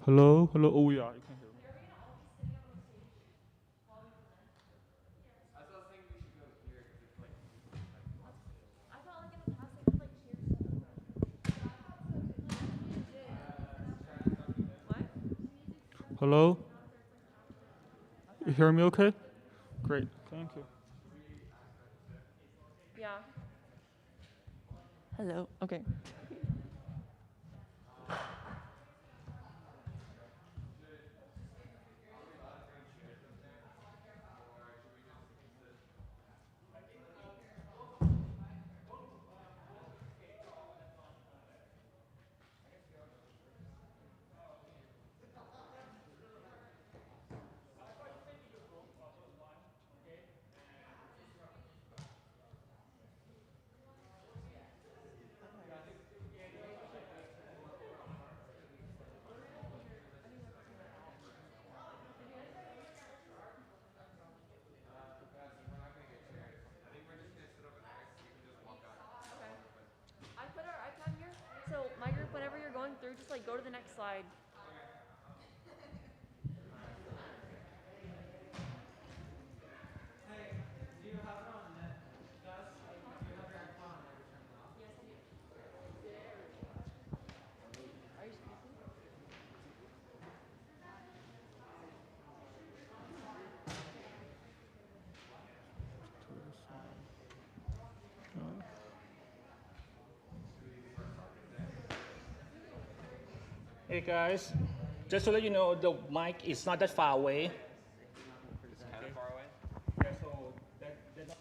Hello, hello. Oh yeah, you can hear me. Hello, you hear me? Okay. Great. Thank you. Yeah. Hello. Okay. I put our iPad here. So my group, whenever you're going through, just like go to the next slide. Are you speaking? Hey guys, just to let you know, the mic is not that far away. It's kind of far away. Yeah, so that not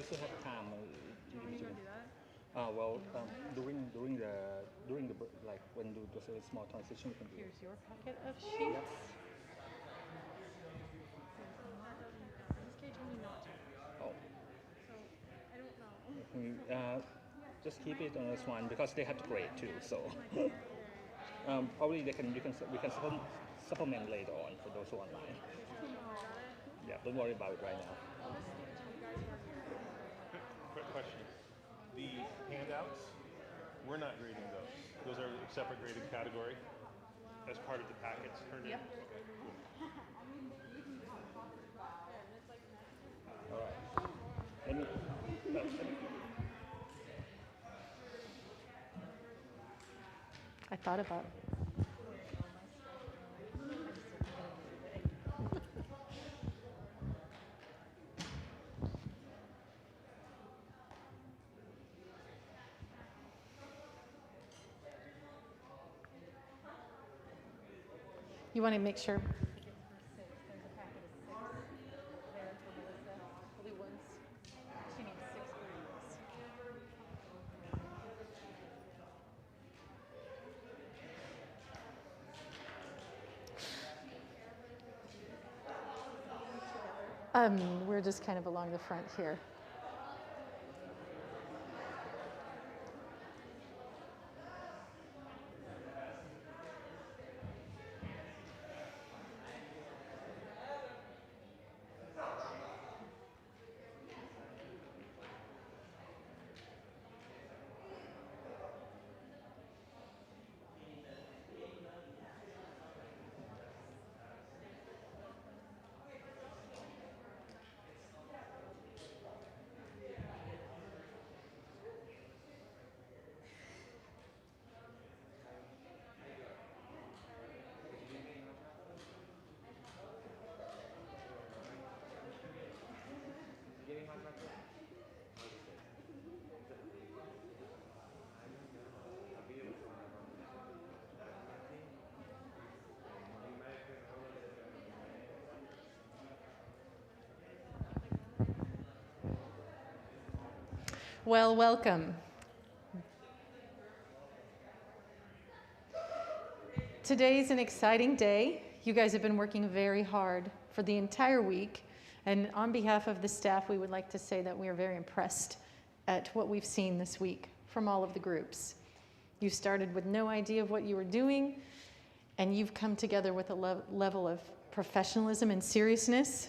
still have time. When are you gonna do that? During the like when do the small transition, we can do it. Here's your packet of sheets. This kid told me not to, Oh, so I don't know. just keep it on this one because they have to grade too. So probably we can supplement later on for those who are online. Yeah, don't worry about it right now. Quick question. The handouts, we're not grading those. Those are a separate graded category as part of the packets turned in? Yep. All right. Let me. I thought about it. You want to make sure. We're just kind of along the front here. Well, welcome. Today's an exciting day. You guys have been working very hard for the entire week. And on behalf of the staff, we would like to say that we are very impressed at what we've seen this week from all of the groups. You started with no idea of what you were doing, and you've come together with a level of professionalism and seriousness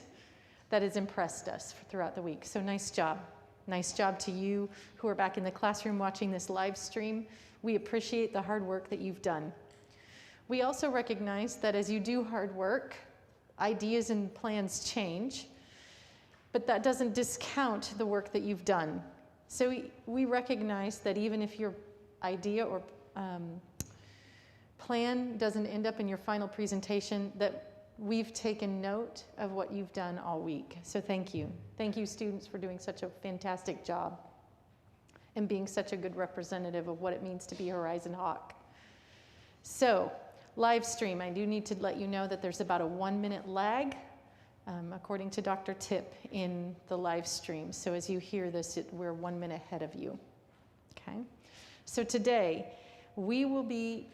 that has impressed us throughout the week. So nice job. Nice job to you who are back in the classroom watching this live stream. We appreciate the hard work that you've done. We also recognize that as you do hard work, ideas and plans change, but that doesn't discount the work that you've done. So we recognize that even if your idea or plan doesn't end up in your final presentation, that we've taken note of what you've done all week. So thank you. Thank you, students, for doing such a fantastic job and being such a good representative of what it means to be Horizon Hawk. So, live stream, I do need to let you know that there's about a 1-minute lag, according to Dr. Tip, in the live stream. So as you hear this, we're 1 minute ahead of you. Okay? So today, we will be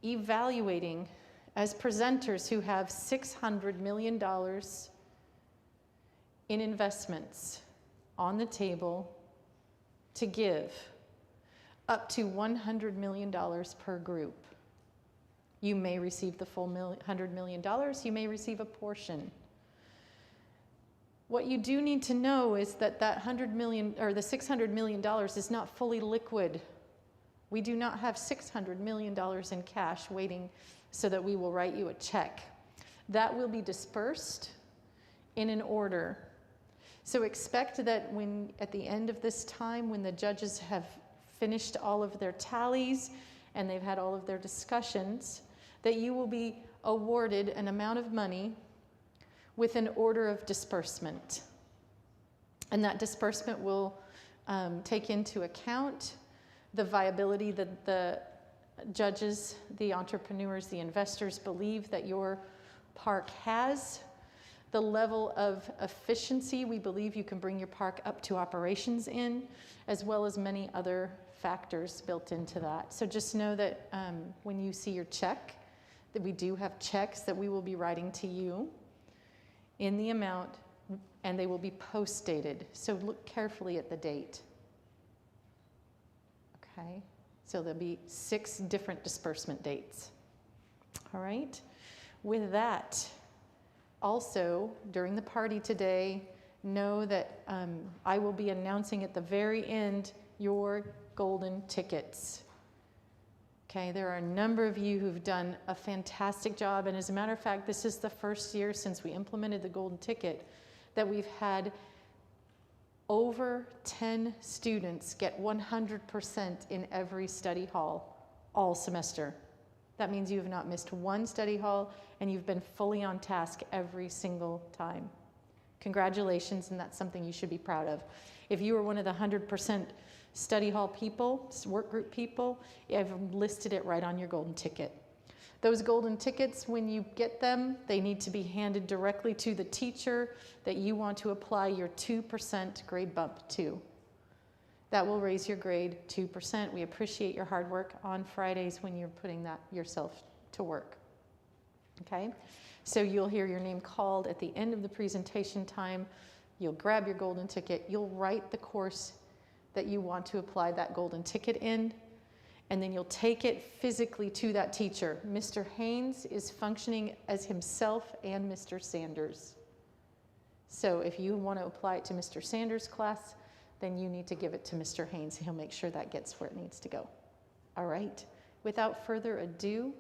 evaluating as presenters who have $600 million in investments on the table to give, up to $100 million per group. You may receive the full $100 million, you may receive a portion. What you do need to know is that that $100 million, or the $600 million is not fully liquid. We do not have $600 million in cash waiting so that we will write you a check. That will be dispersed in an order. So expect that when, at the end of this time, when the judges have finished all of their tallies and they've had all of their discussions, that you will be awarded an amount of money with an order of disbursement. And that disbursement will take into account the viability that the judges, the entrepreneurs, the investors believe that your park has, the level of efficiency we believe you can bring your park up to operations in, as well as many other factors built into that. So just know that when you see your check, that we do have checks that we will be writing to you in the amount, and they will be post-dated. So look carefully at the date. Okay, so there'll be 6 different disbursement dates. All right, with that, also during the party today, know that I will be announcing at the very end your golden tickets. Okay, there are a number of you who've done a fantastic job, and as a matter of fact, this is the first year since we implemented the golden ticket that we've had over 10 students get 100% in every study hall all semester. That means you have not missed one study hall, and you've been fully on task every single time. Congratulations, and that's something you should be proud of. If you are one of the 100% study hall people, work group people, I've listed it right on your golden ticket. Those golden tickets, when you get them, they need to be handed directly to the teacher that you want to apply your 2% grade bump to. That will raise your grade 2%. We appreciate your hard work on Fridays when you're putting that yourself to work. Okay? So you'll hear your name called at the end of the presentation time. You'll grab your golden ticket. You'll write the course that you want to apply that golden ticket in, and then you'll take it physically to that teacher. Mr. Haynes is functioning as himself and Mr. Sanders. So if you want to apply it to Mr. Sanders' class, then you need to give it to Mr. Haynes. He'll make sure that gets where it needs to go. All right. Without further ado,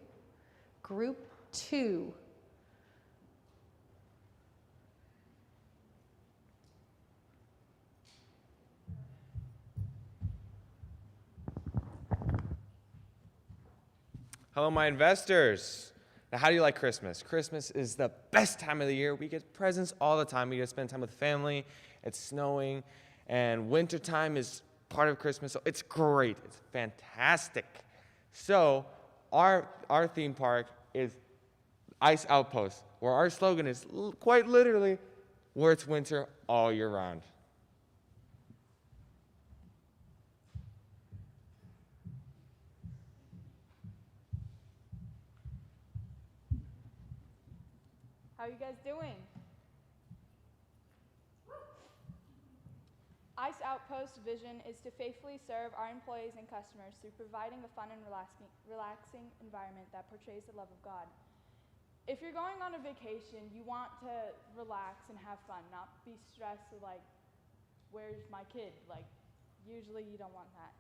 group 2. Hello, my investors. Now, how do you like Christmas? Christmas is the best time of the year. We get presents all the time. We get to spend time with family. It's snowing, and wintertime is part of Christmas. So it's great. It's fantastic. So our theme park is Ice Outpost, where our slogan is quite literally, where it's winter all year round. How you guys doing? Ice Outpost vision is to faithfully serve our employees and customers through providing a fun and relaxing environment that portrays the love of God. If you're going on a vacation, you want to relax and have fun, not be stressed with like, where's my kid? Like, usually you don't want that.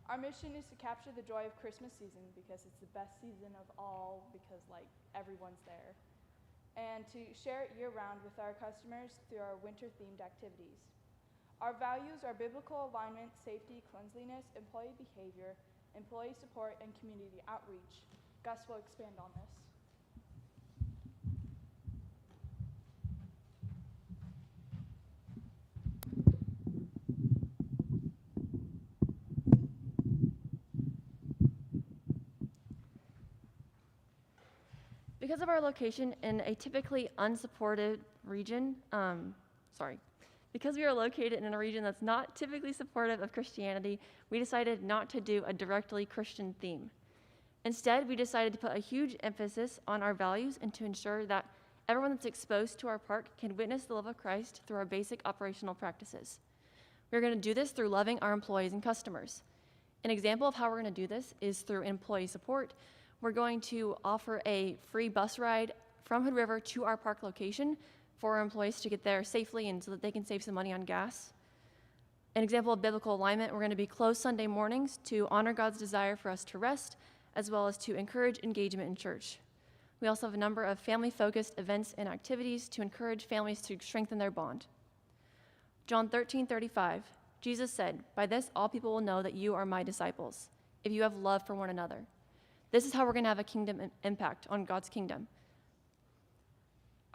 Our mission is to capture the joy of Christmas season because it's the best season of all because like everyone's there. And to share it year-round with our customers through our winter-themed activities. Our values are biblical alignment, safety, cleanliness, employee behavior, employee support, and community outreach. Gus will expand on this. Because of our location in a typically unsupported region, because we are located in a region that's not typically supportive of Christianity, we decided not to do a directly Christian theme. Instead, we decided to put a huge emphasis on our values and to ensure that everyone that's exposed to our park can witness the love of Christ through our basic operational practices. We're going to do this through loving our employees and customers. An example of how we're going to do this is through employee support. We're going to offer a free bus ride from Hood River to our park location for our employees to get there safely and so that they can save some money on gas. An example of biblical alignment, we're going to be closed Sunday mornings to honor God's desire for us to rest, as well as to encourage engagement in church. We also have a number of family-focused events and activities to encourage families to strengthen their bond. John 13:35, Jesus said, "By this all people will know that you are my disciples, if you have love for one another." This is how we're going to have a kingdom impact on God's kingdom.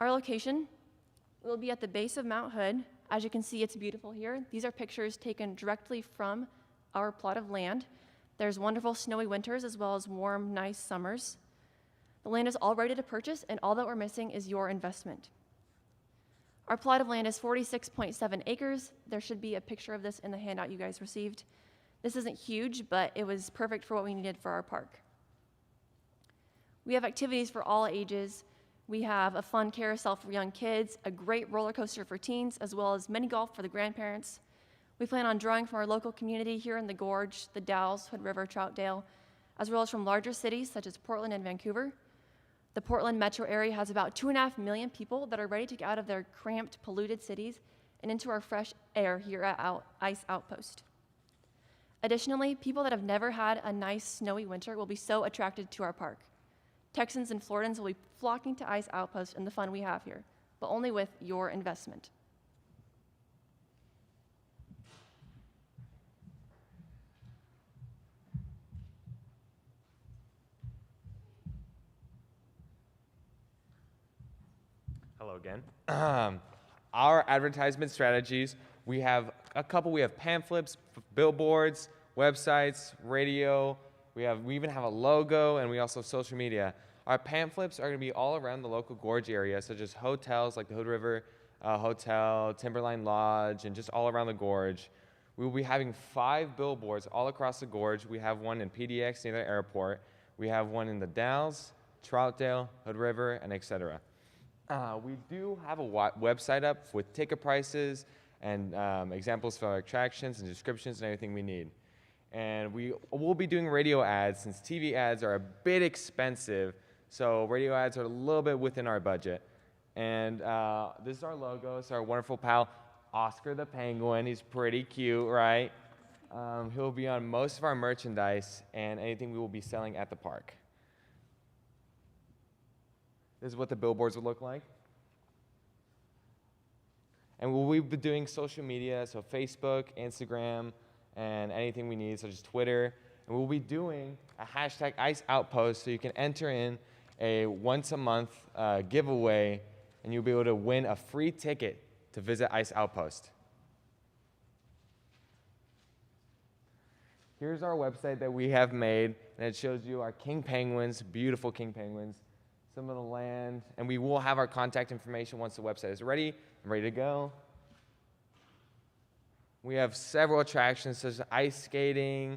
Our location will be at the base of Mount Hood. As you can see, it's beautiful here. These are pictures taken directly from our plot of land. There's wonderful snowy winters as well as warm, nice summers. The land is all ready to purchase, and all that we're missing is your investment. Our plot of land is 46.7 acres. There should be a picture of this in the handout you guys received. This isn't huge, but it was perfect for what we needed for our park. We have activities for all ages. We have a fun carousel for young kids, a great roller coaster for teens, as well as mini golf for the grandparents. We plan on drawing from our local community here in the Gorge, the Dalles, Hood River, Troutdale, as well as from larger cities such as Portland and Vancouver. The Portland metro area has about 2.5 million people that are ready to get out of their cramped, polluted cities and into our fresh air here at Ice Outpost. Additionally, people that have never had a nice snowy winter will be so attracted to our park. Texans and Floridans will be flocking to Ice Outpost and the fun we have here, but only with your investment. Hello again. Our advertisement strategies, we have a couple. We have pamphlets, billboards, websites, radio. We even have a logo, and we also have social media. Our pamphlets are going to be all around the local gorge area, such as hotels like the Hood River Hotel, Timberline Lodge, and just all around the gorge. We will be having 5 billboards all across the gorge. We have one in PDX near the airport. We have one in the Dalles, Troutdale, Hood River, and etc. We do have a website up with ticket prices and examples for our attractions and descriptions and everything we need. And we will be doing radio ads since TV ads are a bit expensive, so radio ads are a little bit within our budget. And this is our logo. It's our wonderful pal, Oscar the Penguin. He's pretty cute, right? He'll be on most of our merchandise and anything we will be selling at the park. This is what the billboards will look like. And we'll be doing social media, so Facebook, Instagram, and anything we need, such as Twitter. And we'll be doing a hashtag Ice Outpost, so you can enter in a once-a-month giveaway, and you'll be able to win a free ticket to visit Ice Outpost. Here's our website that we have made, and it shows you our king penguins, beautiful king penguins, some of the land, and we will have our contact information once the website is ready to go. We have several attractions such as ice skating,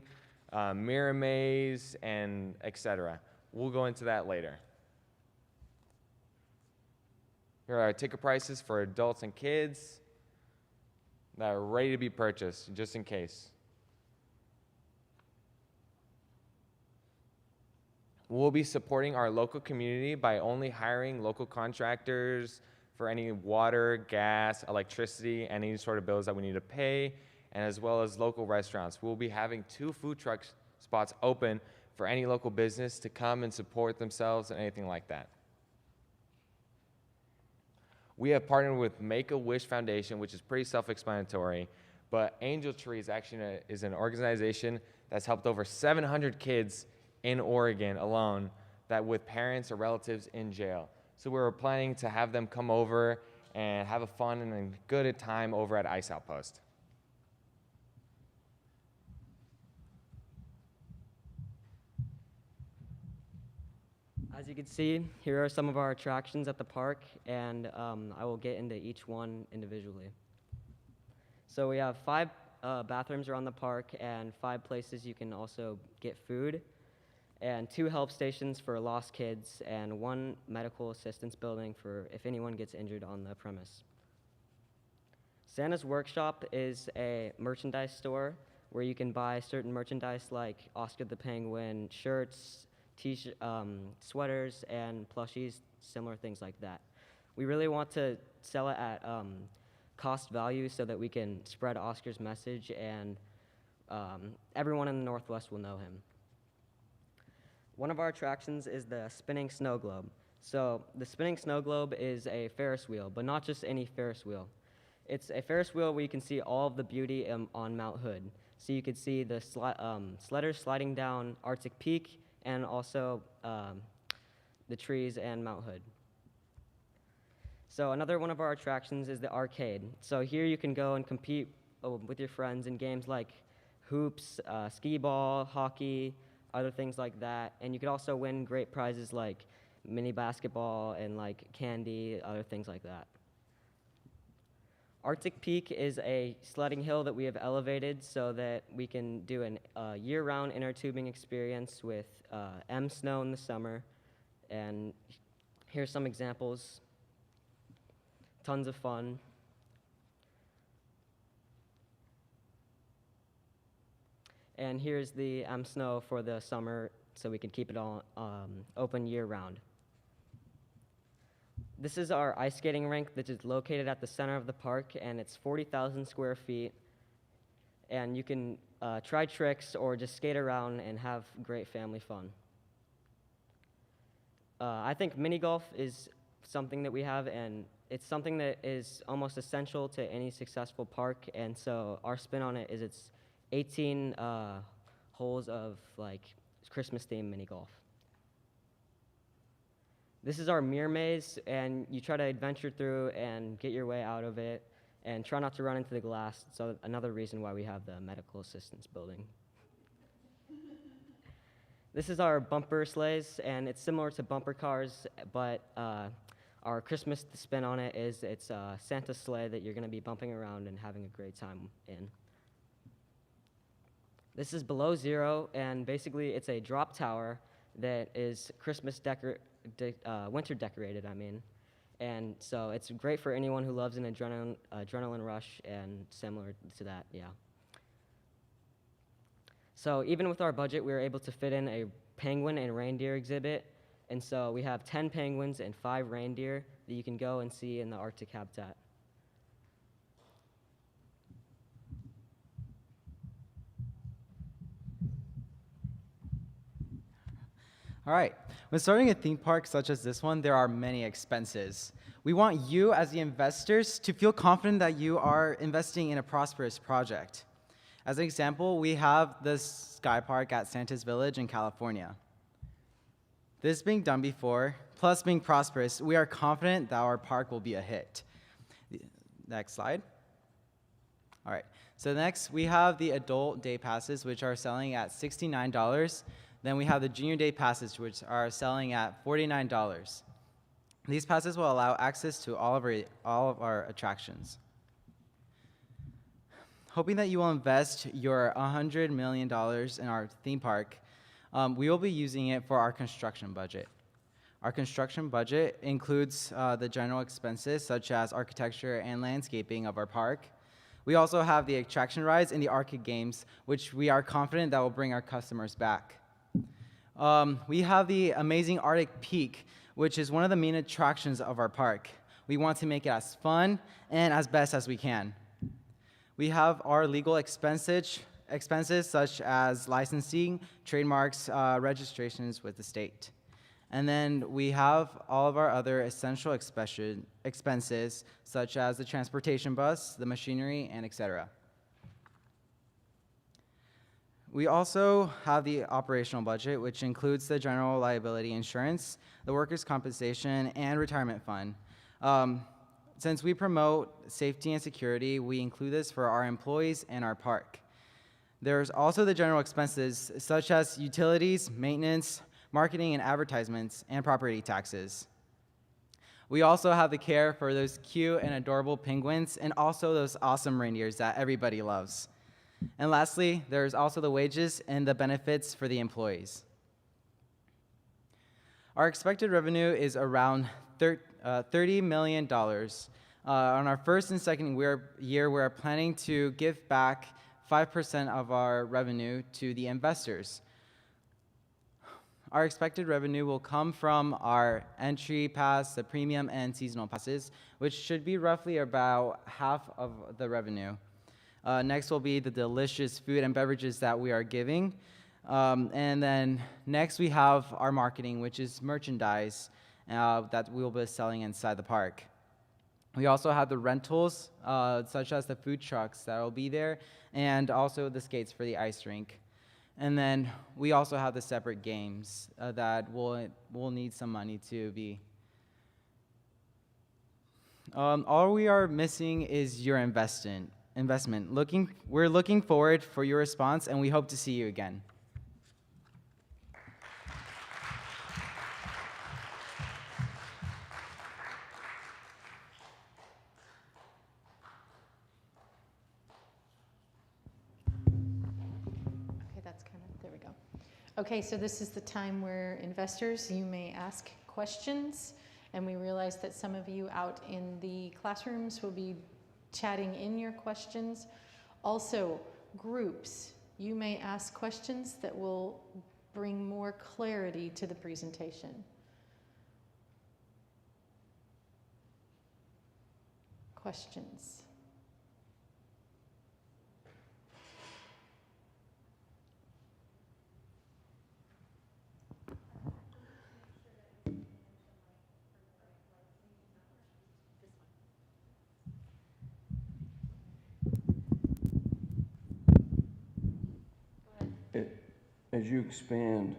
mirror maze, and etc. We'll go into that later. Here are our ticket prices for adults and kids that are ready to be purchased, just in case. We'll be supporting our local community by only hiring local contractors for any water, gas, electricity, any sort of bills that we need to pay, and as well as local restaurants. We'll be having 2 food truck spots open for any local business to come and support themselves and anything like that. We have partnered with Make-A-Wish Foundation, which is pretty self-explanatory, but Angel Tree is an organization that's helped over 700 kids in Oregon alone that with parents or relatives in jail. So we were planning to have them come over and have a fun and a good time over at Ice Outpost. As you can see, here are some of our attractions at the park, and I will get into each one individually. So we have 5 bathrooms around the park and 5 places you can also get food, and 2 help stations for lost kids, and 1 medical assistance building for if anyone gets injured on the premise. Santa's Workshop is a merchandise store where you can buy certain merchandise like Oscar the Penguin shirts, sweaters, and plushies, similar things like that. We really want to sell it at cost value so that we can spread Oscar's message, and everyone in the Northwest will know him. One of our attractions is the Spinning Snow Globe. So the Spinning Snow Globe is a Ferris wheel, but not just any Ferris wheel. It's a Ferris wheel where you can see all of the beauty on Mount Hood. So you can see the sledders sliding down Arctic Peak, and also the trees and Mount Hood. So another one of our attractions is the arcade. So here you can go and compete with your friends in games like hoops, skee ball, hockey, other things like that. And you could also win great prizes like mini basketball and like candy, other things like that. Arctic Peak is a sledding hill that we have elevated so that we can do a year-round inner tubing experience with snow in the summer. And here's some examples. Tons of fun. And here's the snow for the summer so we can keep it all open year-round. This is our ice skating rink that is located at the center of the park, and it's 40,000 square feet. And you can try tricks or just skate around and have great family fun. I think mini golf is something that we have, and it's something that is almost essential to any successful park. And so our spin on it is it's 18 holes of like Christmas-themed mini golf. This is our mirror maze, and you try to adventure through and get your way out of it, and try not to run into the glass. So another reason why we have the medical assistance building. This is our bumper sleighs, and it's similar to bumper cars, but our Christmas spin on it is it's a Santa sleigh that you're going to be bumping around and having a great time in. This is Below Zero, and basically it's a drop tower that is Christmas winter decorated, and so it's great for anyone who loves an adrenaline rush and similar to that, yeah. So even with our budget, we were able to fit in a penguin and reindeer exhibit, and so we have 10 penguins and 5 reindeer that you can go and see in the Arctic habitat. All right, when starting a theme park such as this one, there are many expenses. We want you as the investors to feel confident that you are investing in a prosperous project. As an example, we have the Sky Park at Santa's Village in California. This being done before, plus being prosperous, we are confident that our park will be a hit. Next slide. All right, so next we have the adult day passes, which are selling at $69. Then we have the junior day passes, which are selling at $49. These passes will allow access to all of our attractions. Hoping that you will invest your $100 million in our theme park, we will be using it for our construction budget. Our construction budget includes the general expenses such as architecture and landscaping of our park. We also have the attraction rides and the arcade games, which we are confident that will bring our customers back. We have the amazing Arctic Peak, which is one of the main attractions of our park. We want to make it as fun and as best as we can. We have our legal expenses such as licensing, trademarks, registrations with the state. And then we have all of our other essential expenses such as the transportation bus, the machinery, and etc. We also have the operational budget, which includes the general liability insurance, the workers' compensation, and retirement fund. Since we promote safety and security, we include this for our employees and our park. There's also the general expenses, such as utilities, maintenance, marketing and advertisements, and property taxes. We also have the care for those cute and adorable penguins, and also those awesome reindeers that everybody loves. And lastly, there's also the wages and the benefits for the employees. Our expected revenue is around $30 million. On our first and second year, we're planning to give back 5% of our revenue to the investors. Our expected revenue will come from our entry pass, the premium, and seasonal passes, which should be roughly about half of the revenue. Next will be the delicious food and beverages that we are giving. And then next we have our marketing, which is merchandise that we'll be selling inside the park. We also have the rentals, such as the food trucks that will be there, and also the skates for the ice rink. And then we also have the separate games that will need some money to be. All we are missing is your investment. We're looking forward for your response, and we hope to see you again. Okay, so this is the time where investors, you may ask questions, and we realize that some of you out in the classrooms will be chatting in your questions. Also, groups, you may ask questions that will bring more clarity to the presentation. Questions? As you expand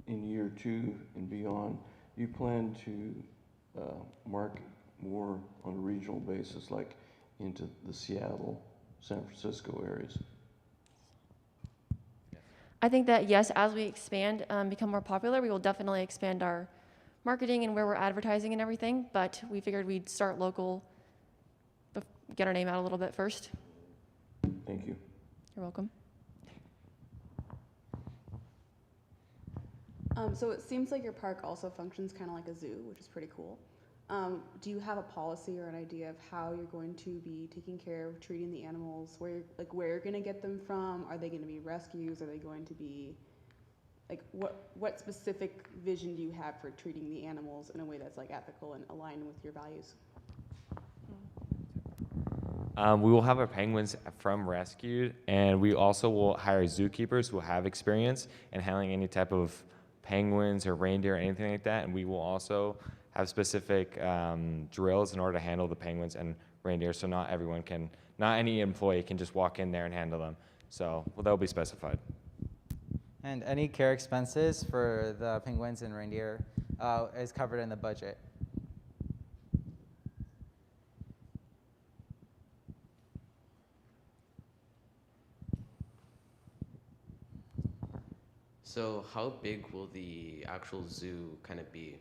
in year 2 and beyond, you plan to market more on a regional basis, like into the Seattle, San Francisco areas? I think that yes, as we expand, become more popular, we will definitely expand our marketing and where we're advertising and everything, but we figured we'd start local, get our name out a little bit first. Thank you. You're welcome. So it seems like your park also functions kind of like a zoo, which is pretty cool. Do you have a policy or an idea of how you're going to be taking care of treating the animals? Where you're going to get them from? Are they going to be rescues? Are they going to be like what specific vision do you have for treating the animals in a way that's like ethical and aligned with your values? We will have our penguins from rescued, and we also will hire zookeepers who have experience in handling any type of penguins or reindeer or anything like that, and we will also have specific drills in order to handle the penguins and reindeer, so not any employee can just walk in there and handle them. So that'll be specified. And any care expenses for the penguins and reindeer is covered in the budget. So how big will the actual zoo kind of be?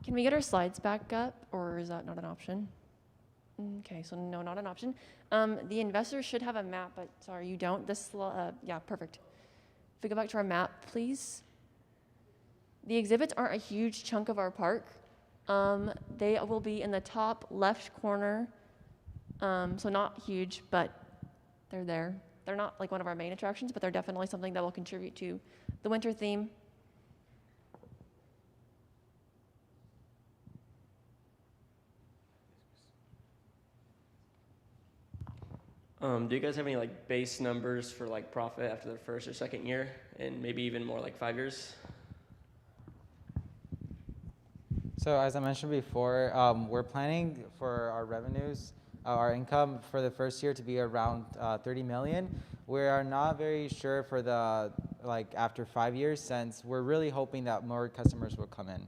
Can we get our slides back up, or is that not an option? Okay, so no, not an option. The investors should have a map, but sorry, you don't. Yeah, perfect. If we go back to our map, please. The exhibits aren't a huge chunk of our park. They will be in the top left corner, so not huge, but they're there. They're not like one of our main attractions, but they're definitely something that will contribute to the winter theme. Do you guys have any like base numbers for like profit after the first or second year, and maybe even more like 5 years? So as I mentioned before, we're planning for our revenues, our income for the first year to be around 30 million. We are not very sure for the after 5 years, since we're really hoping that more customers will come in.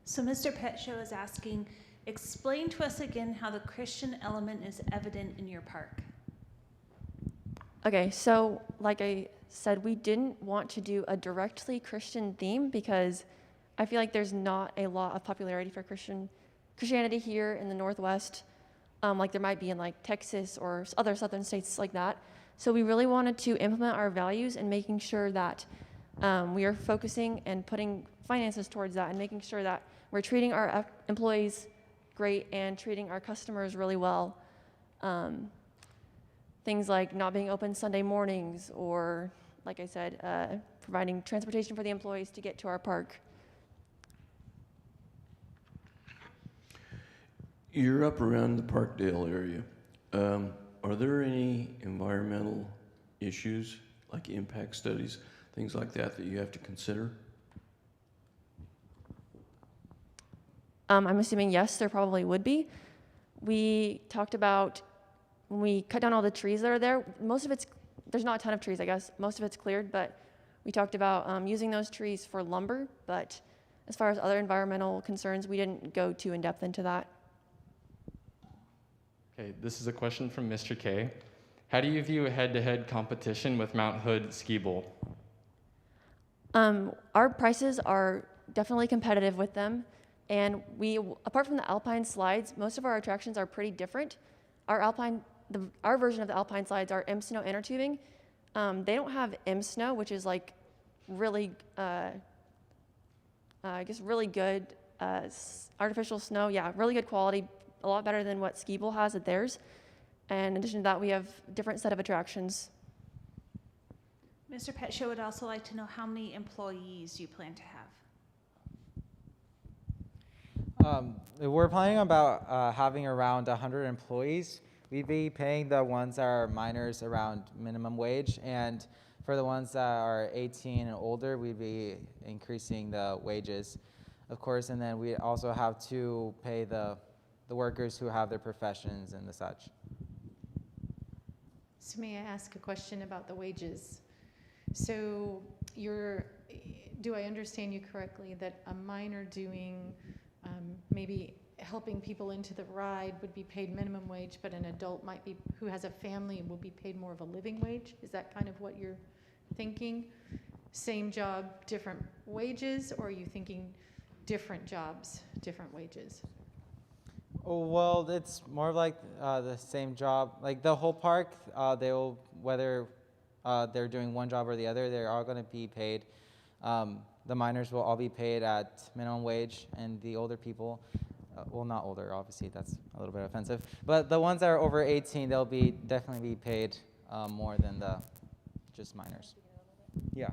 So Mr. Petshow is asking, explain to us again how the Christian element is evident in your park. Okay, so like I said, we didn't want to do a directly Christian theme because I feel like there's not a lot of popularity for Christianity here in the Northwest, like there might be in like Texas or other southern states like that. So we really wanted to implement our values and making sure that we are focusing and putting finances towards that and making sure that we're treating our employees great and treating our customers really well. Things like not being open Sunday mornings, or like I said, providing transportation for the employees to get to our park. You're up around the Parkdale area. Are there any environmental issues, like impact studies, things like that, that you have to consider? I'm assuming yes, there probably would be. We talked about when we cut down all the trees that are there, there's not a ton of trees, I guess. Most of it's cleared, but we talked about using those trees for lumber, but as far as other environmental concerns, we didn't go too in depth into that. Okay, this is a question from Mr. K. How do you view a head-to-head competition with Mount Hood Ski Bowl? Our prices are definitely competitive with them. And apart from the Alpine slides, most of our attractions are pretty different. Our Alpine our version of the Alpine slides are M Snow inner tubing. They don't have M Snow, which is like really, I guess really good artificial snow. Yeah, really good quality, a lot better than what Ski Bowl has at theirs. And in addition to that, we have different set of attractions. Mr. Petshow would also like to know how many employees you plan to have. We're planning about having around 100 employees. We'd be paying the ones that are minors around minimum wage, and for the ones that are 18 and older, we'd be increasing the wages, of course, and then we also have to pay the workers who have their professions and the such. So may I ask a question about the wages? So do I understand you correctly that a minor doing maybe helping people into the ride would be paid minimum wage, but an adult might be, who has a family, will be paid more of a living wage? Is that kind of what you're thinking? Same job, different wages, or are you thinking different jobs, different wages? Oh, well, it's more of like the same job. Like the whole park, they will, whether they're doing one job or the other, they're all going to be paid. The minors will all be paid at minimum wage, and the older people, well, not older, obviously, that's a little bit offensive, but the ones that are over 18, they'll be definitely be paid more than the just minors. Yeah.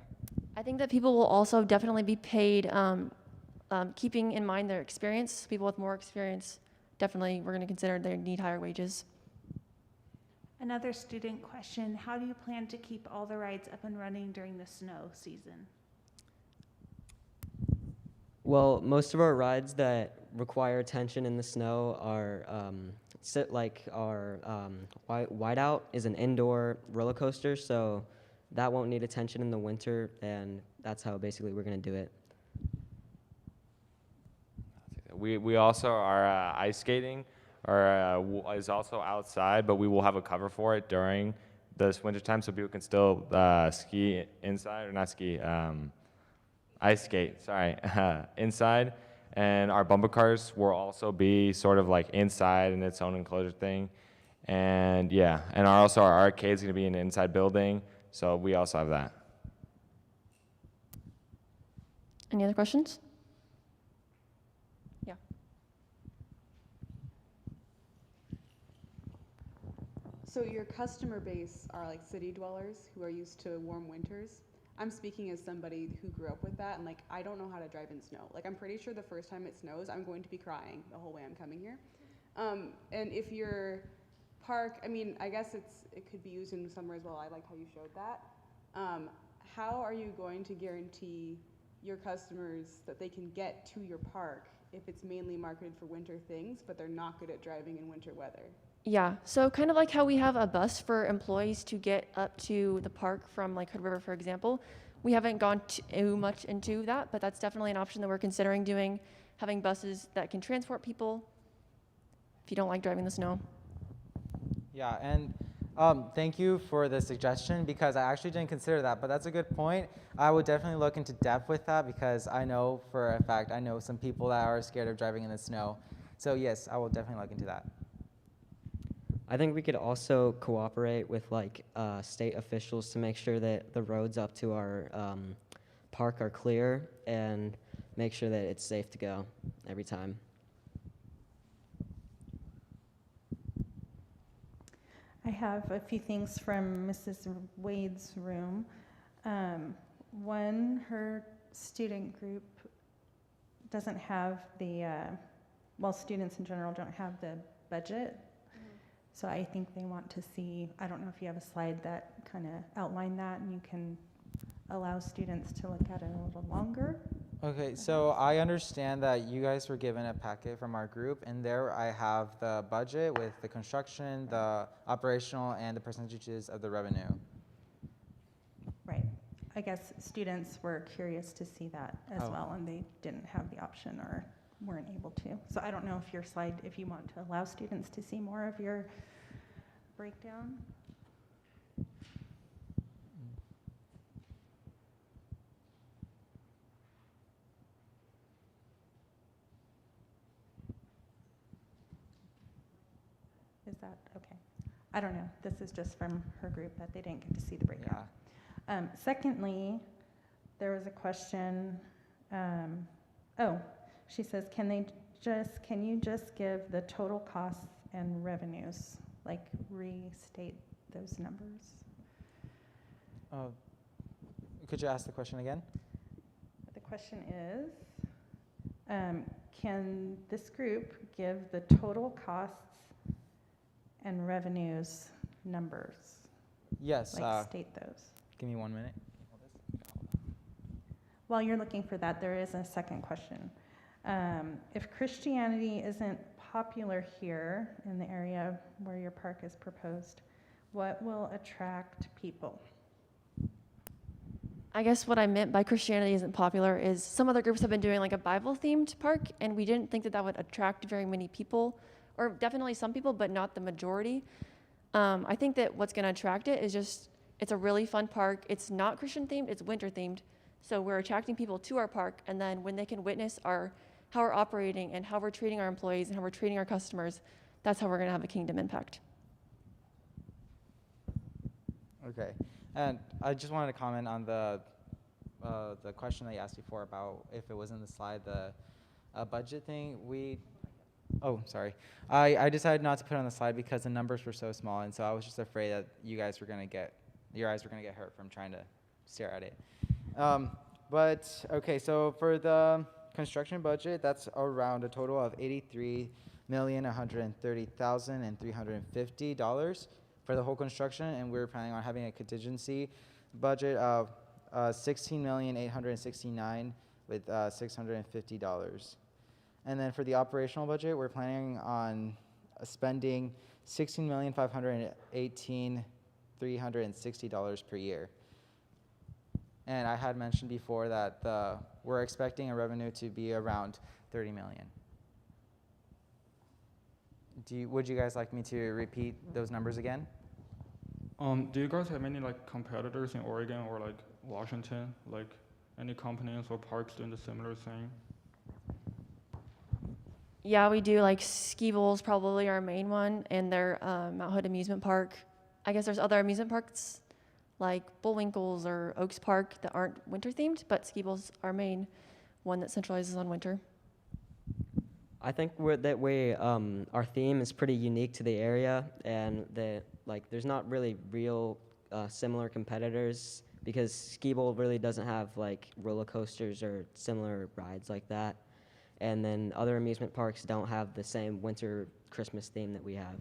I think that people will also definitely be paid, keeping in mind their experience. People with more experience, definitely we're going to consider they need higher wages. Another student question, how do you plan to keep all the rides up and running during the snow season? Well, most of our rides that require attention in the snow are Whiteout is an indoor roller coaster, so that won't need attention in the winter, and that's how basically we're going to do it. We also are ice skating, is also outside, but we will have a cover for it during this winter time, so people can still ski inside, or not ski, ice skate, sorry, inside. And our bumper cars will also be sort of like inside in its own enclosure thing. And yeah, and also our arcade's gonna be in an inside building, so we also have that. Any other questions? Yeah. So your customer base are like city dwellers who are used to warm winters. I'm speaking as somebody who grew up with that, and like I don't know how to drive in snow. Like I'm pretty sure the first time it snows, I'm going to be crying the whole way I'm coming here. And if your park, I mean, I guess it could be used in summer as well. I like how you showed that. How are you going to guarantee your customers that they can get to your park if it's mainly marketed for winter things, but they're not good at driving in winter weather? Yeah, so kind of like how we have a bus for employees to get up to the park from like Hood River, for example. We haven't gone too much into that, but that's definitely an option that we're considering doing, having buses that can transport people if you don't like driving the snow. Yeah, and thank you for the suggestion, because I actually didn't consider that, but that's a good point. I would definitely look into depth with that, because I know for a fact, I know some people that are scared of driving in the snow. So yes, I will definitely look into that. I think we could also cooperate with like state officials to make sure that the roads up to our park are clear and make sure that it's safe to go every time. I have a few things from Mrs. Wade's room. One, her student group doesn't have the, well, students in general don't have the budget. So I think they want to see, I don't know if you have a slide that kind of outline that, and you can allow students to look at it a little longer. Okay, so I understand that you guys were given a packet from our group, and there I have the budget with the construction, the operational, and the percentages of the revenue. Right. I guess students were curious to see that as well, and they didn't have the option or weren't able to. So I don't know if your slide, if you want to allow students to see more of your breakdown. Is that okay? I don't know, this is just from her group that they didn't get to see the breakout. Secondly, there was a question, she says, can you just give the total costs and revenues, like restate those numbers? Could you ask the question again? The question is, can this group give the total costs and revenues numbers? Yes. Like state those. Give me 1 minute. While you're looking for that, there is a second question. If Christianity isn't popular here in the area where your park is proposed, what will attract people? I guess what I meant by Christianity isn't popular is some other groups have been doing like a Bible-themed park, and we didn't think that that would attract very many people, or definitely some people, but not the majority. I think that what's going to attract it is just, it's a really fun park. It's not Christian-themed, it's winter-themed. So we're attracting people to our park, and then when they can witness how we're operating and how we're treating our employees and how we're treating our customers, that's how we're going to have a kingdom impact. Okay, and I just wanted to comment on the question that you asked before about if it was in the slide, the budget thing. I decided not to put it on the slide because the numbers were so small, and so I was just afraid that your eyes were gonna get hurt from trying to stare at it. But okay, so for the construction budget, that's around a total of $83,130,350 for the whole construction, and we're planning on having a contingency budget of $16,869,000 with $650. And then for the operational budget, we're planning on spending $16,518,360 per year. And I had mentioned before that we're expecting a revenue to be around $30 million. Would you guys like me to repeat those numbers again? Do you guys have any like competitors in Oregon or like Washington, like any companies or parks doing the similar thing? Yeah, we do. Like Ski Bowl's probably our main one, and their Mount Hood Amusement Park. I guess there's other amusement parks like Bullwinkle's or Oaks Park that aren't winter themed, but Ski Bowl's our main one that centralizes on winter. I think our theme is pretty unique to the area, and there's not really real similar competitors because Ski Bowl really doesn't have like roller coasters or similar rides like that. And then other amusement parks don't have the same winter Christmas theme that we have.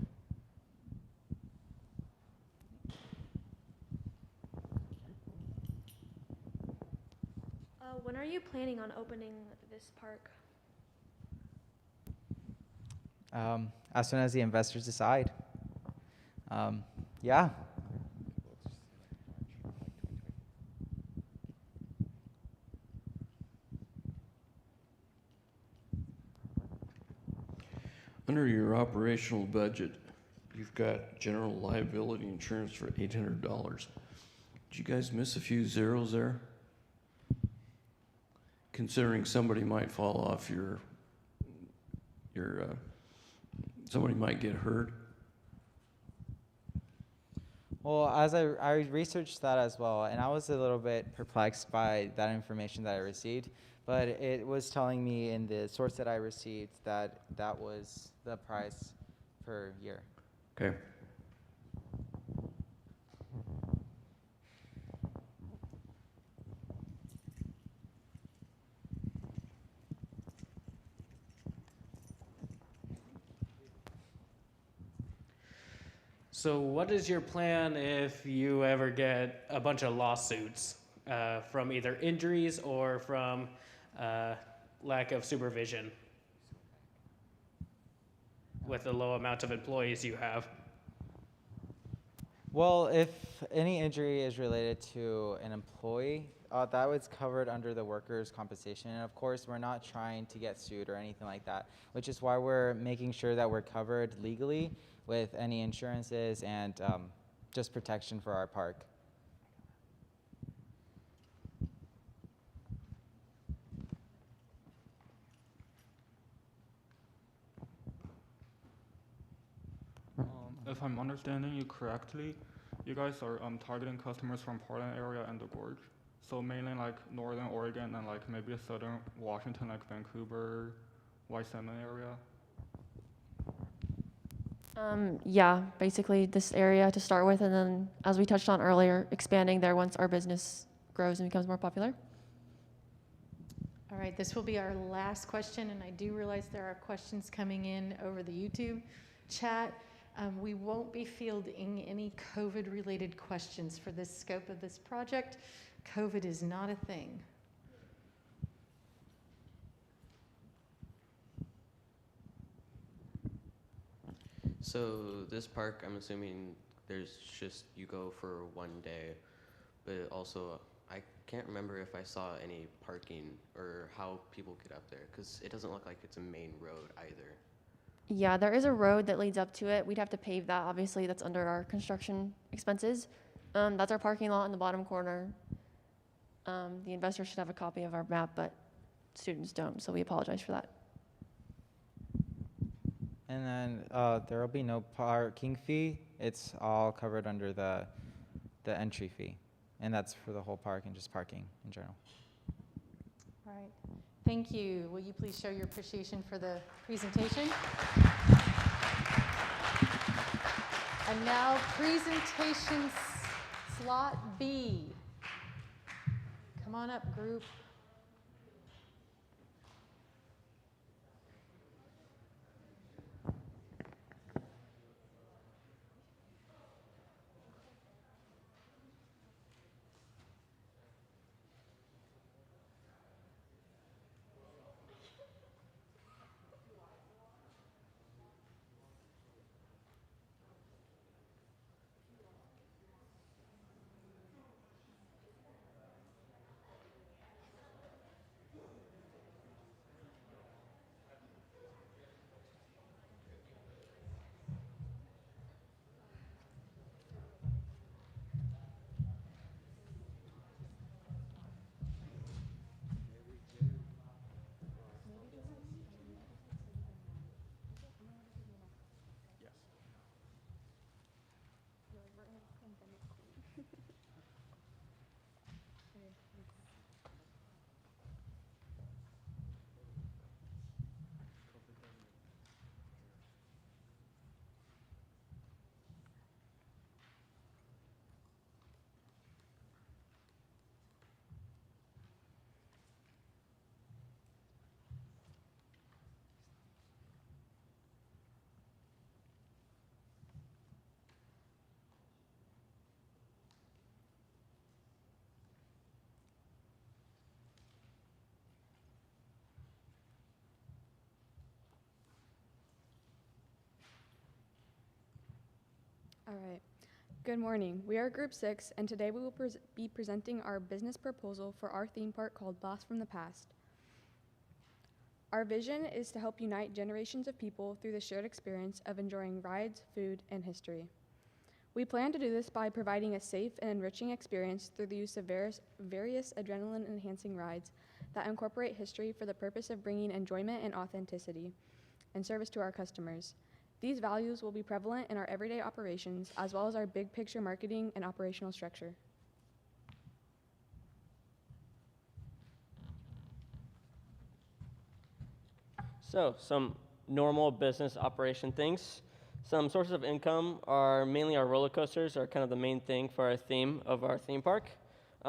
When are you planning on opening this park? As soon as the investors decide. Yeah. Under your operational budget, you've got general liability insurance for $800. Did you guys miss a few zeros there? Considering somebody might fall off somebody might get hurt. Well, as I researched that as well, and I was a little bit perplexed by that information that I received, but it was telling me in the source that I received that that was the price per year. Okay. So what is your plan if you ever get a bunch of lawsuits from either injuries or from lack of supervision with the low amount of employees you have? Well, if any injury is related to an employee, that was covered under the workers' compensation. And of course, we're not trying to get sued or anything like that, which is why we're making sure that we're covered legally with any insurances and just protection for our park. if I'm understanding you correctly, you guys are targeting customers from Portland area and the Gorge. So mainly like Northern Oregon and like maybe Southern Washington, like Vancouver, White-Salmon area. Yeah, basically this area to start with, and then as we touched on earlier, expanding there once our business grows and becomes more popular. All right, this will be our last question, and I do realize there are questions coming in over the YouTube chat. We won't be fielding any COVID-related questions for this scope of this project. COVID is not a thing. So this park, I'm assuming there's just, you go for one day, but also I can't remember if I saw any parking or how people get up there, because it doesn't look like it's a main road either. Yeah, there is a road that leads up to it. We'd have to pave that. Obviously, that's under our construction expenses. That's our parking lot in the bottom corner. The investors should have a copy of our map, but students don't, so we apologize for that. And then there will be no parking fee. It's all covered under the entry fee. And that's for the whole park and just parking in general. All right. Thank you. Will you please show your appreciation for the presentation? And now presentation slot B. Come on up, group. All right. Good morning. We are Group 6, and today we will be presenting our business proposal for our theme park called Blast from the Past. Our vision is to help unite generations of people through the shared experience of enjoying rides, food, and history. We plan to do this by providing a safe and enriching experience through the use of various adrenaline-enhancing rides that incorporate history for the purpose of bringing enjoyment and authenticity and service to our customers. These values will be prevalent in our everyday operations, as well as our big picture marketing and operational structure. So, some normal business operation things. Some sources of income are mainly our roller coasters are kind of the main thing for our theme of our theme park.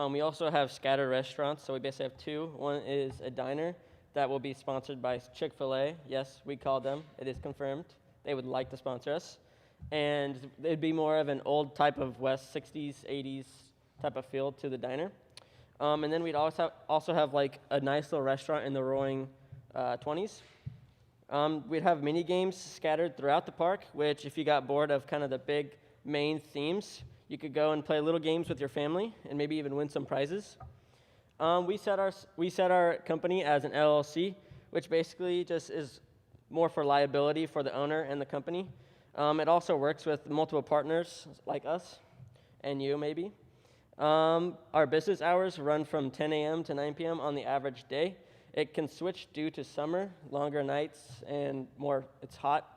We also have scattered restaurants, so we basically have two. One is a diner that will be sponsored by Chick-fil-A. Yes, we called them. It is confirmed. They would like to sponsor us. And it'd be more of an old type of West 60s, 80s type of feel to the diner. And then we'd also have like a nice little restaurant in the roaring 20s. We'd have mini games scattered throughout the park, which if you got bored of kind of the big main themes, you could go and play little games with your family and maybe even win some prizes. We set our company as an LLC, which basically just is more for liability for the owner and the company. It also works with multiple partners like us and you maybe. Our business hours run from 10 a.m. to 9 p.m. on the average day. It can switch due to summer, longer nights, and more, it's hot.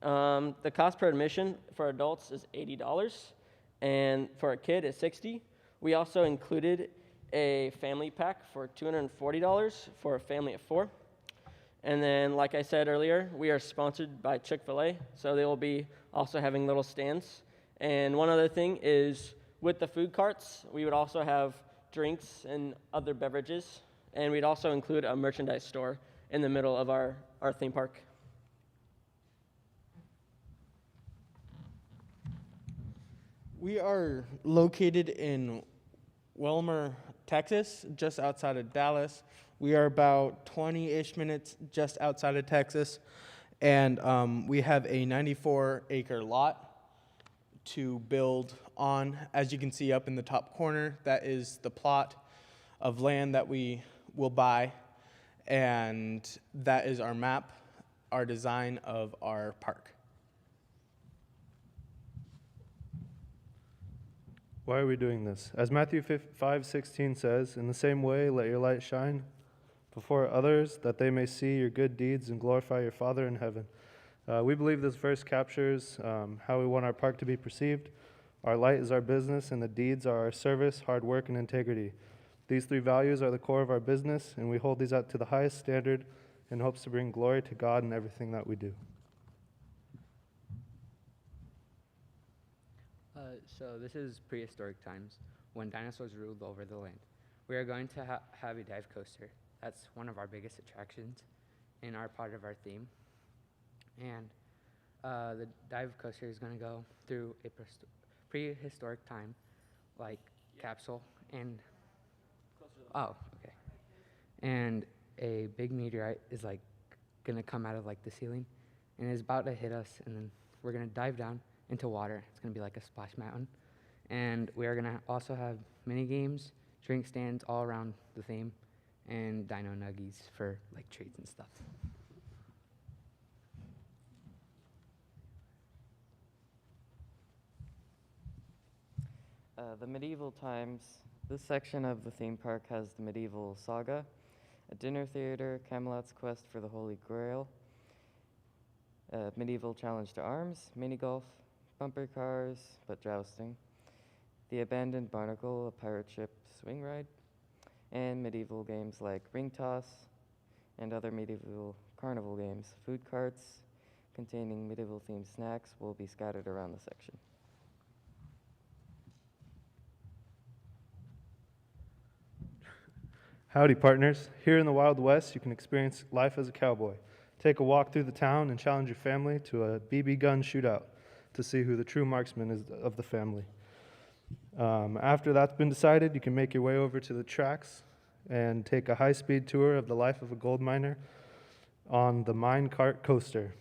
The cost per admission for adults is $80, and for a kid is $60. We also included a family pack for $240 for a family of 4. And then, like I said earlier, we are sponsored by Chick-fil-A, so they will be also having little stands. And one other thing is, with the food carts, we would also have drinks and other beverages, and we'd also include a merchandise store in the middle of our theme park. We are located in Wilmer, Texas, just outside of Dallas. We are about 20-ish minutes just outside of Texas, and we have a 94-acre lot to build on. As you can see up in the top corner, that is the plot of land that we will buy, and that is our map, our design of our park. Why are we doing this? As Matthew 5:16 says, in the same way, let your light shine before others, that they may see your good deeds and glorify your Father in heaven. We believe this verse captures how we want our park to be perceived. Our light is our business, and the deeds are our service, hard work, and integrity. These 3 values are the core of our business, and we hold these up to the highest standard in hopes to bring glory to God in everything that we do. So this is prehistoric times, when dinosaurs ruled over the land. We are going to have a dive coaster. That's one of our biggest attractions in our part of our theme. And the dive coaster is going to go through a prehistoric time, like capsule and and a big meteorite is like going to come out of like the ceiling and is about to hit us, and then we're going to dive down into water. It's going to be like a splash mountain. And we are going to also have mini games, drink stands all around the theme, and dino nuggies for like treats and stuff. The medieval times. This section of the theme park has the medieval saga, a dinner theater, Camelot's quest for the Holy Grail, medieval challenge to arms, mini golf, bumper cars, but jousting, the abandoned barnacle, a pirate ship swing ride, and medieval games like ring toss and other medieval carnival games. Food carts containing medieval themed snacks will be scattered around the section. Howdy, partners. Here in the Wild West, you can experience life as a cowboy. Take a walk through the town and challenge your family to a BB gun shootout to see who the true marksman is of the family. After that's been decided, you can make your way over to the tracks and take a high-speed tour of the life of a gold miner on the Mine Cart Coaster.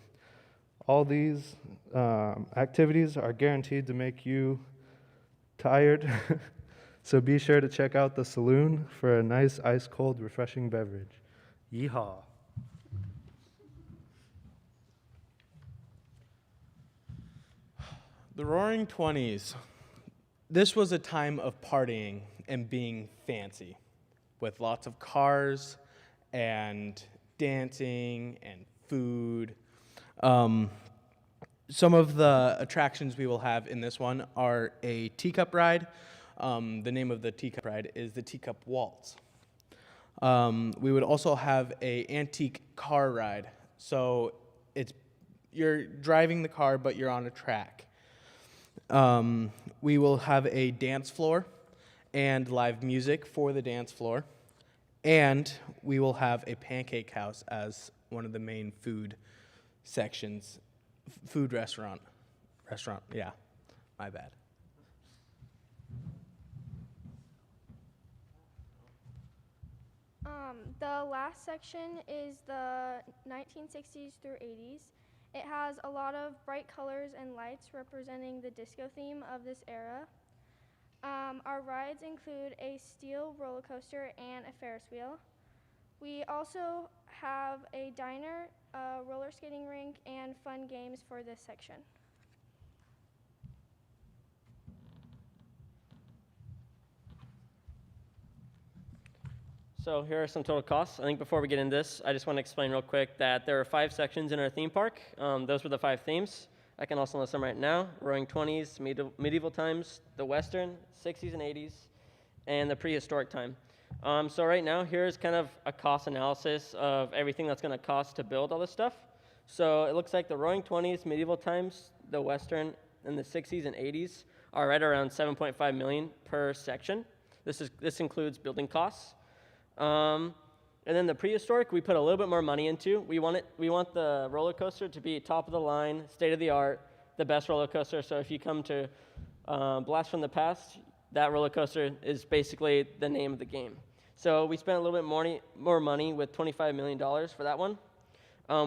All these activities are guaranteed to make you tired, so be sure to check out the saloon for a nice ice-cold, refreshing beverage. Yeehaw. The Roaring 20s. This was a time of partying and being fancy, with lots of cars and dancing and food. Some of the attractions we will have in this one are a teacup ride. The name of the teacup ride is the Teacup Waltz. We would also have a antique car ride. So you're driving the car, but you're on a track. We will have a dance floor and live music for the dance floor. And we will have a pancake house as one of the main food sections. Food restaurant. Yeah, my bad. The last section is the 1960s through 80s. It has a lot of bright colors and lights representing the disco theme of this era. Our rides include a steel roller coaster and a Ferris wheel. We also have a diner, a roller skating rink, and fun games for this section. So here are some total costs. I think before we get into this, I just want to explain real quick that there are 5 sections in our theme park. Those were the 5 themes. I can also list them right now: Roaring 20s, medieval times, the Western, 60s and 80s, and the prehistoric time. So right now, here's kind of a cost analysis of everything that's going to cost to build all this stuff. So it looks like the Roaring 20s, medieval times, the Western, and the 60s and 80s are right around $7.5 million per section. This includes building costs. And then the prehistoric, we put a little bit more money into. We want the roller coaster to be top of the line, state of the art, the best roller coaster. So if you come to Blast from the Past, that roller coaster is basically the name of the game. So we spent a little bit more money with $25 million for that one.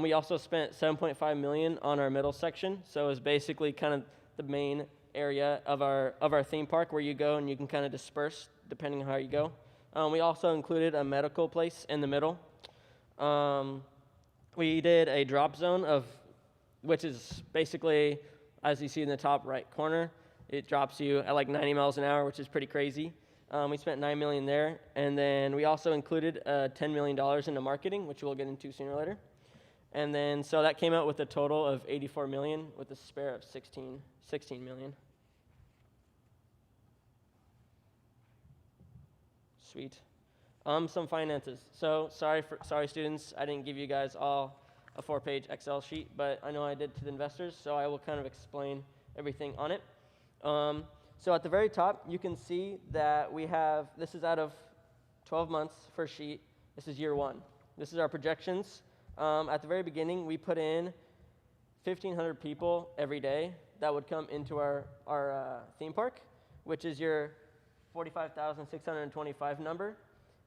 We also spent $7.5 million on our middle section. So it's basically kind of the main area of our theme park where you go and you can kind of disperse depending on how you go. We also included a medical place in the middle. We did a drop zone which is basically, as you see in the top right corner, it drops you at like 90 miles an hour, which is pretty crazy. We spent $9 million there, and then we also included $10 million into marketing, which we'll get into sooner or later. And then, so that came out with a total of $84 million with a spare of $16 million. Sweet. Some finances. So sorry students, I didn't give you guys all a 4-page Excel sheet, but I know I did to the investors, so I will kind of explain everything on it. So at the very top, you can see that we have, this is out of 12 months for sheet. This is year 1. This is our projections. At the very beginning, we put in 1,500 people every day that would come into our theme park, which is your 45,625 number.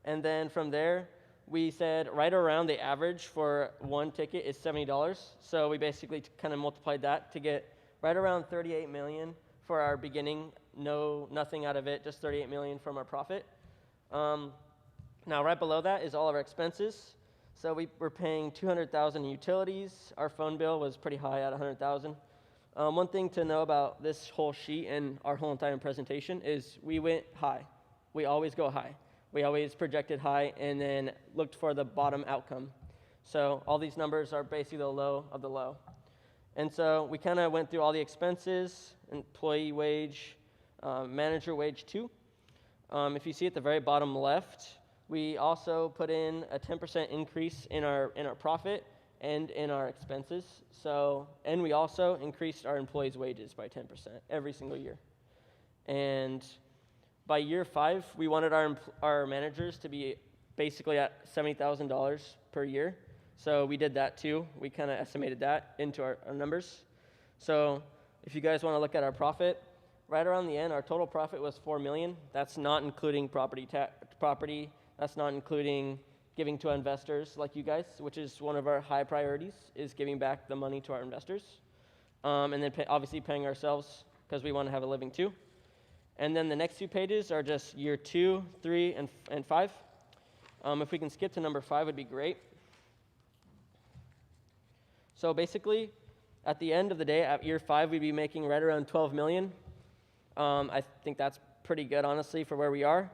And then from there, we said right around the average for one ticket is $70. So we basically kind of multiplied that to get right around $38 million for our beginning. Nothing out of it, just $38 million from our profit. Now right below that is all of our expenses. So we were paying $200,000 in utilities. Our phone bill was pretty high at $100,000. One thing to know about this whole sheet and our whole entire presentation is we went high. We always go high. We always projected high and then looked for the bottom outcome. So all these numbers are basically the low of the low. And so we kind of went through all the expenses, employee wage, manager wage too. If you see at the very bottom left, we also put in a 10% increase in our profit and in our expenses. So, and we also increased our employees' wages by 10% every single year. And by year 5, we wanted our managers to be basically at $70,000 per year. So we did that too. We kind of estimated that into our numbers. So if you guys want to look at our profit, right around the end, our total profit was $4 million. That's not including property. That's not including giving to investors like you guys, which is one of our high priorities, is giving back the money to our investors. And then obviously paying ourselves because we want to have a living too. And then the next 2 pages are just year 2, 3, and 5. If we can skip to number 5 would be great. So basically, at the end of the day, at year 5, we'd be making right around $12 million. I think that's pretty good, honestly, for where we are.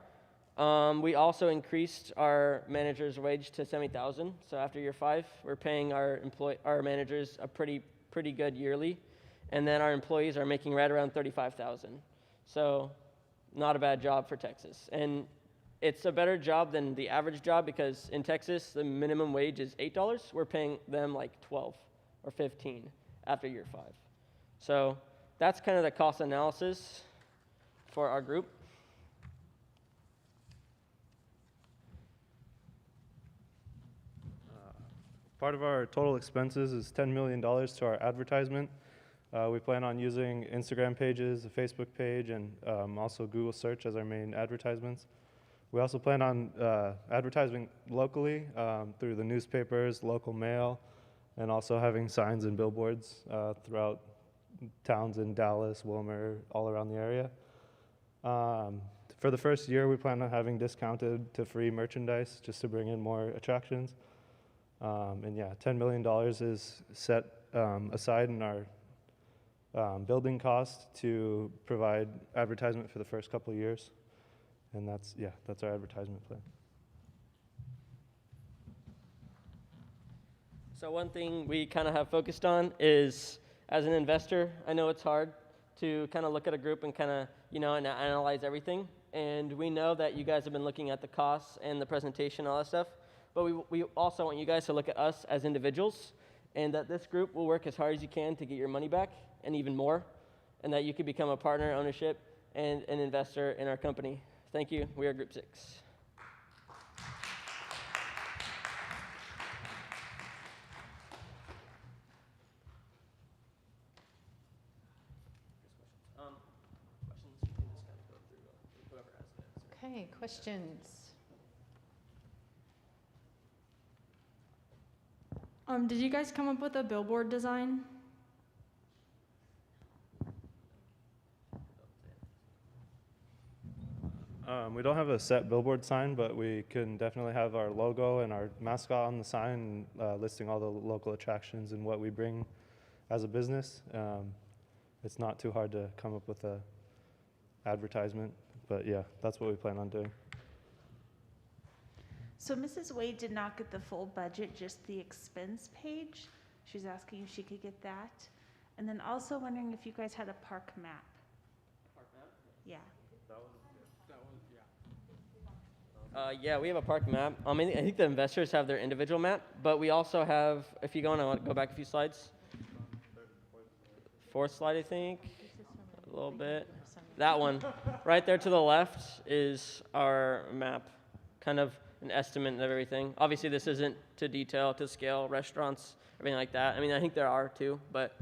We also increased our manager's wage to $70,000. So after year 5, we're paying our managers a pretty good yearly, and then our employees are making right around $35,000. So not a bad job for Texas, and it's a better job than the average job because in Texas the minimum wage is $8. We're paying them like 12 or 15 after year 5. So that's kind of the cost analysis for our group. Part of our total expenses is $10 million to our advertisement. We plan on using Instagram pages, a Facebook page, and also Google search as our main advertisements. We also plan on advertising locally through the newspapers, local mail, and also having signs and billboards throughout towns in Dallas, Wilmer, all around the area. For the first year, we plan on having discounted to free merchandise just to bring in more attractions. And yeah, $10 million is set aside in our building cost to provide advertisement for the first couple of years. And that's our advertisement plan. So one thing we kind of have focused on is, as an investor, I know it's hard to kind of look at a group and kind of, and analyze everything. And we know that you guys have been looking at the costs and the presentation, all that stuff. But we also want you guys to look at us as individuals, and that this group will work as hard as you can to get your money back and even more, and that you could become a partner, ownership, and an investor in our company. Thank you. We are Group 6. Okay, questions? Did you guys come up with a billboard design? We don't have a set billboard sign, but we can definitely have our logo and our mascot on the sign, listing all the local attractions and what we bring as a business. It's not too hard to come up with a advertisement, but yeah, that's what we plan on doing. So Mrs. Wade did not get the full budget, just the expense page. She's asking if she could get that. And then also wondering if you guys had a park map. Park map? Yeah. Yeah, we have a park map. I think the investors have their individual map, but we also have, if you go back a few slides. Fourth slide, I think, a little bit. That one, right there to the left is our map, kind of an estimate of everything. Obviously, this isn't to detail, to scale, restaurants, everything like that. I think there are too, but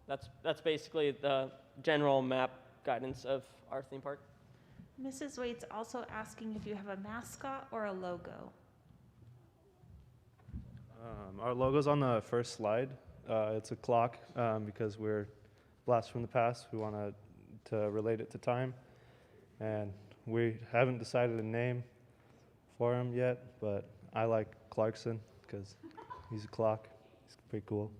that's basically the general map guidance of our theme park. Mrs. Wade's also asking if you have a mascot or a logo. Our logo's on the first slide. It's a clock because we're blast from the past. We want to relate it to time. And we haven't decided a name for him yet, but I like Clarkson because he's a clock. He's pretty cool.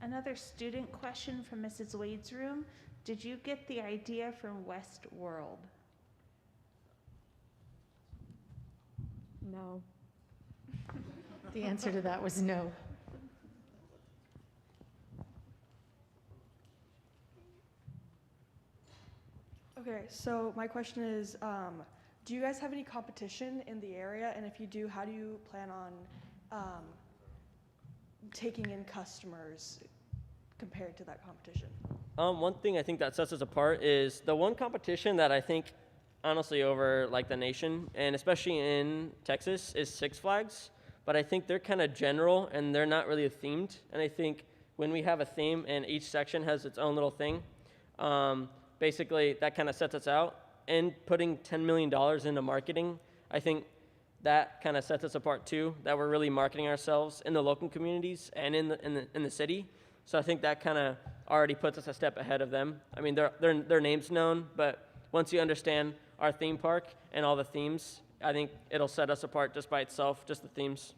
Another student question from Mrs. Wade's room. Did you get the idea from Westworld? No. The answer to that was no. Okay, so my question is, do you guys have any competition in the area? And if you do, how do you plan on taking in customers compared to that competition? One thing I think that sets us apart is the one competition that I think, honestly, over like the nation, and especially in Texas, is Six Flags. But I think they're kind of general, and they're not really themed. And I think when we have a theme and each section has its own little thing, basically that kind of sets us out. And putting $10 million into marketing, I think that kind of sets us apart too, that we're really marketing ourselves in the local communities and in the city. So I think that kind of already puts us a step ahead of them. Their name's known, but once you understand our theme park and all the themes, I think it'll set us apart just by itself, just the themes.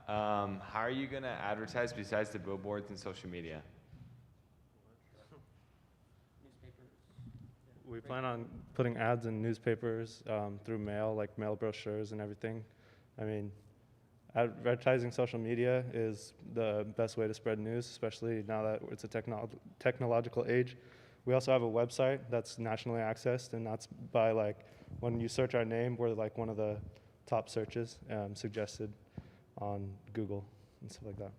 How are you going to advertise besides the billboards and social media? We plan on putting ads in newspapers through mail, like mail brochures and everything. Advertising social media is the best way to spread news, especially now that it's a technological age. We also have a website that's nationally accessed, and that's by when you search our name, we're one of the top searches suggested on Google and stuff like that.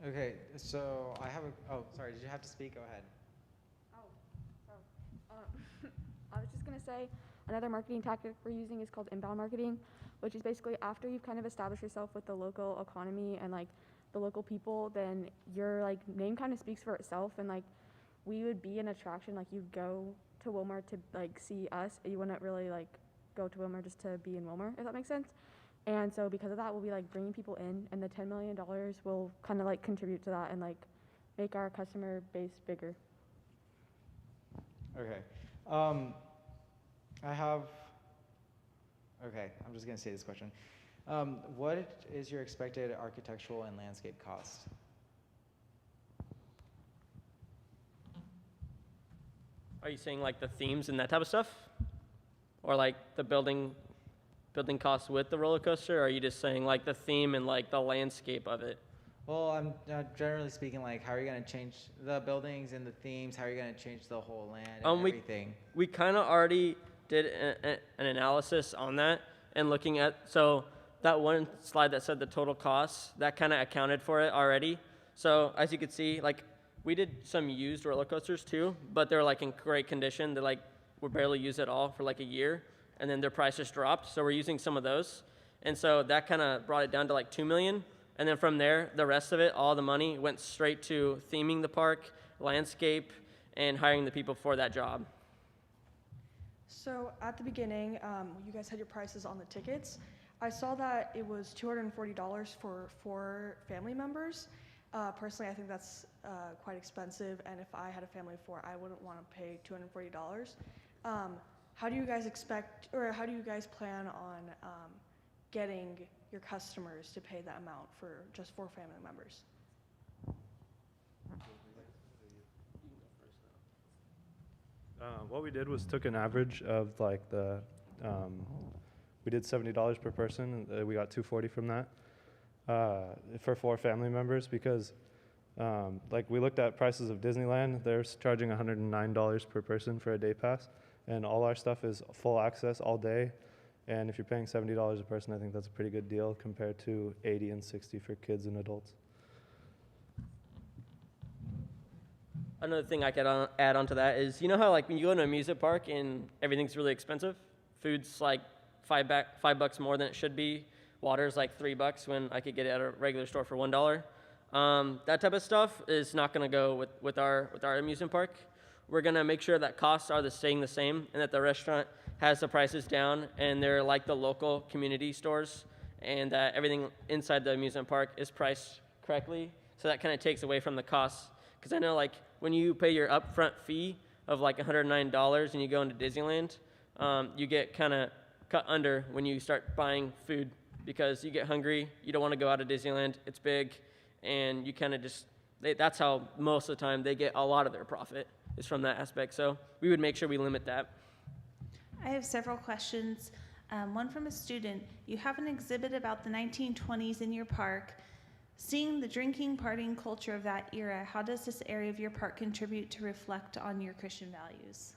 Okay, so I have sorry, did you have to speak? Go ahead. I was just going to say another marketing tactic we're using is called inbound marketing, which is basically after you've kind of established yourself with the local economy and the local people, then your name kind of speaks for itself, and we would be an attraction. You'd go to Wilmer to see us. You wouldn't really go to Wilmer just to be in Wilmer, if that makes sense. And so because of that, we'll be bringing people in, and the $10 million will kind of contribute to that and make our customer base bigger. Okay. I'm just going to say this question. What is your expected architectural and landscape cost? Are you saying the themes and that type of stuff? or like the building costs with the roller coaster, or are you just saying like the theme and like the landscape of it? Well, I'm generally speaking, like, how are you going to change the buildings and the themes? How are you going to change the whole land and everything? We kind of already did an analysis on that, and looking at, so that one slide that said the total costs, that kind of accounted for it already. So as you can see, like, we did some used roller coasters too, but they're like in great condition. They like were barely used at all for like a year, and then their price just dropped. So we're using some of those, and so that kind of brought it down to like $2 million. And then from there, the rest of it, all the money went straight to theming the park, landscape, and hiring the people for that job. So at the beginning, you guys had your prices on the tickets. I saw that it was $240 for 4 family members. Personally, I think that's quite expensive, and if I had a family of 4, I wouldn't want to pay $240. How do you guys expect, or how do you guys plan on getting your customers to pay that amount for just 4 family members? What we did was took an average of like we did $70 per person, and we got $240 from that for 4 family members, because like we looked at prices of Disneyland. They're charging $109 per person for a day pass, and all our stuff is full access all day. And if you're paying $70 a person, I think that's a pretty good deal compared to $80 and $60 for kids and adults. Another thing I could add on to that is, you know how like when you go to an amusement park and everything's really expensive? Food's like $5 more than it should be. Water's like $3 when I could get it at a regular store for $1. That type of stuff is not going to go with our amusement park. We're going to make sure that costs are staying the same, and that the restaurant has the prices down, and they're like the local community stores, and that everything inside the amusement park is priced correctly. So that kind of takes away from the costs. Because I know like when you pay your upfront fee of like $109 and you go into Disneyland, you get kind of cut under when you start buying food, because you get hungry, you don't want to go out of Disneyland, it's big, and you kind of just, that's how most of the time they get a lot of their profit, is from that aspect. So we would make sure we limit that. I have several questions. One from a student. You have an exhibit about the 1920s in your park. Seeing the drinking, partying culture of that era, how does this area of your park contribute to reflect on your Christian values?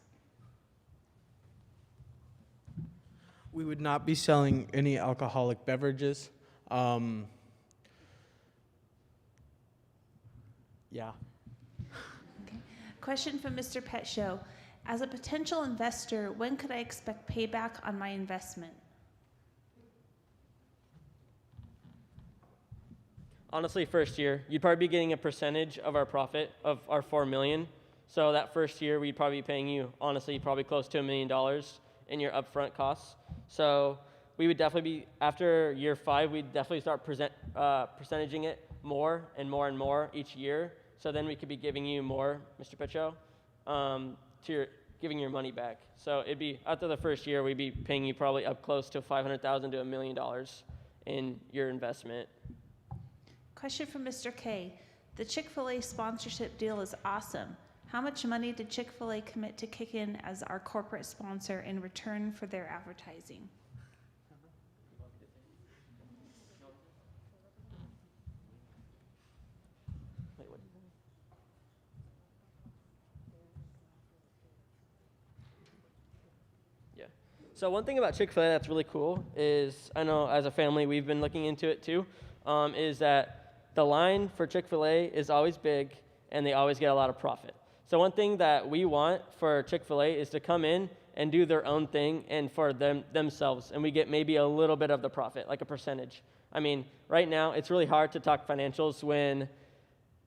We would not be selling any alcoholic beverages. Yeah. Okay. Question from Mr. Pet Show. As a potential investor, when could I expect payback on my investment? Honestly, first year, you'd probably be getting a percentage of our profit of our $4 million. So that first year, we'd probably be paying you, honestly, probably close to $1 million in your upfront costs. So we would definitely be, after year 5, we'd definitely start percentaging it more and more and more each year. So then we could be giving you more, Mr. Pecho, giving your money back. So it'd be, after the first year, we'd be paying you probably up close to $500,000 to $1 million in your investment. Question from Mr. K. The Chick-fil-A sponsorship deal is awesome. How much money did Chick-fil-A commit to kick in as our corporate sponsor in return for their advertising? Yeah. So one thing about Chick-fil-A that's really cool is, I know as a family we've been looking into it too, is that the line for Chick-fil-A is always big and they always get a lot of profit. So one thing that we want for Chick-fil-A is to come in and do their own thing and for themselves, and we get maybe a little bit of the profit, like a percentage. I mean, right now it's really hard to talk financials when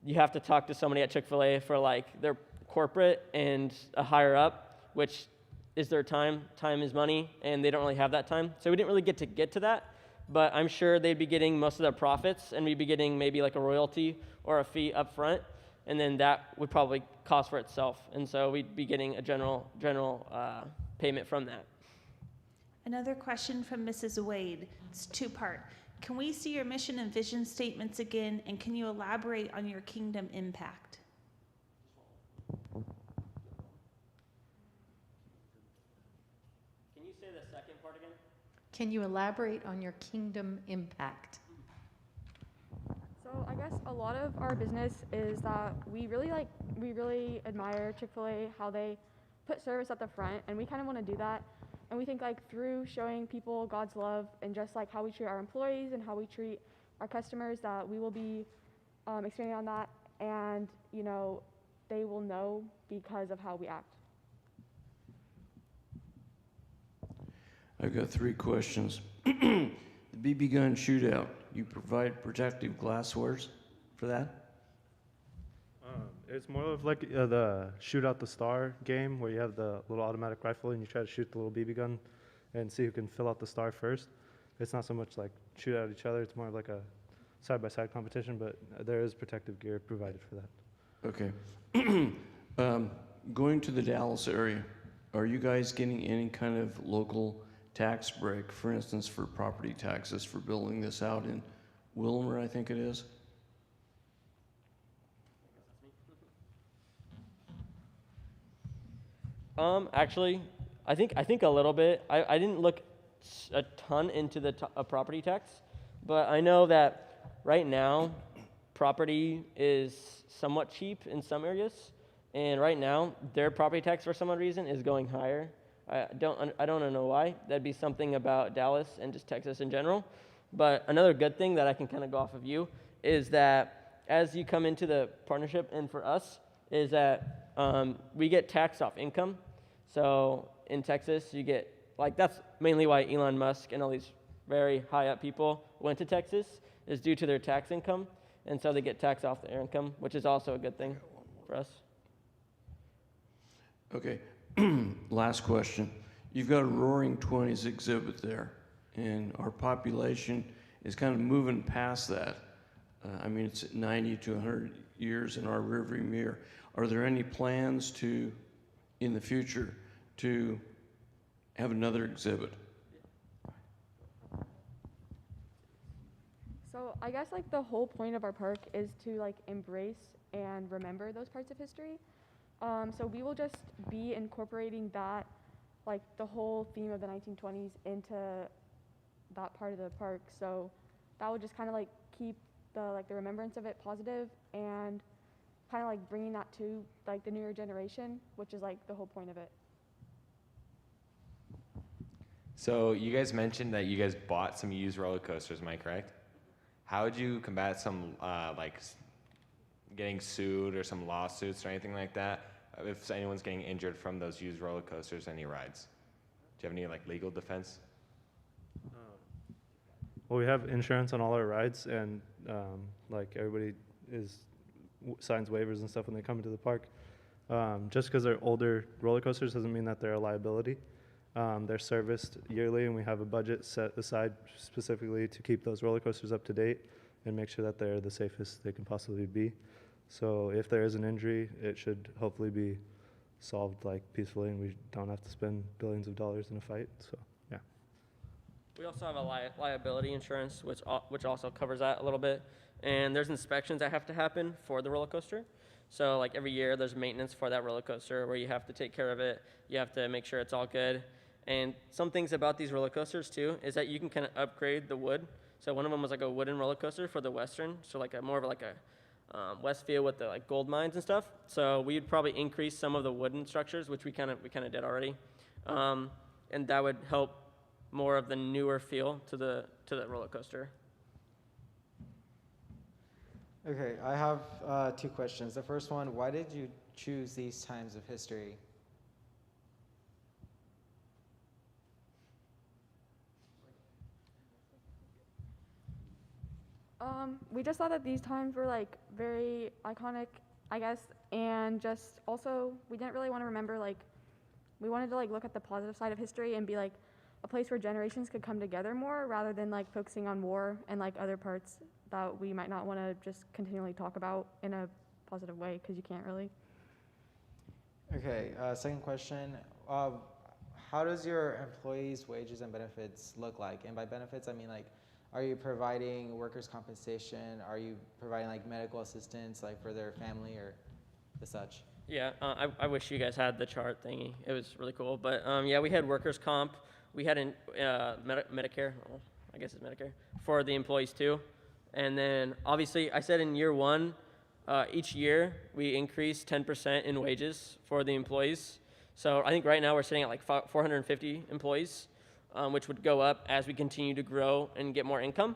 you have to talk to somebody at Chick-fil-A for like their corporate and a higher up, which is their time. Time is money, and they don't really have that time. So we didn't really get to that, but I'm sure they'd be getting most of their profits, and we'd be getting maybe like a royalty or a fee up front, and then that would probably cost for itself. And so we'd be getting a general payment from that. Another question from Mrs. Wade. It's 2-part. Can we see your mission and vision statements again, and can you elaborate on your kingdom impact? Can you say the Can you elaborate on your kingdom impact? So I guess a lot of our business is that we really admire Chick-fil-A, how they put service at the front, and we kind of want to do that. And we think like through showing people God's love and just like how we treat our employees and how we treat our customers, that we will be expanding on that, and they will know because of how we act. I've got 3 questions. The BB gun shootout, you provide protective glasswares for that? It's more of like the shoot out the star game where you have the little automatic rifle and you try to shoot the little BB gun and see who can fill out the star first. It's not so much like shoot at each other, it's more of like a side-by-side competition, but there is protective gear provided for that. Okay. Going to the Dallas area, are you guys getting any kind of local tax break, for instance, for property taxes for building this out in Wilmer, I think it is? Actually, I think a little bit. I didn't look a ton into the property tax, but I know that right now property is somewhat cheap in some areas, and right now their property tax for some odd reason is going higher. I don't know why. That'd be something about Dallas and just Texas in general. But another good thing that I can kind of go off of you is that as you come into the partnership, and for us, is that we get tax off income. So in Texas, you get, like, that's mainly why Elon Musk and all these very high up people went to Texas, is due to their tax income. And so they get tax off their income, which is also a good thing for us. Okay. Last question. You've got a Roaring 20s exhibit there, and our population is kind of moving past that. I mean, it's 90 to 100 years in our rearview mirror. Are there any plans to, in the future, to have another exhibit? So I guess like the whole point of our park is to like embrace and remember those parts of history. So we will just be incorporating that, like the whole theme of the 1920s into that part of the park. So that will just kind of like keep the remembrance of it positive and kind of like bringing that to like the newer generation, which is like the whole point of it. So you guys mentioned that you guys bought some used roller coasters, am I correct? How would you combat some getting sued or some lawsuits or anything like that if anyone's getting injured from those used roller coasters, any rides? Do you have any like legal defense? Well, we have insurance on all our rides, and like everybody signs waivers and stuff when they come into the park. Just because they're older roller coasters doesn't mean that they're a liability. They're serviced yearly, and we have a budget set aside specifically to keep those roller coasters up to date and make sure that they're the safest they can possibly be. So if there is an injury, it should hopefully be solved like peacefully, and we don't have to spend billions of dollars in a fight. So yeah. We also have a liability insurance, which also covers that a little bit. And there's inspections that have to happen for the roller coaster. So like every year, there's maintenance for that roller coaster where you have to take care of it. You have to make sure it's all good. And some things about these roller coasters too is that you can kind of upgrade the wood. So one of them was like a wooden roller coaster for the Western, so like more of like a Westfield with the like gold mines and stuff. So we'd probably increase some of the wooden structures, which we kind of did already, and that would help more of the newer feel to the roller coaster. Okay, I have 2 questions. The first one, why did you choose these times of history? We just thought that these times were like very iconic, I guess, and just also we didn't really want to remember, like we wanted to like look at the positive side of history and be like a place where generations could come together more rather than like focusing on war and like other parts that we might not want to just continually talk about in a positive way, because you can't really. Okay, second question. How does your employees' wages and benefits look like? And by benefits, I mean like, are you providing workers' compensation? Are you providing like medical assistance like for their family or the such? Yeah, I wish you guys had the chart thingy. It was really cool. But yeah, we had workers' comp. we had Medicare, well, I guess it's Medicare, for the employees too. And then obviously I said in year one, each year we increase 10% in wages for the employees. So I think right now we're sitting at like 450 employees, which would go up as we continue to grow and get more income.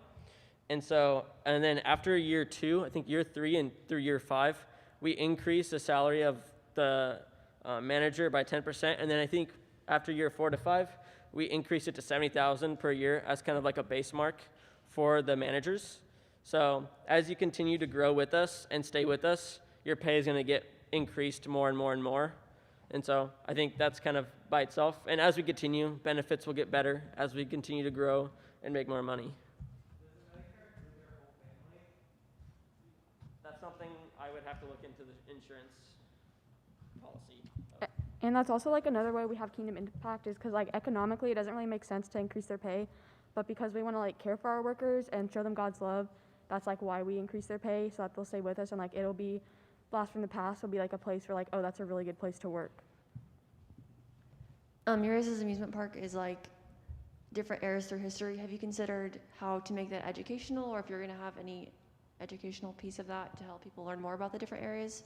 And then after year two, I think year three and through year five, we increase the salary of the manager by 10%. And then I think after year 4 to 5, we increase it to 70,000 per year as kind of like a base mark for the managers. So as you continue to grow with us and stay with us, your pay is going to get increased more and more and more. And so I think that's kind of by itself. And as we continue, benefits will get better as we continue to grow and make more money. That's something I would have to look into the insurance policy. And that's also like another way we have Kingdom Impact is because like economically it doesn't really make sense to increase their pay, but because we want to like care for our workers and show them God's love, that's like why we increase their pay so that they'll stay with us, and like it'll be Blast from the Past will be like a place where like, oh, that's a really good place to work. Your guys' amusement park is like different eras through history. Have you considered how to make that educational, or if you're going to have any educational piece of that to help people learn more about the different areas?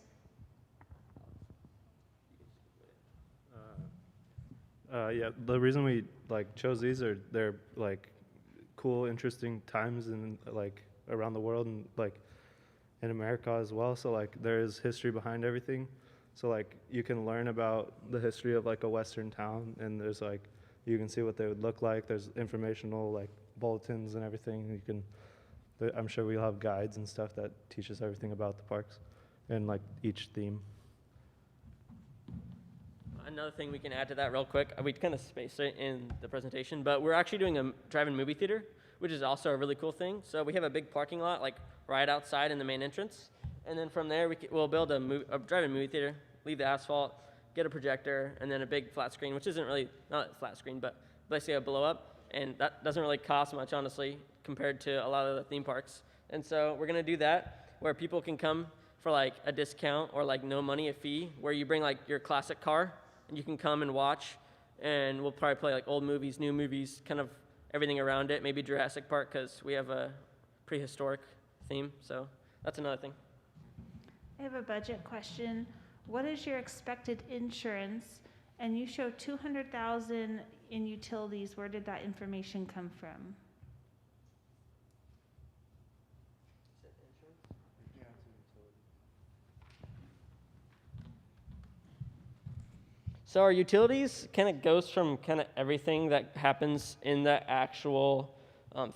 Yeah, the reason we like chose these are they're like cool, interesting times in like around the world and like in America as well. So like there is history behind everything. So like you can learn about the history of like a Western town, and there's like you can see what they would look like. There's informational like bulletins and everything. You can, I'm sure we'll have guides and stuff that teach us everything about the parks and like each theme. Another thing we can add to that real quick, we kind of spaced it in the presentation, but we're actually doing a drive-in movie theater, which is also a really cool thing. So we have a big parking lot like right outside in the main entrance, and then from there we'll build a drive-in movie theater, leave the asphalt, get a projector, and then a big flat screen, which isn't really, not a flat screen, but basically a blow-up, and that doesn't really cost much, honestly, compared to a lot of the theme parks. And so we're going to do that, where people can come for like a discount or like no money, a fee, where you bring like your classic car, and you can come and watch, and we'll probably play like old movies, new movies, kind of everything around it, maybe Jurassic Park, because we have a prehistoric theme, so that's another thing. I have a budget question. What is your expected insurance? And you show 200,000 in utilities. Where did that information come from? So our utilities kind of goes from kind of everything that happens in the actual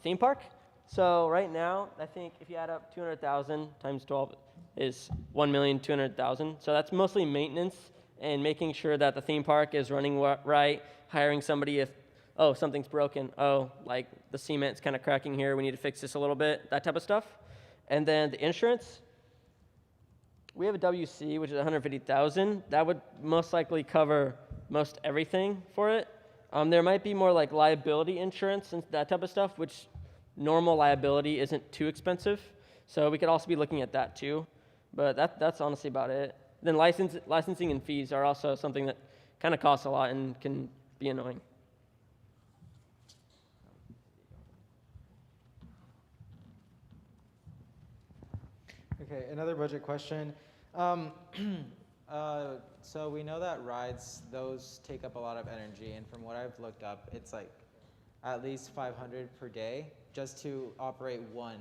theme park. So right now, I think if you add up 200,000 times 12 is 1,200,000. So that's mostly maintenance and making sure that the theme park is running right, hiring somebody if, oh, something's broken, oh, like the cement's kind of cracking here, we need to fix this a little bit, that type of stuff. And then the insurance, we have a WC, which is 150,000. That would most likely cover most everything for it. There might be more like liability insurance and that type of stuff, which normal liability isn't too expensive. So we could also be looking at that too. But that's honestly about it. Then licensing and fees are also something that kind of costs a lot and can be annoying. Okay, another budget question. So we know that rides, those take up a lot of energy, and from what I've looked up, it's like at least 500 per day just to operate one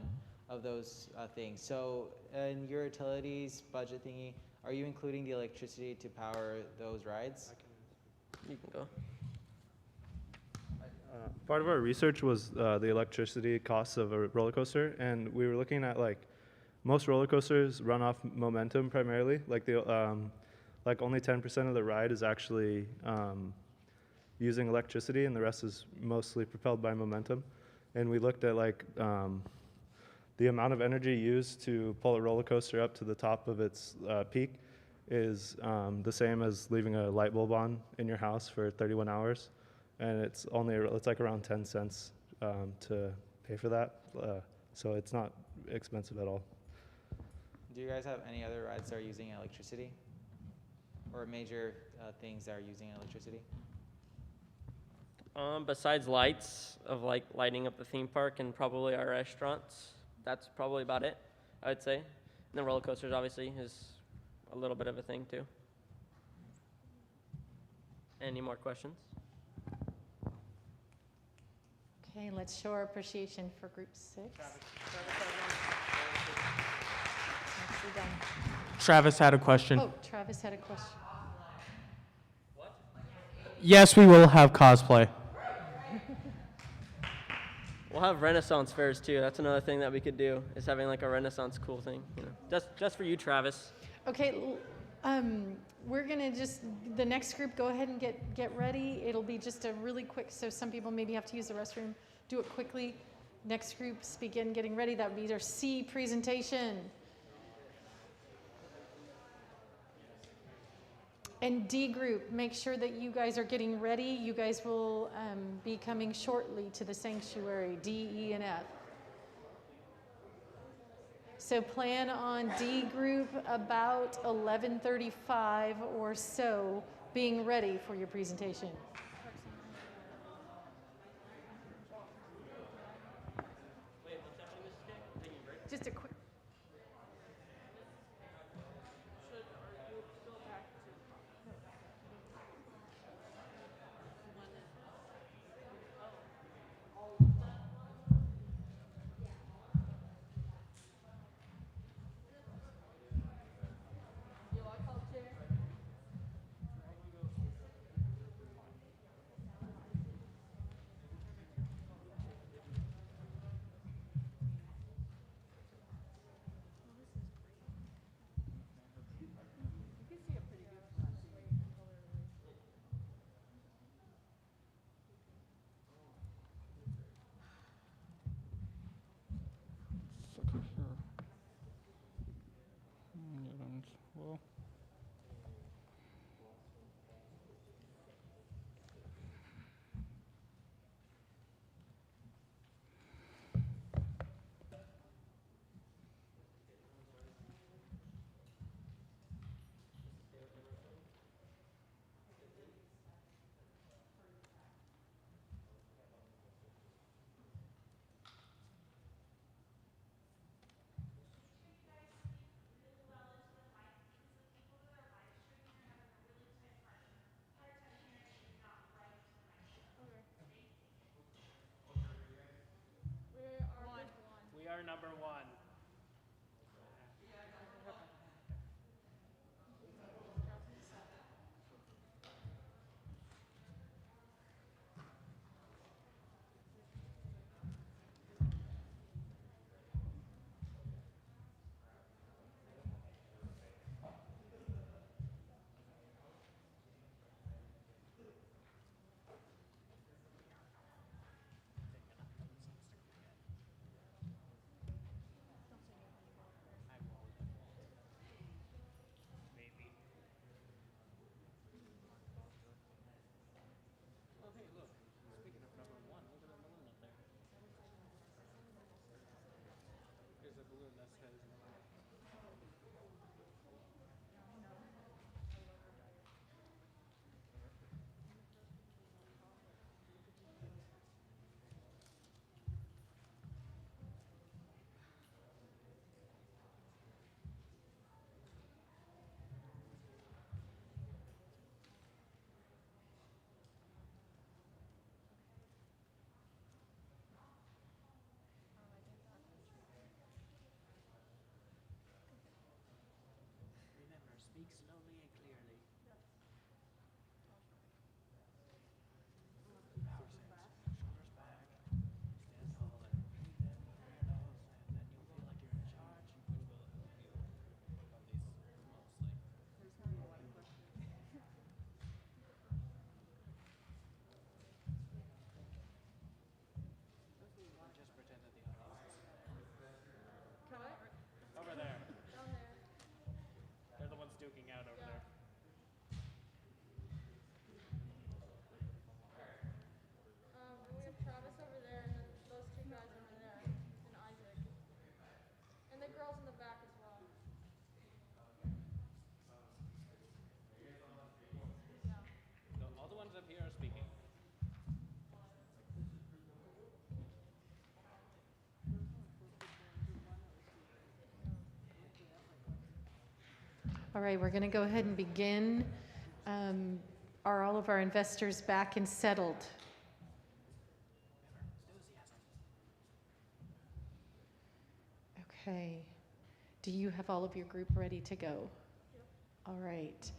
of those things. So in your utilities budget thingy, are you including the electricity to power those rides? You can go. Part of our research was the electricity costs of a roller coaster, and we were looking at like most roller coasters run off momentum primarily. Like like only 10% of the ride is actually using electricity, and the rest is mostly propelled by momentum. And we looked at like the amount of energy used to pull a roller coaster up to the top of its peak is the same as leaving a light bulb on in your house for 31 hours. And it's like around 10 cents to pay for that. So it's not expensive at all. Do you guys have any other rides that are using electricity? Or major things that are using electricity? Besides lights of like lighting up the theme park and probably our restaurants, that's probably about it, I would say. And the roller coasters obviously is a little bit of a thing too. Any more questions? Okay, let's show our appreciation for Group 6. Nicely done. Travis had a question. Oh, Travis had a question. Yes, we will have cosplay. We'll have Renaissance fairs too. That's another thing that we could do, is having like a Renaissance cool thing, you know. Just for you, Travis. Okay, we're gonna just, the next group, go ahead and get ready. It'll be just a really quick, so some people maybe have to use the restroom. Do it quickly. Next groups begin getting ready. That would be our C presentation. And D group, make sure that you guys are getting ready. You guys will be coming shortly to the sanctuary, D, E, and F. So plan on D group about 11:35 or so, being ready for your presentation. Just a quick. Well, We are number 1. All right, we're going to go ahead and begin. Are all of our investors back and settled? Okay. Do you have all of your group ready to go? All right.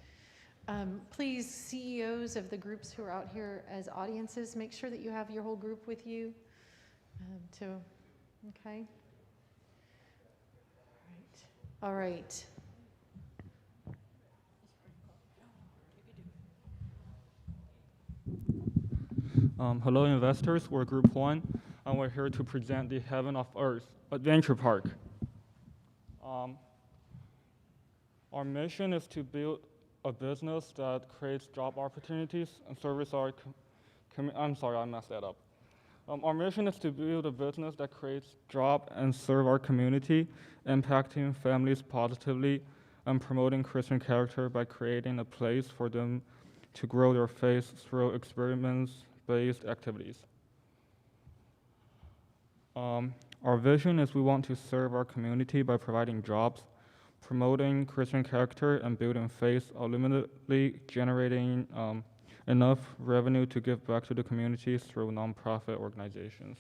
Please, CEOs of the groups who are out here as audiences, make sure that you have your whole group with you. Okay. All right. Hello investors, we're Group 1, and we're here to present the Heaven of Earth Adventure Park. Our mission is to build a business that creates job opportunities and service our I'm sorry, I messed that up. Our mission is to build a business that creates jobs and serve our community, impacting families positively and promoting Christian character by creating a place for them to grow their faith through experiments-based activities. Our vision is we want to serve our community by providing jobs, promoting Christian character, and building faith, ultimately generating enough revenue to give back to the community through nonprofit organizations.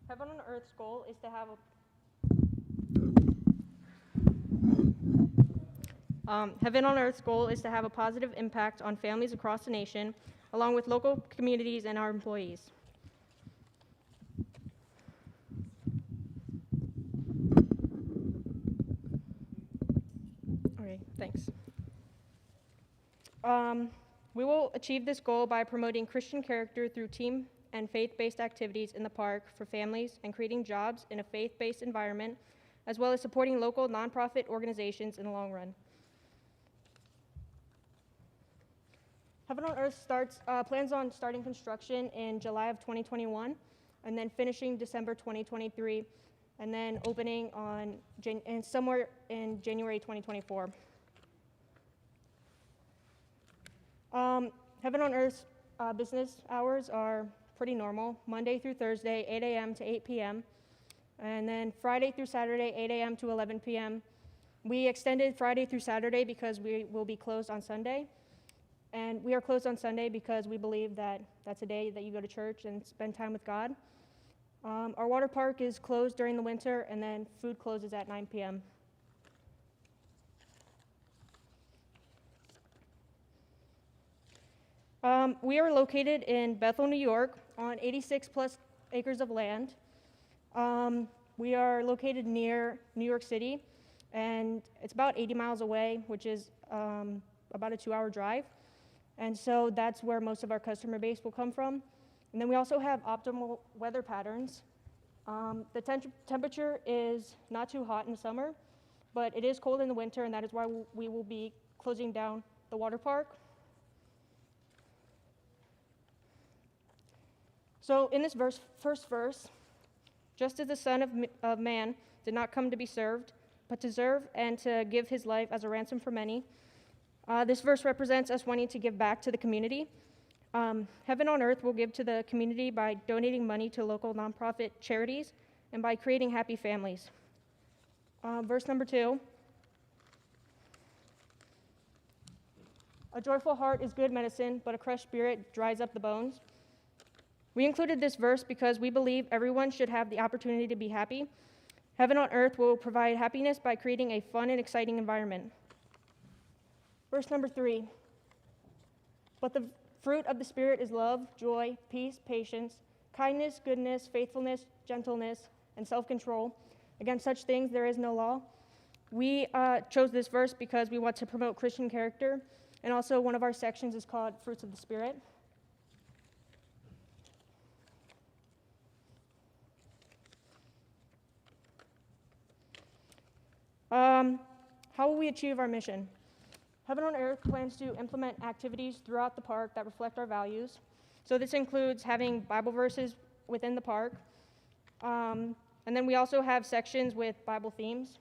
Heaven on Earth's goal is to have Heaven on Earth's goal is to have a positive impact on families across the nation, along with local communities and our employees. Okay, thanks. We will achieve this goal by promoting Christian character through team and faith-based activities in the park for families and creating jobs in a faith-based environment, as well as supporting local nonprofit organizations in the long run. Heaven on Earth plans on starting construction in July of 2021, and then finishing December 2023, and then opening somewhere in January 2024. Heaven on Earth's business hours are pretty normal, Monday through Thursday, 8 a.m. to 8 p.m., and then Friday through Saturday, 8 a.m. to 11 p.m. We extended Friday through Saturday because we will be closed on Sunday. And we are closed on Sunday because we believe that that's a day that you go to church and spend time with God. Our water park is closed during the winter, and then food closes at 9 p.m. We are located in Bethel, New York, on 86 plus acres of land. We are located near New York City, and it's about 80 miles away, which is about a 2-hour drive. And so that's where most of our customer base will come from. And then we also have optimal weather patterns. The temperature is not too hot in the summer, but it is cold in the winter, and that is why we will be closing down the water park. So in this first verse, just as the Son of Man did not come to be served, but to serve and to give his life as a ransom for many. This verse represents us wanting to give back to the community. Heaven on Earth will give to the community by donating money to local nonprofit charities and by creating happy families. Verse number 2. A joyful heart is good medicine, but a crushed spirit dries up the bones. We included this verse because we believe everyone should have the opportunity to be happy. Heaven on Earth will provide happiness by creating a fun and exciting environment. Verse number 3. But the fruit of the Spirit is love, joy, peace, patience, kindness, goodness, faithfulness, gentleness, and self-control. Against such things there is no law. We chose this verse because we want to promote Christian character, and also one of our sections is called Fruits of the Spirit. How will we achieve our mission? Heaven on Earth plans to implement activities throughout the park that reflect our values. So this includes having Bible verses within the park. And then we also have sections with Bible themes.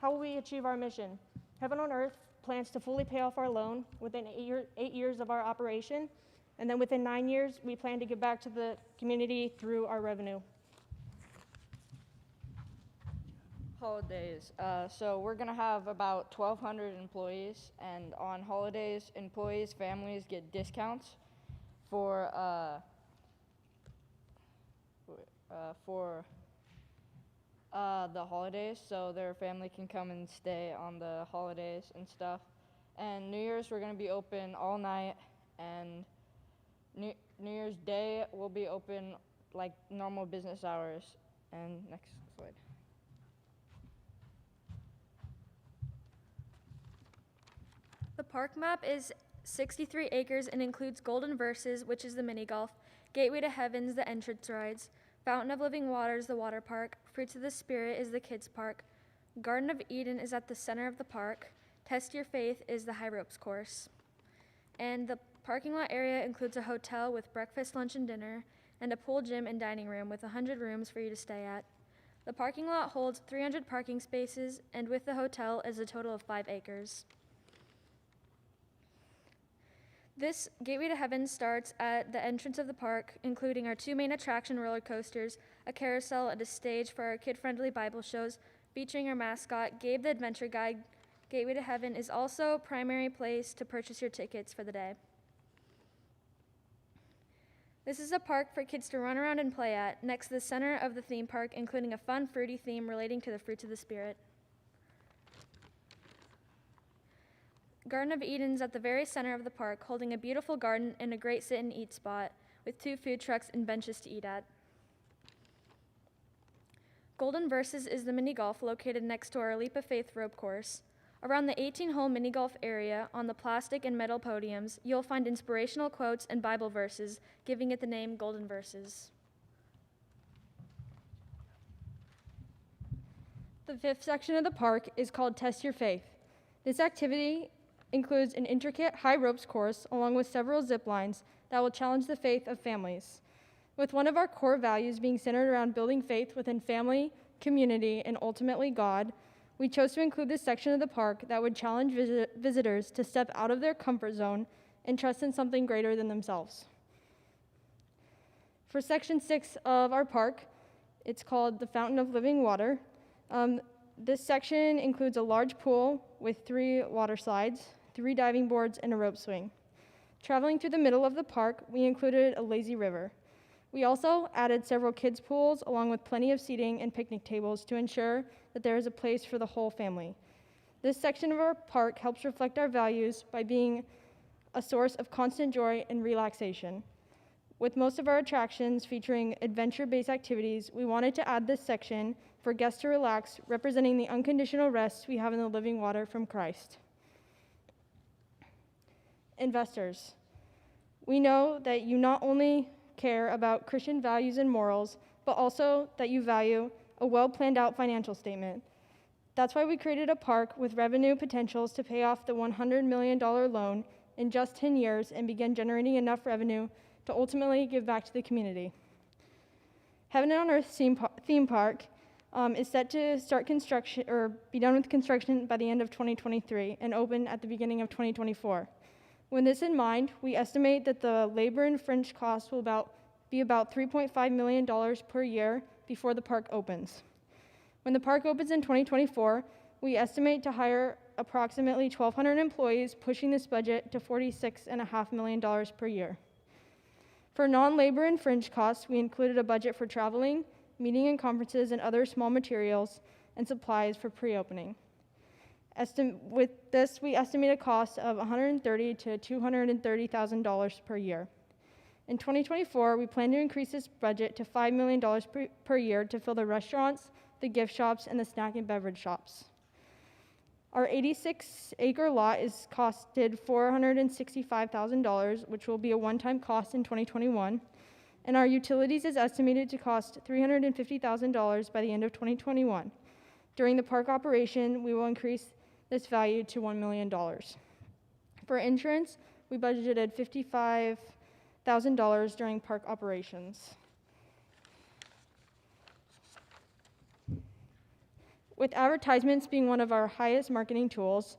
How will we achieve our mission? Heaven on Earth plans to fully pay off our loan within 8 years of our operation. And then within 9 years, we plan to give back to the community through our revenue. Holidays. So we're gonna have about 1,200 employees, and on holidays, employees' families get discounts for the holidays, so their family can come and stay on the holidays and stuff. And New Year's, we're gonna be open all night, and New Year's Day will be open like normal business hours. And next slide. The park map is 63 acres and includes Golden Verses, which is the mini golf, Gateway to Heavens, the entrance rides, Fountain of Living Waters, the water park, Fruits of the Spirit is the kids park, Garden of Eden is at the center of the park, Test Your Faith is the high ropes course. And the parking lot area includes a hotel with breakfast, lunch, and dinner, and a pool, gym, and dining room with 100 rooms for you to stay at. The parking lot holds 300 parking spaces, and with the hotel is a total of 5 acres. This Gateway to Heaven starts at the entrance of the park, including our 2 main attraction roller coasters, a carousel, and a stage for our kid-friendly Bible shows featuring our mascot, Gabe the Adventure Guide. Gateway to Heaven is also a primary place to purchase your tickets for the day. This is a park for kids to run around and play at, next to the center of the theme park, including a fun, fruity theme relating to the fruits of the Spirit. Garden of Eden's at the very center of the park, holding a beautiful garden and a great sit and eat spot, with 2 food trucks and benches to eat at. Golden Verses is the mini golf located next to our Leap of Faith rope course. Around the 18-hole mini golf area, on the plastic and metal podiums, you'll find inspirational quotes and Bible verses, giving it the name Golden Verses. The 5th section of the park is called Test Your Faith. This activity includes an intricate high ropes course along with several zip lines that will challenge the faith of families. With one of our core values being centered around building faith within family, community, and ultimately God, we chose to include this section of the park that would challenge visitors to step out of their comfort zone and trust in something greater than themselves. For section 6 of our park, it's called the Fountain of Living Water. This section includes a large pool with 3 water slides, 3 diving boards, and a rope swing. Traveling through the middle of the park, we included a lazy river. We also added several kids' pools along with plenty of seating and picnic tables to ensure that there is a place for the whole family. This section of our park helps reflect our values by being a source of constant joy and relaxation. With most of our attractions featuring adventure-based activities, we wanted to add this section for guests to relax, representing the unconditional rest we have in the living water from Christ. Investors, we know that you not only care about Christian values and morals, but also that you value a well-planned out financial statement. That's why we created a park with revenue potentials to pay off the $100 million loan in just 10 years and begin generating enough revenue to ultimately give back to the community. Heaven on Earth theme park is set to start construction or be done with construction by the end of 2023 and open at the beginning of 2024. With this in mind, we estimate that the labor and fringe costs will be about $3.5 million per year before the park opens. When the park opens in 2024, we estimate to hire approximately 1,200 employees, pushing this budget to $46.5 million per year. For non-labor and fringe costs, we included a budget for traveling, meeting and conferences, and other small materials and supplies for pre-opening. With this, we estimate a cost of $130,000 to $230,000 per year. In 2024, we plan to increase this budget to $5 million per year to fill the restaurants, the gift shops, and the snack and beverage shops. Our 86-acre lot is costed $465,000, which will be a one-time cost in 2021, and our utilities is estimated to cost $350,000 by the end of 2021. During the park operation, we will increase this value to $1 million. For insurance, we budgeted $55,000 during park operations. With advertisements being one of our highest marketing tools,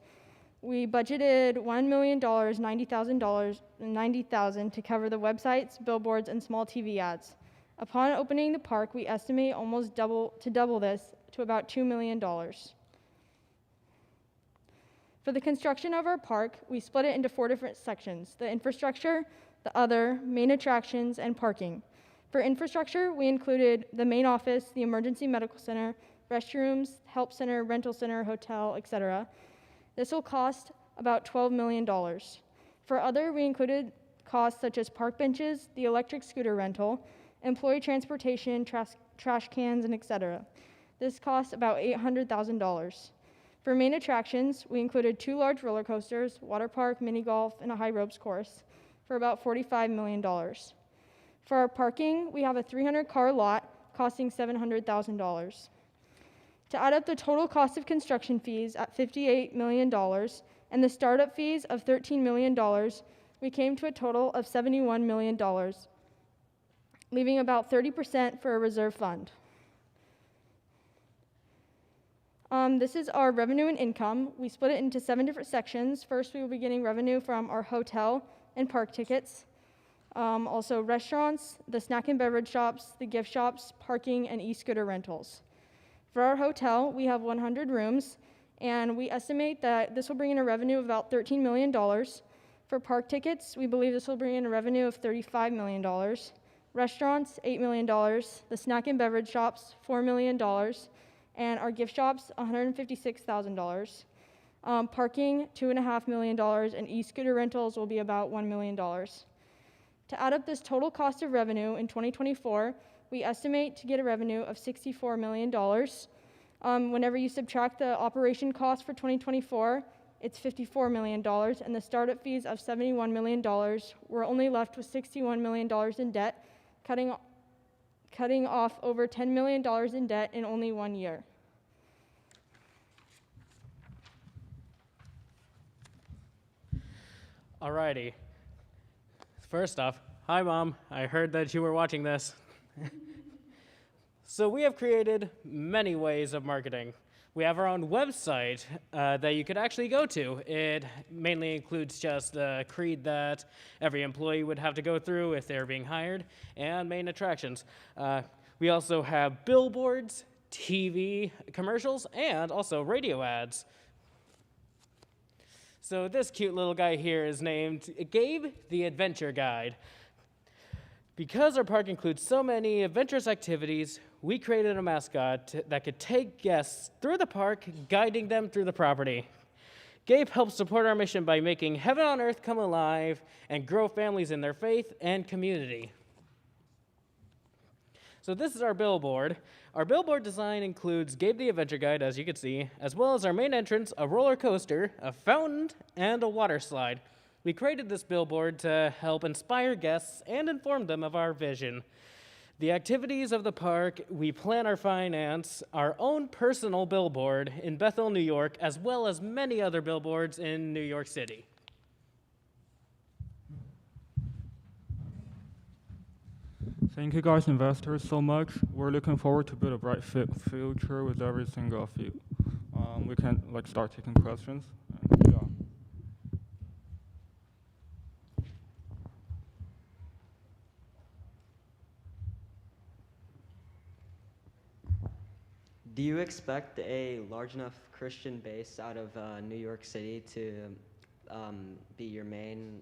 we budgeted $1,090,000 to cover the websites, billboards, and small TV ads. Upon opening the park, we estimate almost double this to about $2 million. For the construction of our park, we split it into 4 different sections: the infrastructure, the other, main attractions, and parking. For infrastructure, we included the main office, the emergency medical center, restrooms, help center, rental center, hotel, etc. This will cost about $12 million. For other, we included costs such as park benches, the electric scooter rental, employee transportation, trash cans, and etc. This costs about $800,000. For main attractions, we included 2 large roller coasters, water park, mini golf, and a high ropes course for about $45 million. For our parking, we have a 300-car lot costing $700,000. To add up the total cost of construction fees at $58 million and the startup fees of $13 million, we came to a total of $71 million, leaving about 30% for a reserve fund. This is our revenue and income. We split it into 7 different sections. First, we will be getting revenue from our hotel and park tickets, also restaurants, the snack and beverage shops, the gift shops, parking, and e-scooter rentals. For our hotel, we have 100 rooms, and we estimate that this will bring in a revenue of about $13 million. For park tickets, we believe this will bring in a revenue of $35 million. Restaurants, $8 million. The snack and beverage shops, $4 million. And our gift shops, $156,000. Parking, $2.5 million, and e-scooter rentals will be about $1 million. To add up this total cost of revenue in 2024, we estimate to get a revenue of $64 million. Whenever you subtract the operation cost for 2024, it's $54 million, and the startup fees of $71 million, we're only left with $61 million in debt, cutting off over $10 million in debt in only 1 year. Alrighty. First off, hi Mom, I heard that you were watching this. So we have created many ways of marketing. We have our own website that you could actually go to. It mainly includes just the creed that every employee would have to go through if they're being hired, and main attractions. We also have billboards, TV commercials, and also radio ads. So this cute little guy here is named Gabe the Adventure Guide. Because our park includes so many adventurous activities, we created a mascot that could take guests through the park, guiding them through the property. Gabe helps support our mission by making heaven on earth come alive and grow families in their faith and community. So this is our billboard. Our billboard design includes Gabe the Adventure Guide, as you can see, as well as our main entrance, a roller coaster, a fountain, and a water slide. We created this billboard to help inspire guests and inform them of our vision. The activities of the park, we plan or finance our own personal billboard in Bethel, New York, as well as many other billboards in New York City. Thank you guys, investors, so much. We're looking forward to build a bright future with every single of you. We can start taking questions. And, yeah. Do you expect a large enough Christian base out of New York City to be your main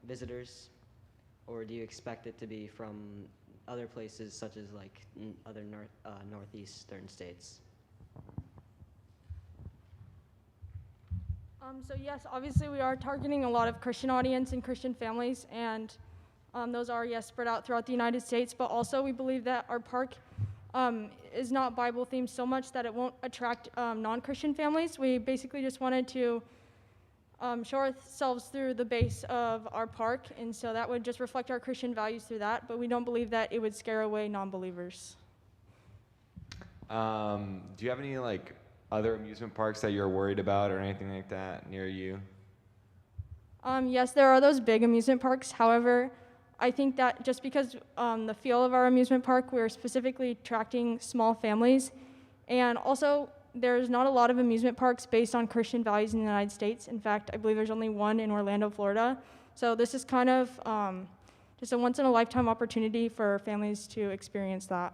visitors, or do you expect it to be from other places such as other northeastern states? So yes, obviously we are targeting a lot of Christian audience and Christian families, and those are, yes, spread out throughout the United States, but also we believe that our park is not Bible themed so much that it won't attract non-Christian families. We basically just wanted to show ourselves through the base of our park, and so that would just reflect our Christian values through that, but we don't believe that it would scare away non-believers. Do you have any other amusement parks that you're worried about or anything like that near you? Yes, there are those big amusement parks. However, I think that just because the feel of our amusement park, we're specifically attracting small families, and also there's not a lot of amusement parks based on Christian values in the United States. In fact, I believe there's only one in Orlando, Florida. So this is kind of just a once in a lifetime opportunity for families to experience that.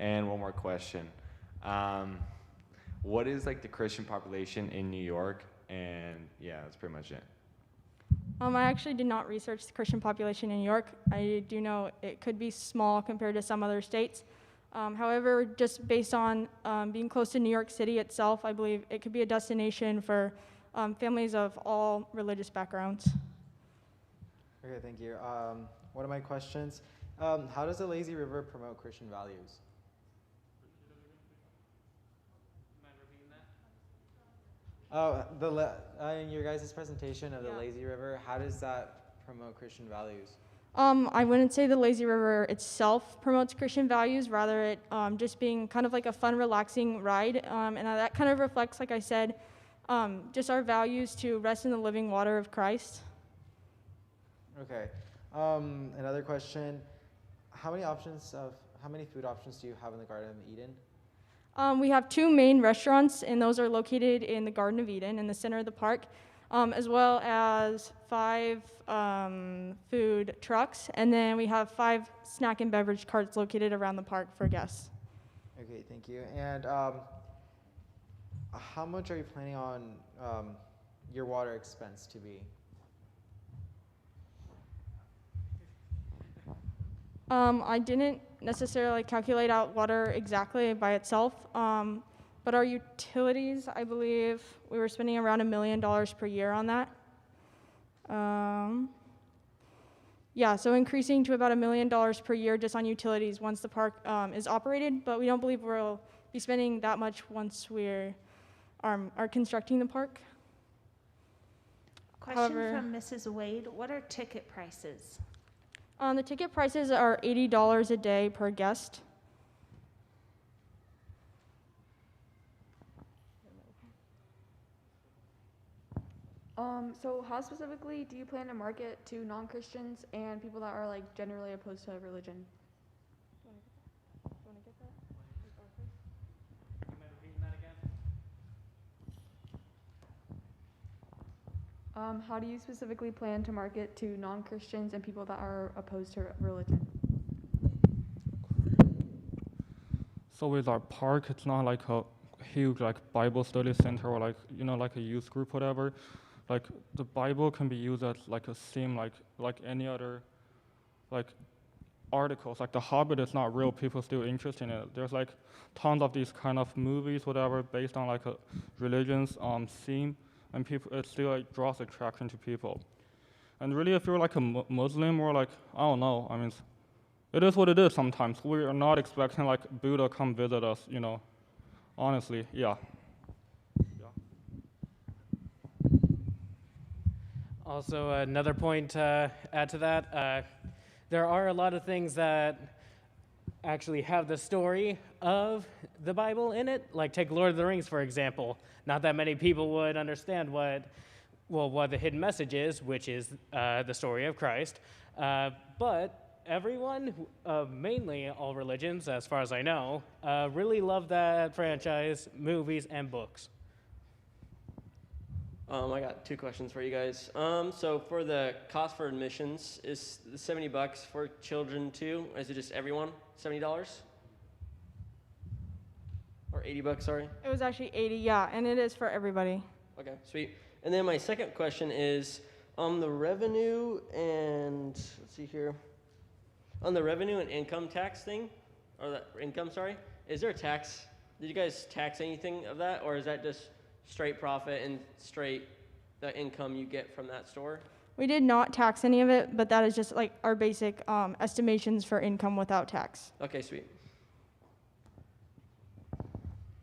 And one more question. What is like the Christian population in New York? And yeah, that's pretty much it. I actually did not research the Christian population in New York. I do know it could be small compared to some other states. However, just based on being close to New York City itself, I believe it could be a destination for families of all religious backgrounds. Okay, thank you. One of my questions, how does the lazy river promote Christian values? Oh, in your guys' presentation of the lazy river, how does that promote Christian values? I wouldn't say the lazy river itself promotes Christian values, rather it just being kind of like a fun, relaxing ride. And that kind of reflects, like I said, just our values to rest in the living water of Christ. Okay. Another question, how many food options do you have in the Garden of Eden? We have 2 main restaurants, and those are located in the Garden of Eden in the center of the park, as well as 5 food trucks, and then we have 5 snack and beverage carts located around the park for guests. Okay, thank you. And how much are you planning on your water expense to be? I didn't necessarily calculate out water exactly by itself, but our utilities, I believe we were spending around $1 million per year on that. Yeah, so increasing to about $1 million per year just on utilities once the park is operated, but we don't believe we'll be spending that much once we're are constructing the park. Question from Mrs. Wade, what are ticket prices? The ticket prices are $80 a day per guest. So how specifically do you plan to market to non-Christians and people that are like generally opposed to religion? How do you specifically plan to market to non-Christians and people that are opposed to religion? So with our park, it's not like a huge like Bible study center or like like a youth group, whatever. Like the Bible can be used as like a theme, like any other like articles. Like The Hobbit is not real, people still interested in it. There's like tons of these kind of movies, whatever, based on like a religion's theme. And people, it still like draws attraction to people. And really, if you're like a Muslim or like, I don't know, I mean, it is what it is sometimes. We are not expecting like Buddha come visit us, honestly, yeah. Also, another point to add to that, there are a lot of things that actually have the story of the Bible in it. Like take Lord of the Rings, for example. Not that many people would understand what the hidden message is, which is the story of Christ. But everyone, mainly all religions, as far as I know, really love that franchise, movies, and books. I got 2 questions for you guys. So for the cost for admissions, is $70 for children too? Or is it just everyone? $70? Or $80, sorry? It was actually 80, yeah, and it is for everybody. Okay, sweet. And then my second question is on the revenue and, let's see here. On the revenue and income tax thing, or the income, sorry, is there a tax? Did you guys tax anything of that, or is that just straight profit and straight the income you get from that store? We did not tax any of it, but that is just like our basic estimations for income without tax. Okay, sweet.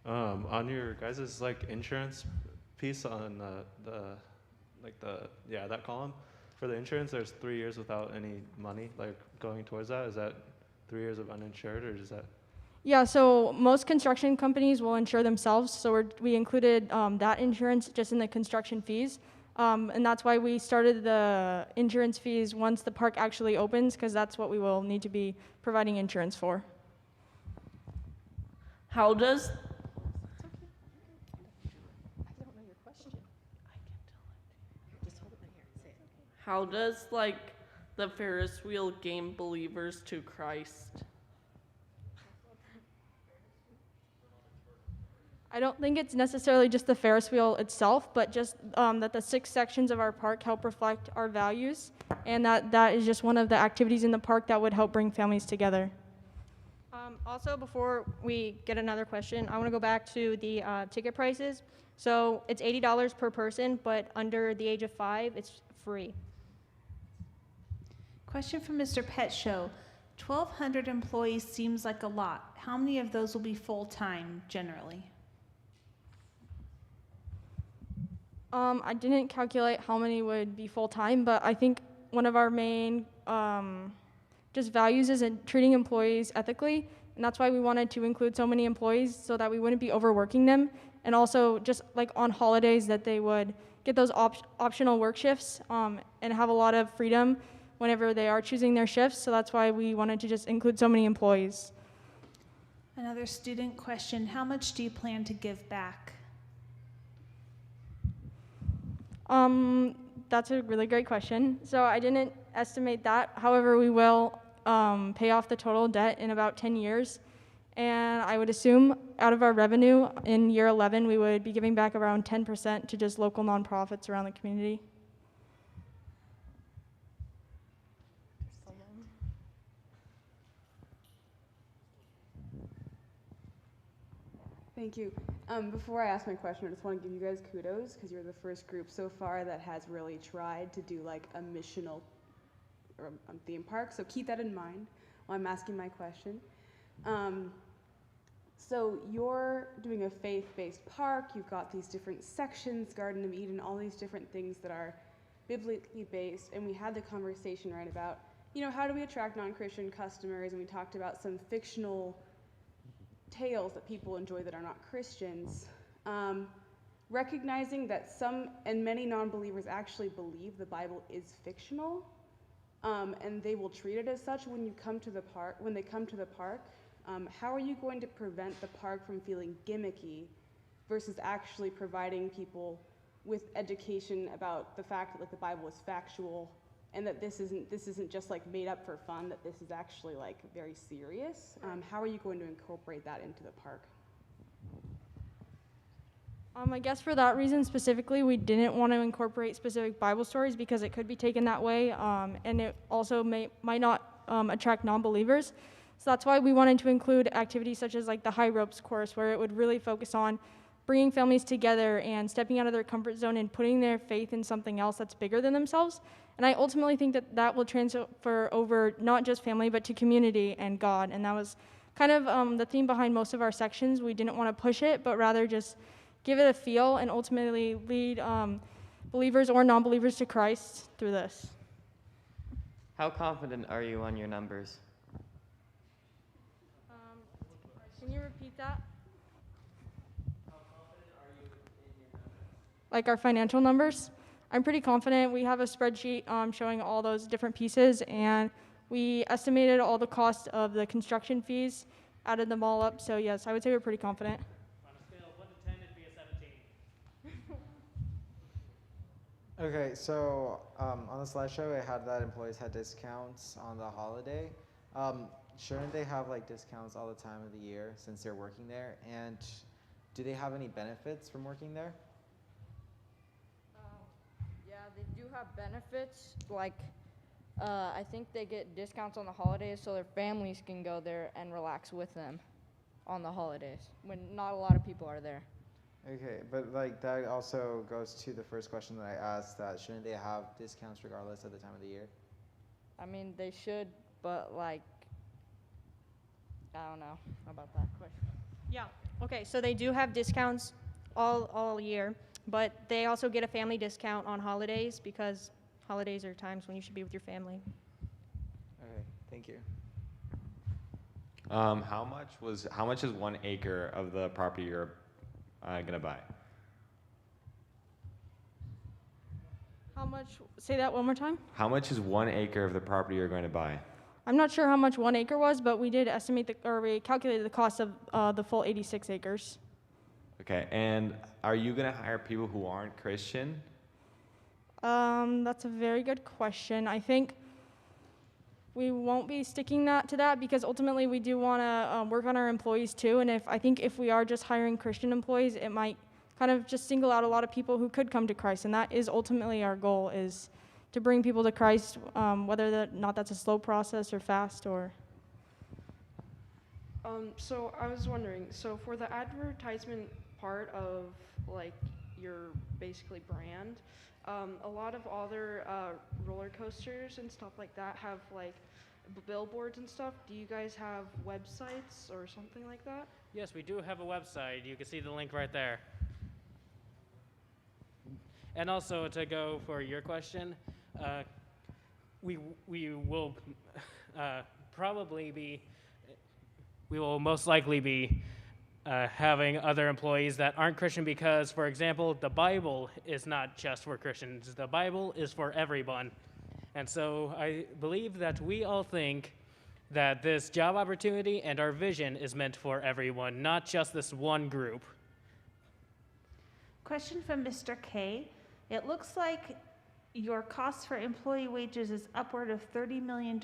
On your guys' like insurance piece on that column, for the insurance, there's 3 years without any money like going towards that. Is that 3 years of uninsured, or is that? Yeah, so most construction companies will insure themselves, so we included that insurance just in the construction fees. And that's why we started the insurance fees once the park actually opens, because that's what we will need to be providing insurance for. How does the Ferris wheel gain believers to Christ? I don't think it's necessarily just the Ferris wheel itself, but just that the 6 sections of our park help reflect our values, and that is just one of the activities in the park that would help bring families together. Also, before we get another question, I want to go back to the ticket prices. So it's $80 per person, but under the age of 5, it's free. Question from Mr. Pet Show. 1,200 employees seems like a lot. How many of those will be full-time generally? I didn't calculate how many would be full-time, but I think one of our main just values is in treating employees ethically, and that's why we wanted to include so many employees so that we wouldn't be overworking them, and also just like on holidays that they would get those optional work shifts and have a lot of freedom whenever they are choosing their shifts, so that's why we wanted to just include so many employees. Another student question. How much do you plan to give back? That's a really great question. So I didn't estimate that. However, we will pay off the total debt in about 10 years. And I would assume out of our revenue in year 11, we would be giving back around 10% to just local nonprofits around the community. Thank you. Before I ask my question, I just want to give you guys kudos because you're the first group so far that has really tried to do like a missional theme park. So keep that in mind while I'm asking my question. So you're doing a faith-based park. You've got these different sections, Garden of Eden, all these different things that are biblically based. And we had the conversation right about, you know, how do we attract non-Christian customers? And we talked about some fictional tales that people enjoy that are not Christians, recognizing that some and many non-believers actually believe the Bible is fictional, and they will treat it as such when you come to the park. When they come to the park, how are you going to prevent the park from feeling gimmicky, versus actually providing people with education about the fact that like the Bible is factual, and that this isn't just like made up for fun, that this is actually like very serious? How are you going to incorporate that into the park? I guess for that reason specifically, we didn't want to incorporate specific Bible stories because it could be taken that way, and it also might not attract non-believers. So that's why we wanted to include activities such as like the High Ropes course, where it would really focus on bringing families together and stepping out of their comfort zone and putting their faith in something else that's bigger than themselves. And I ultimately think that that will transfer over not just family, but to community and God. And that was kind of the theme behind most of our sections. We didn't want to push it, but rather just give it a feel and ultimately lead believers or non-believers to Christ through this. How confident are you on your numbers? Can you repeat that? Like our financial numbers? I'm pretty confident. We have a spreadsheet showing all those different pieces, and we estimated all the cost of the construction fees, added them all up. So yes, I would say we're pretty confident. On a scale of 1 to 10, it'd be a 17. Okay, so on the slideshow, it had that employees had discounts on the holiday. Shouldn't they have like discounts all the time of the year since they're working there? And do they have any benefits from working there? Yeah, they do have benefits. Like, I think they get discounts on the holidays so their families can go there and relax with them on the holidays when not a lot of people are there. Okay, but like that also goes to the first question that I asked, that shouldn't they have discounts regardless of the time of the year? I mean, they should, but like, I don't know about that question. Yeah. Okay, so they do have discounts all year, but they also get a family discount on holidays because holidays are times when you should be with your family. Okay, thank you. How much is 1 acre of the property you're gonna buy? How much? Say that one more time. How much is 1 acre of the property you're going to buy? I'm not sure how much 1 acre was, but we did estimate we calculated the cost of the full 86 acres. Okay, and are you going to hire people who aren't Christian? That's a very good question. I think we won't be sticking to that because ultimately we do want to work on our employees too. And I think if we are just hiring Christian employees, it might kind of just single out a lot of people who could come to Christ. And that is ultimately our goal, is to bring people to Christ, whether or not that's a slow process or fast or. So I was wondering, so for the advertisement part of like your basically brand, a lot of other roller coasters and stuff like that have like billboards and stuff. Do you guys have websites or something like that? Yes, we do have a website. You can see the link right there. And also, to go for your question, we will we will most likely be having other employees that aren't Christian because, for example, the Bible is not just for Christians. The Bible is for everyone. And so I believe that we all think that this job opportunity and our vision is meant for everyone, not just this one group. Question from Mr. K. It looks like your cost for employee wages is upward of $30 million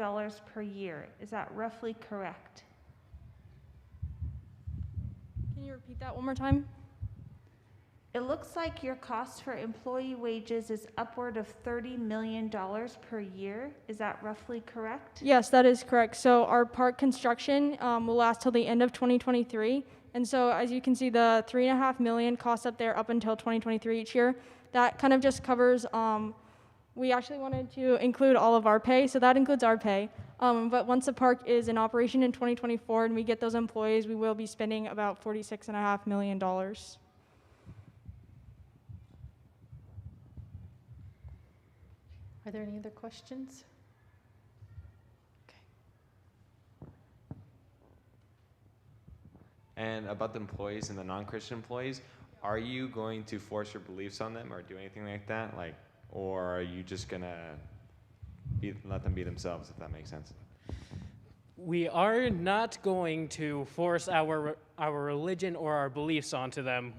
per year. Is that roughly correct? Can you repeat that one more time? It looks like your cost for employee wages is upward of $30 million per year. Is that roughly correct? Yes, that is correct. So our park construction will last till the end of 2023. And so as you can see, the $3.5 million cost up there up until 2023 each year, that kind of just covers, we actually wanted to include all of our pay, so that includes our pay. But once the park is in operation in 2024 and we get those employees, we will be spending about $46.5 million. Are there any other questions? And about the employees and the non-Christian employees, are you going to force your beliefs on them or do anything like that? Like, or are you just gonna let them be themselves, if that makes sense? We are not going to force our religion or our beliefs onto them.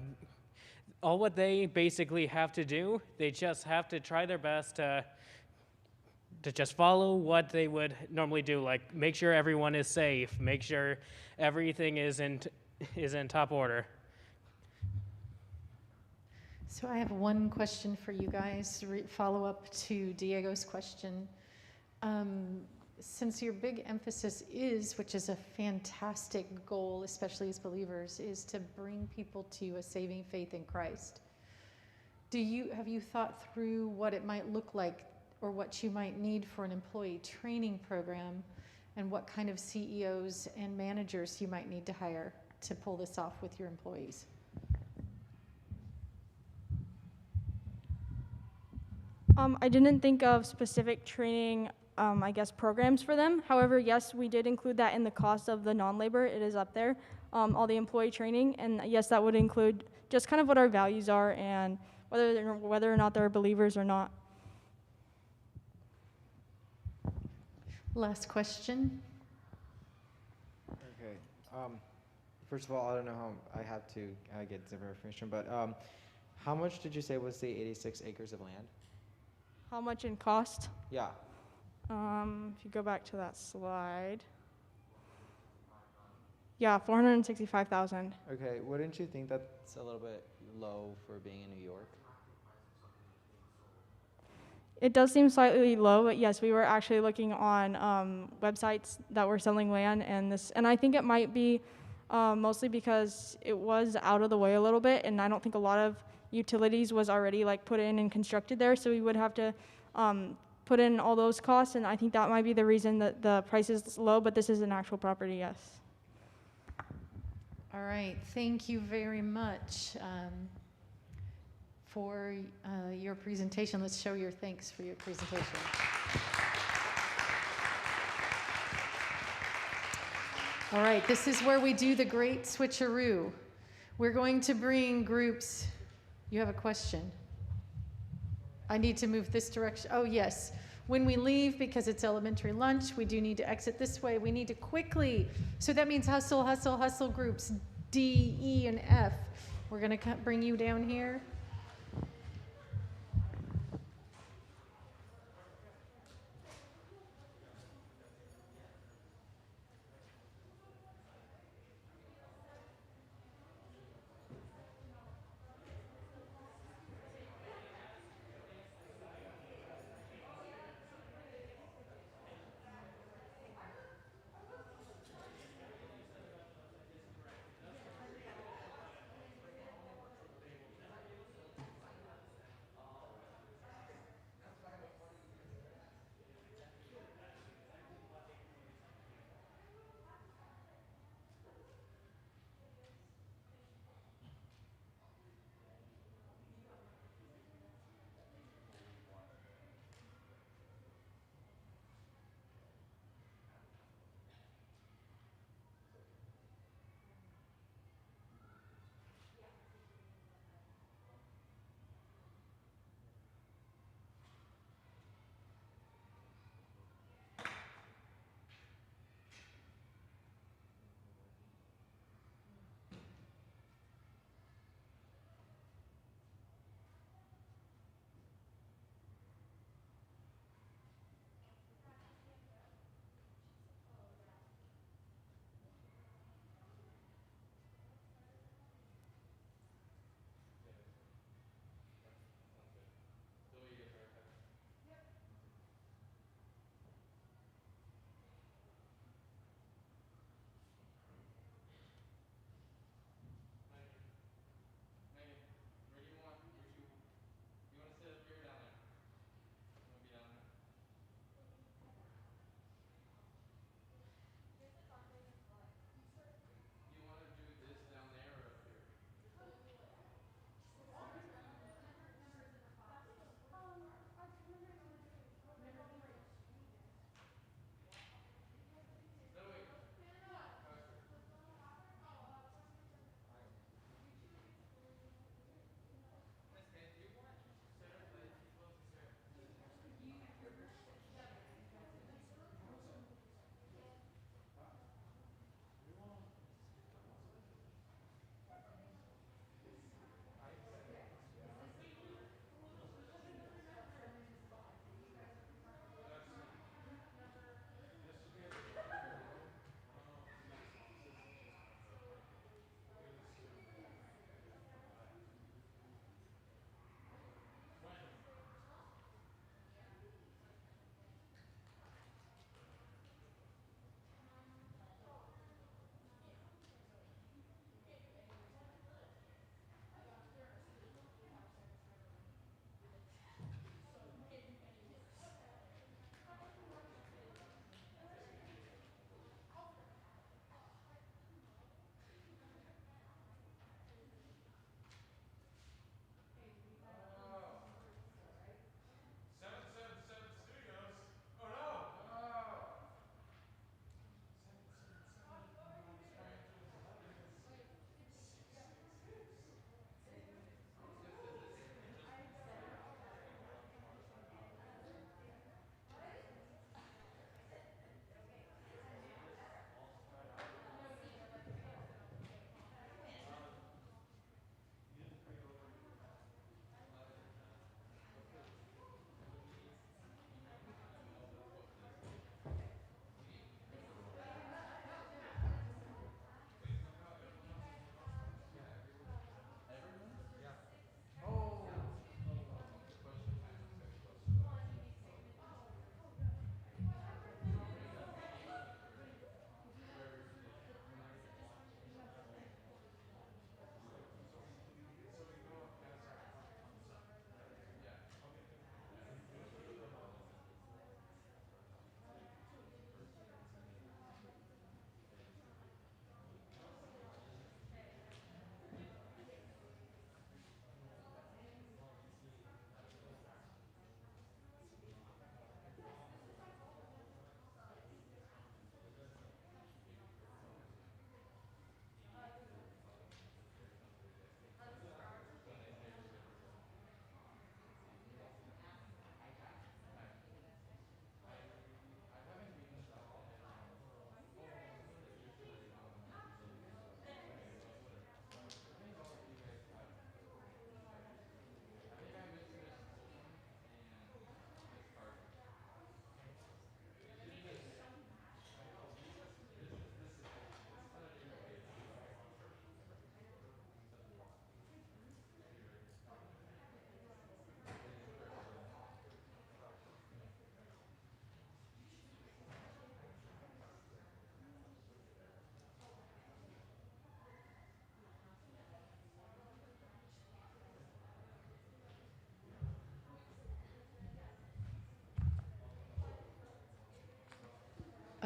All what they basically have to do, they just have to try their best to just follow what they would normally do, like make sure everyone is safe, make sure everything is in top order. So I have one question for you guys, follow up to Diego's question. Since your big emphasis is, which is a fantastic goal, especially as believers, is to bring people to a saving faith in Christ, have you thought through what it might look like or what you might need for an employee training program and what kind of CEOs and managers you might need to hire to pull this off with your employees? I didn't think of specific training, programs for them. However, yes, we did include that in the cost of the non-labor. It is up there, all the employee training. And yes, that would include just kind of what our values are and whether or not they're believers or not. Last question. Okay. First of all, I don't know how I have to get different information, but how much did you say was the 86 acres of land? How much in cost? Yeah. If you go back to that slide. Yeah, 465,000. Okay, wouldn't you think that's a little bit low for being in New York? It does seem slightly low, but yes, we were actually looking on websites that were selling land, and I think it might be mostly because it was out of the way a little bit, and I don't think a lot of utilities was already like put in and constructed there, so we would have to put in all those costs, and I think that might be the reason that the price is low, but this is an actual property, yes. All right, thank you very much for your presentation. Let's show your thanks for your presentation. All right, this is where we do the great switcheroo. We're going to bring groups. You have a question? I need to move this direction. Oh, yes. When we leave, because it's elementary lunch, we do need to exit this way. We need to quickly, so that means hustle, hustle, hustle groups, D, E, and F. We're going to bring you down here.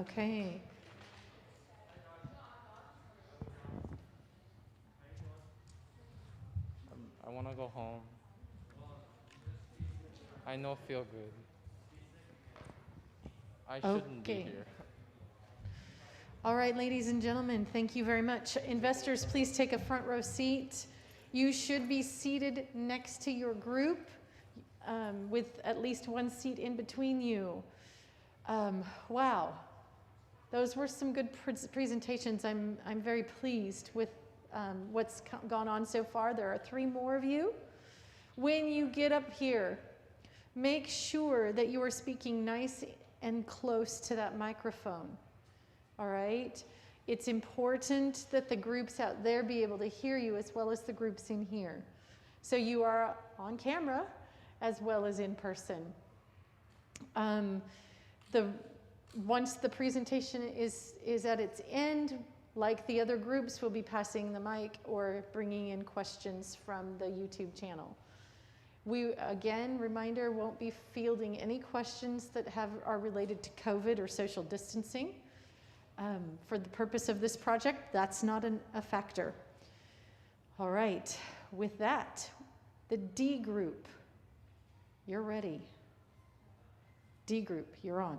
Okay. I want to go home. I don't feel good. I shouldn't be Okay. here. All right, ladies and gentlemen, thank you very much. Investors, please take a front row seat. You should be seated next to your group with at least one seat in between you. Wow, those were some good presentations. I'm very pleased with what's gone on so far. There are 3 more of you. When you get up here, make sure that you are speaking nice and close to that microphone. All right? It's important that the groups out there be able to hear you as well as the groups in here. So you are on camera as well as in person. Once the presentation is at its end, like the other groups, we'll be passing the mic or bringing in questions from the YouTube channel. We, again, reminder, won't be fielding any questions that are related to COVID or social distancing. For the purpose of this project, that's not a factor. All right, with that, the D group, you're ready. D group, you're on.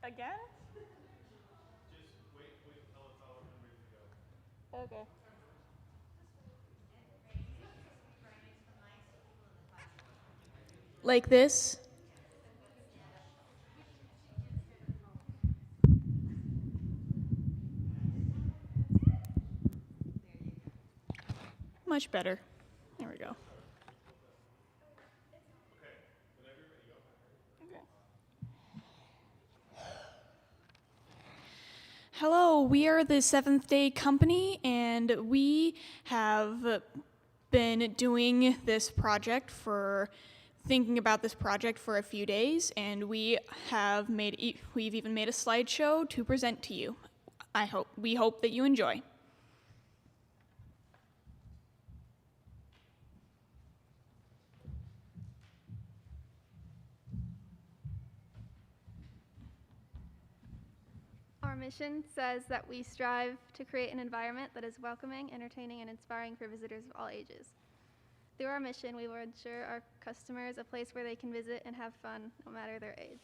Again? Just wait until it's all ready to go. Okay. Like this? Much better. There we go. Hello, we are the Seventh Day Company, and we have been thinking about this project for a few days, and we've even made a slideshow to present to you. We hope that you enjoy. Our mission says that we strive to create an environment that is welcoming, entertaining, and inspiring for visitors of all ages. Through our mission, we will ensure our customers a place where they can visit and have fun, no matter their age.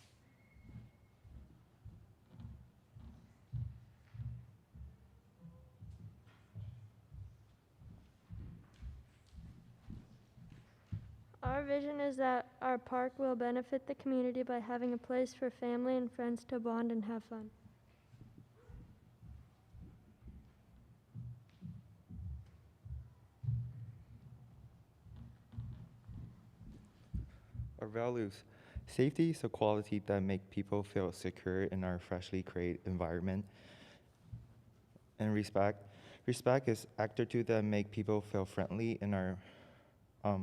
Our vision is that our park will benefit the community by having a place for family and friends to bond and have fun. Our values: safety is a quality that make people feel secure in our freshly created environment. and respect. Respect is attitude that make people feel friendly in our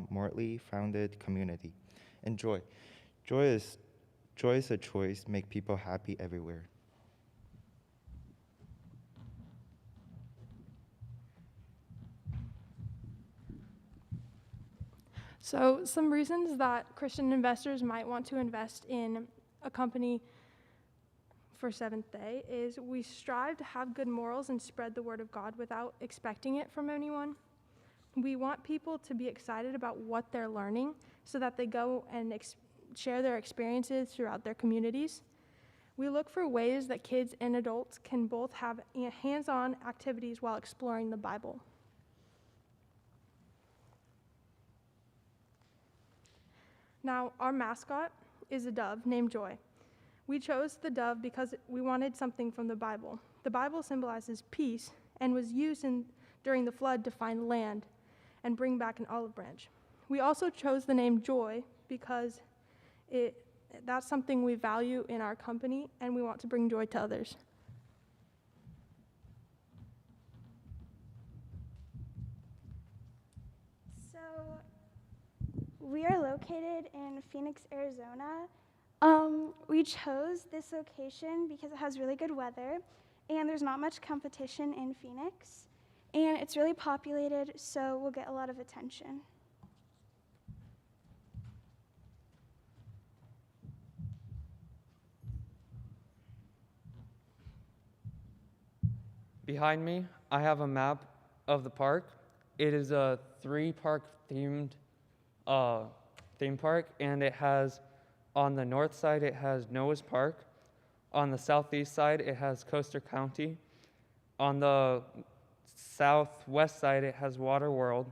morally founded community. And joy. Joy is a choice, make people happy everywhere. So some reasons that Christian investors might want to invest in a company for Seventh Day is we strive to have good morals and spread the word of God without expecting it from anyone. We want people to be excited about what they're learning so that they go and share their experiences throughout their communities. We look for ways that kids and adults can both have hands-on activities while exploring the Bible. Now, our mascot is a dove named Joy. We chose the dove because we wanted something from the Bible. The Bible symbolizes peace and was used during the flood to find land and bring back an olive branch. We also chose the name Joy because that's something we value in our company and we want to bring joy to others. So we are located in Phoenix, Arizona. We chose this location because it has really good weather and there's not much competition in Phoenix. And it's really populated, so we'll get a lot of attention. Behind me, I have a map of the park. It is a 3-park themed theme park, and it has, on the north side, it has Noah's Park. On the southeast side, it has Coaster County. On the southwest side, it has Water World.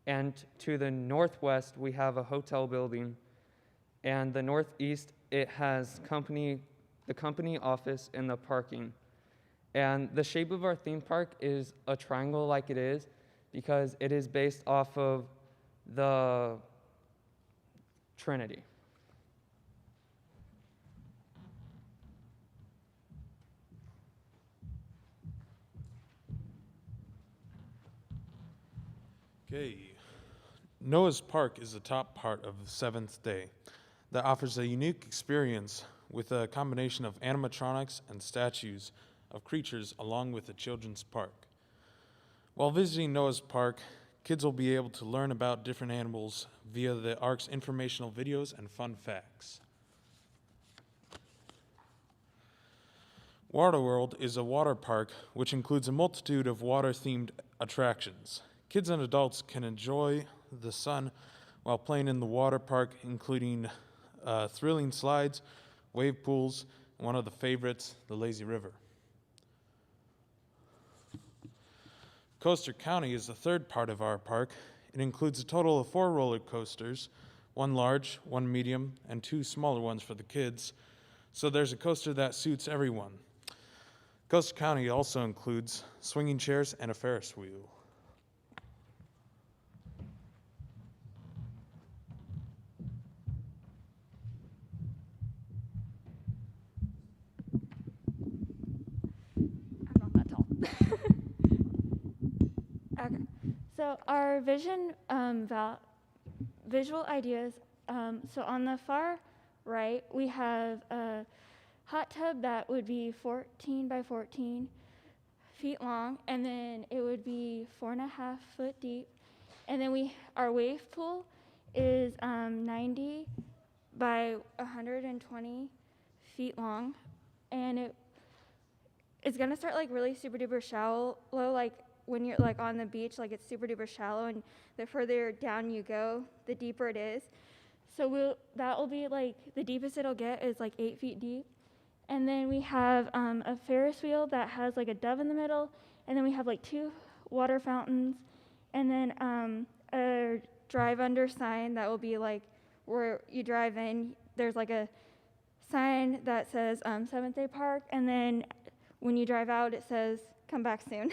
And to the northwest, we have a hotel building. And the northeast, it has the company office and the parking. And the shape of our theme park is a triangle like it is because it is based off of the Trinity. Okay. Noah's Park is the top part of the Seventh Day that offers a unique experience with a combination of animatronics and statues of creatures along with a children's park. While visiting Noah's Park, kids will be able to learn about different animals via the Ark's informational videos and fun facts. Waterworld is a water park which includes a multitude of water-themed attractions. Kids and adults can enjoy the sun while playing in the water park, including thrilling slides, wave pools, and one of the favorites, the lazy river. Coaster County is the third part of our park. It includes a total of 4 roller coasters, 1 large, 1 medium, and 2 smaller ones for the kids. So there's a coaster that suits everyone. Coaster County also includes swinging chairs and a Ferris wheel. Okay. So our visual ideas, so on the far right, we have a hot tub that would be 14 by 14 feet long, and then it would be 4.5 foot deep. And then our wave pool is 90 by 120 feet long, and it's gonna start like really super duper shallow, like when you're like on the beach, like it's super duper shallow, and the further down you go, the deeper it is. So that will be like the deepest it'll get is like 8 feet deep. And then we have a Ferris wheel that has like a dove in the middle, and then we have like 2 water fountains, and then a drive under sign that will be like where you drive in, there's like a sign that says Seventh Day Park, and then when you drive out, it says come back soon.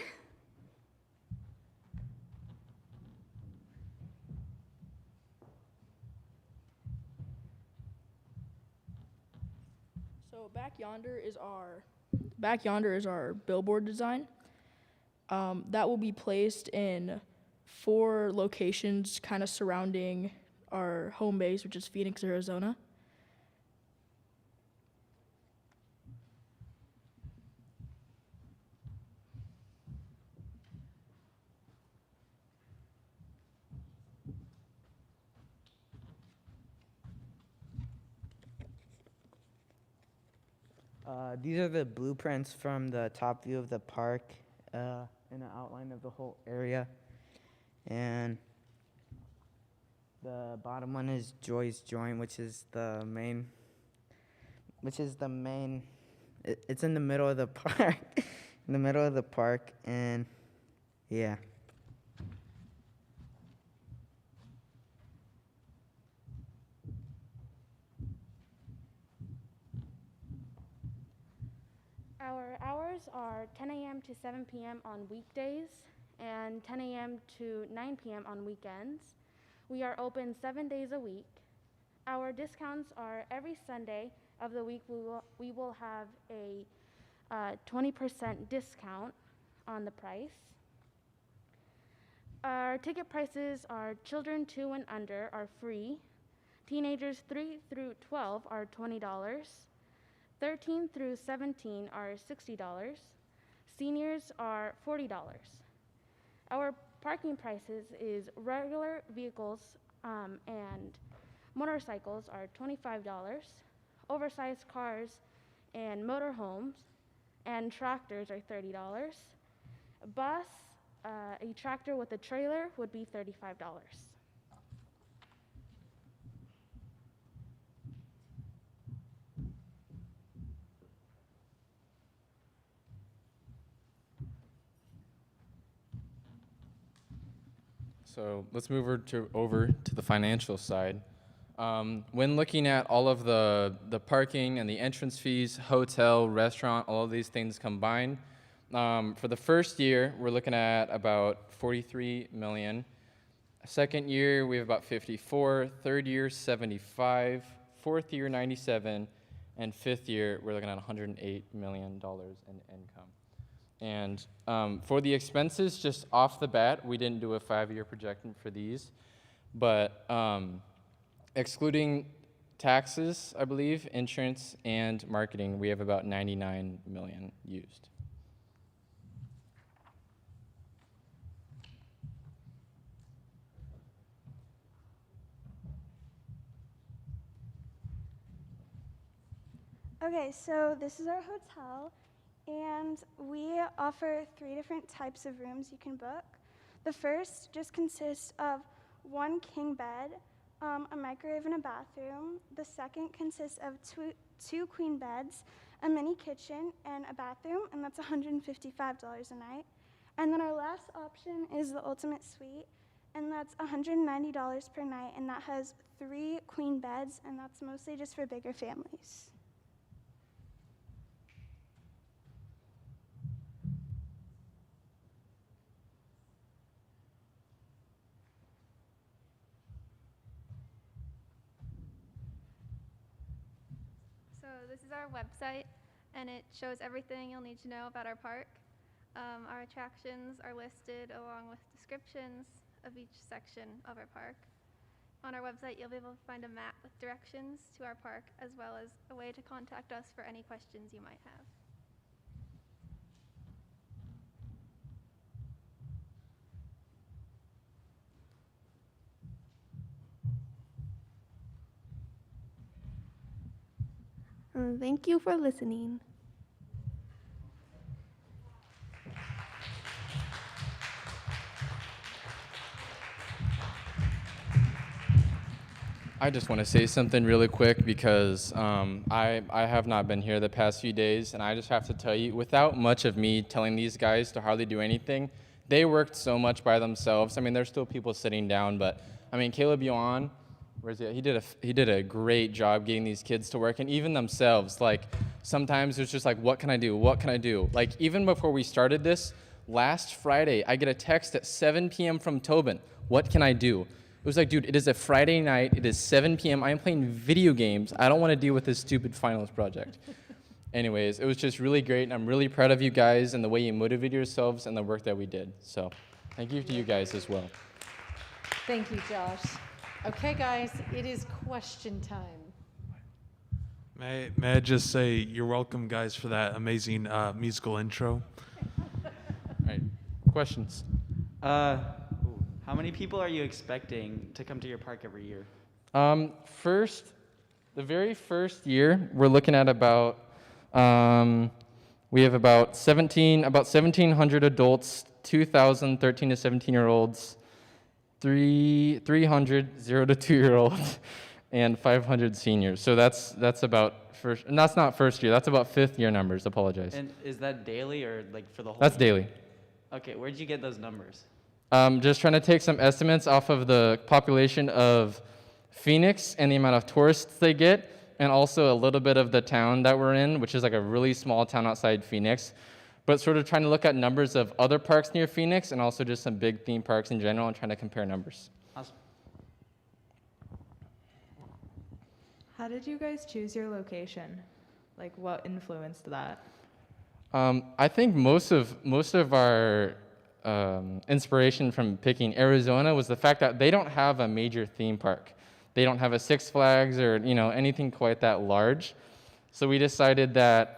So back yonder is our billboard design. that will be placed in 4 locations kind of surrounding our home base, which is Phoenix, Arizona. These are the blueprints from the top view of the park and an outline of the whole area. And the bottom one is Joy's Joint, which is the main. It's in the middle of the park, in the middle of the park, and yeah. Our hours are 10 a.m. to 7 p.m. on weekdays and 10 a.m. to 9 p.m. on weekends. We are open 7 days a week. Our discounts are every Sunday of the week we will have a 20% discount on the price. Our ticket prices are children 2 and under are free. Teenagers 3 through 12 are $20. 13 through 17 are $60. Seniors are $40. Our parking prices is regular vehicles and motorcycles are $25. Oversized cars and motorhomes and tractors are $30. A bus, a tractor with a trailer would be $35. So let's move over to the financial side. When looking at all of the parking and the entrance fees, hotel, restaurant, all of these things combined, for the first year, we're looking at about $43 million. Second year, we have about 54. Third year, 75. Fourth year, 97. And fifth year, we're looking at $108 million in income. And for the expenses, just off the bat, we didn't do a 5-year projection for these, but excluding taxes, I believe, insurance, and marketing, we have about $99 million used. Okay, so this is our hotel. And we offer 3 different types of rooms you can book. The first just consists of 1 king bed, a microwave, and a bathroom. The second consists of 2 queen beds, a mini kitchen, and a bathroom, and that's $155 a night. And then our last option is the ultimate suite, and that's $190 per night, and that has 3 queen beds, and that's mostly just for bigger families. So this is our website, and it shows everything you'll need to know about our park. Our attractions are listed along with descriptions of each section of our park. On our website, you'll be able to find a map with directions to our park, as well as a way to contact us for any questions you might have. Thank you for listening. I just want to say something really quick because I have not been here the past few days, and I just have to tell you, without much of me telling these guys to hardly do anything, they worked so much by themselves. I mean, there's still people sitting down, but I mean, Caleb Yuan, where's he? He did a great job getting these kids to work, and even themselves. Like sometimes it's just like, what can I do? What can I do? Like even before we started this, last Friday, I get a text at 7 p.m. from Tobin. What can I do? It was like, dude, it is a Friday night. It is 7 p.m. I am playing video games. I don't want to deal with this stupid finals project. anyways, it was just really great, and I'm really proud of you guys and the way you motivated yourselves and the work that we did. So thank you to you guys as well. Thank you, Josh. Okay, guys, it is question time. May I just say you're welcome, guys, for that amazing musical intro. All right, questions? How many people are you expecting to come to your park every year? The very first year, we're looking at about, we have about 1,700 adults, 2,000 13 to 17-year-olds, 300 0 to 2-year-olds, and 500 seniors. So that's about first, and that's not first year, that's about fifth year numbers, apologize. And is that daily or like for the whole That's year? daily. Okay, where'd you get those numbers? Just trying to take some estimates off of the population of Phoenix and the amount of tourists they get, and also a little bit of the town that we're in, which is like a really small town outside Phoenix. But sort of trying to look at numbers of other parks near Phoenix and also just some big theme parks in general and trying to compare numbers. Awesome. How did you guys choose your location? Like, what influenced that? I think most of our inspiration from picking Arizona was the fact that they don't have a major theme park. They don't have a Six Flags or anything quite that large. So we decided that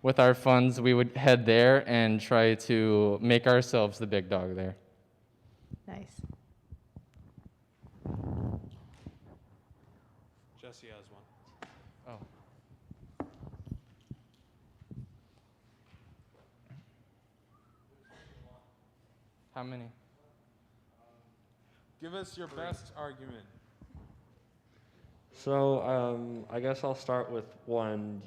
with our funds, we would head there and try to make ourselves the big dog there. Nice. Jesse has one. Oh. How many? Give us your best argument. So I guess I'll start with one.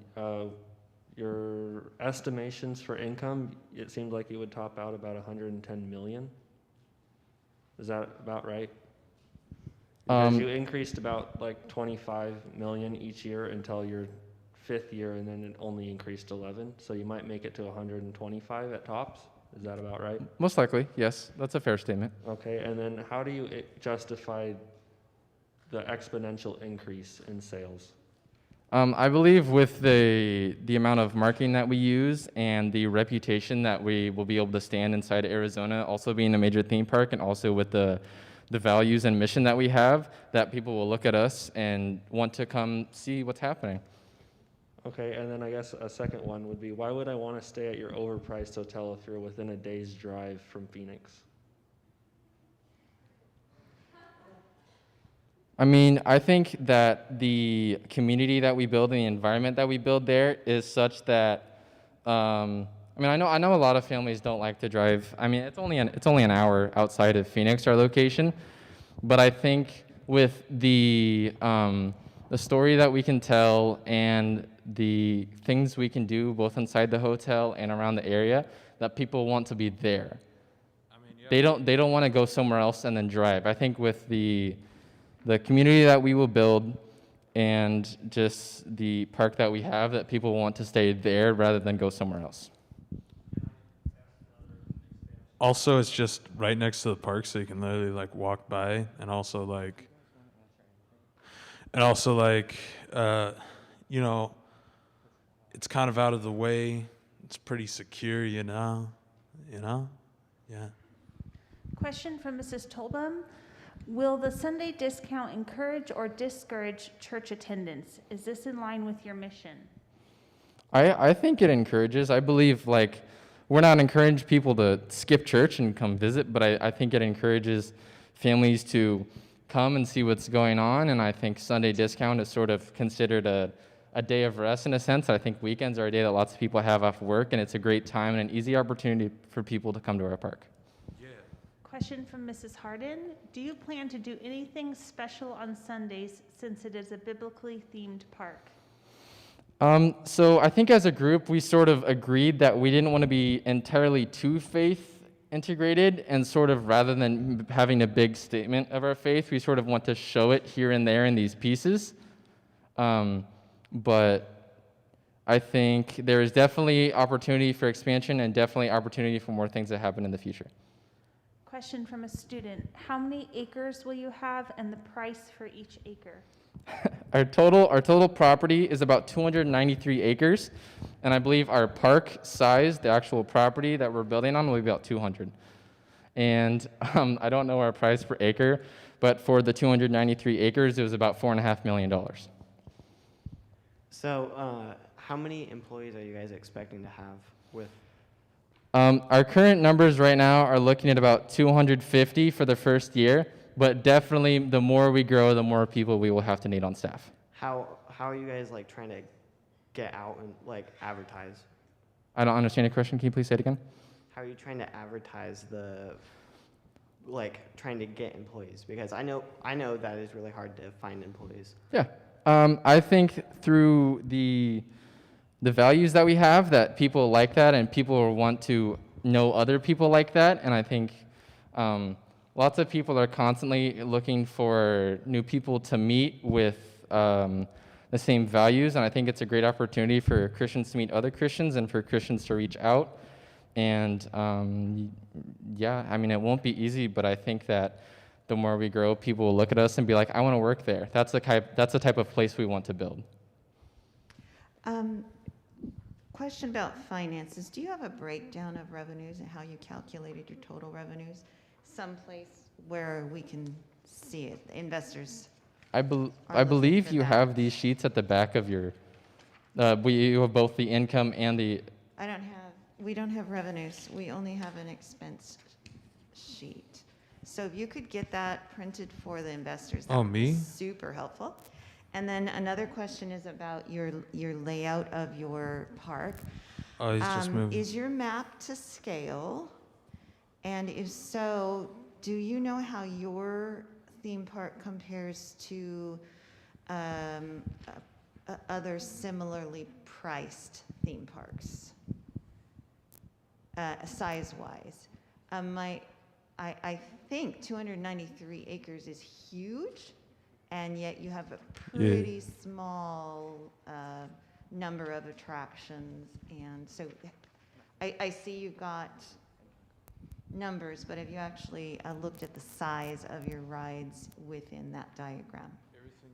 Your estimations for income, it seemed like you would top out about 110 million. Is that about right? Because you increased about like 25 million each year until your fifth year, and then it only increased 11. So you might make it to 125 at tops. Is that about right? Most likely, yes. That's a fair statement. Okay, and then how do you justify the exponential increase in sales? I believe with the amount of marketing that we use and the reputation that we will be able to stand inside Arizona, also being a major theme park, and also with the values and mission that we have, that people will look at us and want to come see what's happening. Okay, and then I guess a second one would be, why would I want to stay at your overpriced hotel if you're within a day's drive from Phoenix? I mean, I think that the community that we build and the environment that we build there is such that, I know a lot of families don't like to drive. I mean, it's only an hour outside of Phoenix, our location, but I think with the story that we can tell and the things we can do both inside the hotel and around the area, that people want to be there. They don't want to go somewhere else and then drive. I think with the community that we will build and just the park that we have, that people want to stay there rather than go somewhere else. Also, it's just right next to the park, so you can literally like walk by, and also it's kind of out of the way. It's pretty secure, yeah. Question from Mrs. Tolbum. Will the Sunday discount encourage or discourage church attendance? Is this in line with your mission? I think it encourages. I believe we're not encouraging people to skip church and come visit, but I think it encourages families to come and see what's going on, and I think Sunday discount is sort of considered a day of rest in a sense. I think weekends are a day that lots of people have off work, and it's a great time and an easy opportunity for people to come to our park. Question from Mrs. Harden. Do you plan to do anything special on Sundays since it is a biblically themed park? So I think as a group, we sort of agreed that we didn't want to be entirely too faith integrated, and sort of rather than having a big statement of our faith, we sort of want to show it here and there in these pieces. But I think there is definitely opportunity for expansion and definitely opportunity for more things that happen in the future. Question from a student. How many acres will you have and the price for each acre? Our total property is about 293 acres, and I believe our park size, the actual property that we're building on, will be about 200. And I don't know our price per acre, but for the 293 acres, it was about $4.5 million. So, how many employees are you guys expecting to have with? Our current numbers right now are looking at about 250 for the first year, but definitely the more we grow, the more people we will have to need on staff. How are you guys like trying to get out and like advertise? I don't understand your question. Can you please say it again? How are you trying to advertise trying to get employees? Because I know that it's really hard to find employees. Yeah. I think through the values that we have, that people like that, and people want to know other people like that. And I think lots of people are constantly looking for new people to meet with the same values. And I think it's a great opportunity for Christians to meet other Christians and for Christians to reach out. And yeah, I mean, it won't be easy, but I think that the more we grow, people will look at us and be like, I want to work there. That's the type of place we want to build. Question about finances. Do you have a breakdown of revenues and how you calculated your total revenues? Someplace where we can see it, the investors. I believe you have these sheets at the back of your, you have both the income and the. We don't have revenues. We only have an expense sheet. So if you could get that printed for the investors, that would be super helpful. And then another question is about your layout of your park. Oh, he's just moving. Is your map to scale? And if so, do you know how your theme park compares to other similarly priced theme parks, size-wise? I think 293 acres is huge, and yet you have a pretty small number of attractions. And so I see you've got numbers, but have you actually looked at the size of your rides within that diagram?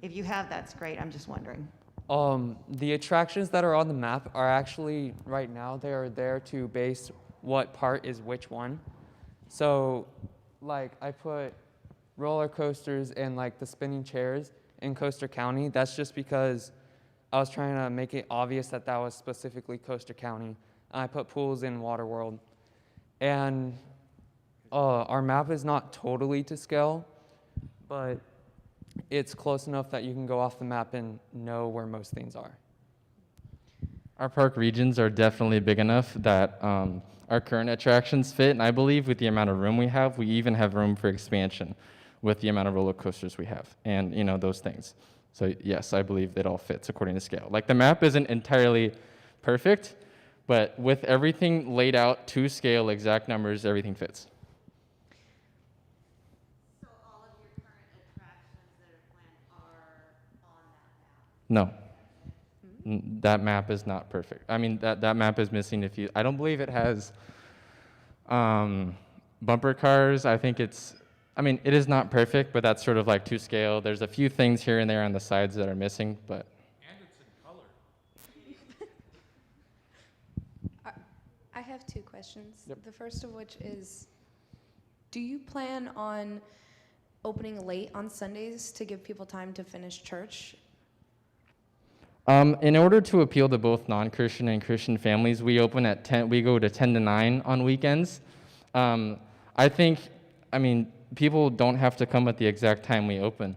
If you have, that's great. I'm just wondering. The attractions that are on the map are actually, right now, they are there to base what part is which one. So, like, I put roller coasters and, like, the spinning chairs in Coaster County. That's just because I was trying to make it obvious that that was specifically Coaster County. And I put pools in Waterworld. And our map is not totally to scale, but it's close enough that you can go off the map and know where most things are. Our park regions are definitely big enough that our current attractions fit, and I believe with the amount of room we have, we even have room for expansion with the amount of roller coasters we have, and those things. So yes, I believe it all fits according to scale. Like, the map isn't entirely perfect, but with everything laid out to scale, exact numbers, everything fits. So all of your current attractions that are planned are on that map? No. That map is not perfect. I mean, that map is missing I don't believe it has bumper cars. I think it is not perfect, but that's sort of like to scale. There's a few things here and there on the sides that are missing, but. And it's in color. I have two questions. Yep. The first of which is, do you plan on opening late on Sundays to give people time to finish church? In order to appeal to both non-Christian and Christian families, we open at 10. We go to 10 to 9 on weekends. People don't have to come at the exact time we open.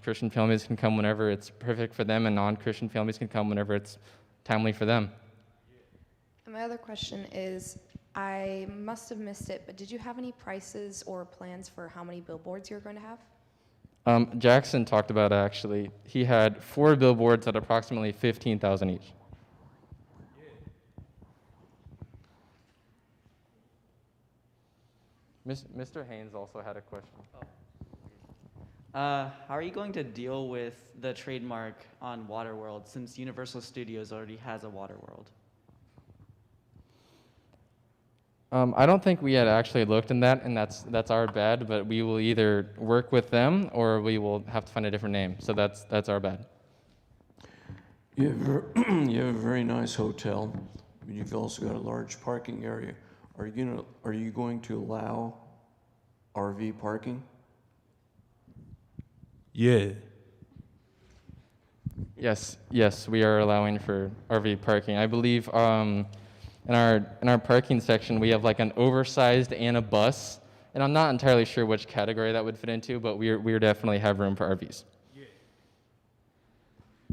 Christian families can come whenever it's perfect for them, and non-Christian families can come whenever it's timely for them. And my other question is, I must have missed it, but did you have any prices or plans for how many billboards you're going to have? Jackson talked about it, actually. He had 4 billboards at approximately $15,000 each. Mr. Haynes also had a question. How are you going to deal with the trademark on Waterworld since Universal Studios already has a Waterworld? I don't think we had actually looked in that, and that's our bad. But we will either work with them or we will have to find a different name. So that's our bad. You have a very nice hotel, but you've also got a large parking area. Are you going to allow RV parking? Yeah. Yes, we are allowing for RV parking. I believe in our parking section we have like an oversized and a bus, and I'm not entirely sure which category that would fit into, but we definitely have room for RVs.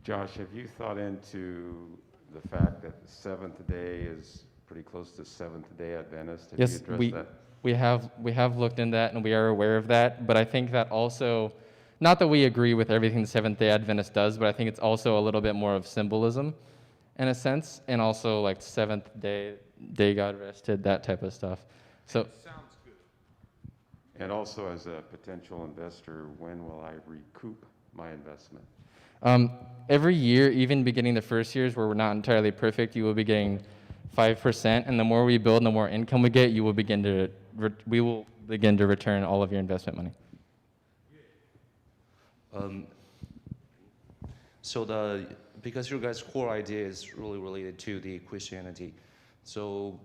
Josh, have you thought into the fact that the seventh day is pretty close to Seventh-day Adventist? Have you Yes, addressed that? we have looked in that, and we are aware of that. But I think that also, not that we agree with everything the Seventh-day Adventist does, but I think it's also a little bit more of symbolism, in a sense, and also like seventh day God rested, that type of stuff. So. Sounds good. And also, as a potential investor, when will I recoup my investment? Every year, even beginning the first years where we're not entirely perfect, you will be getting 5%, and the more we build and the more income we get, we will begin to return all of your investment money. Because your guys' core idea is really related to the Christianity, so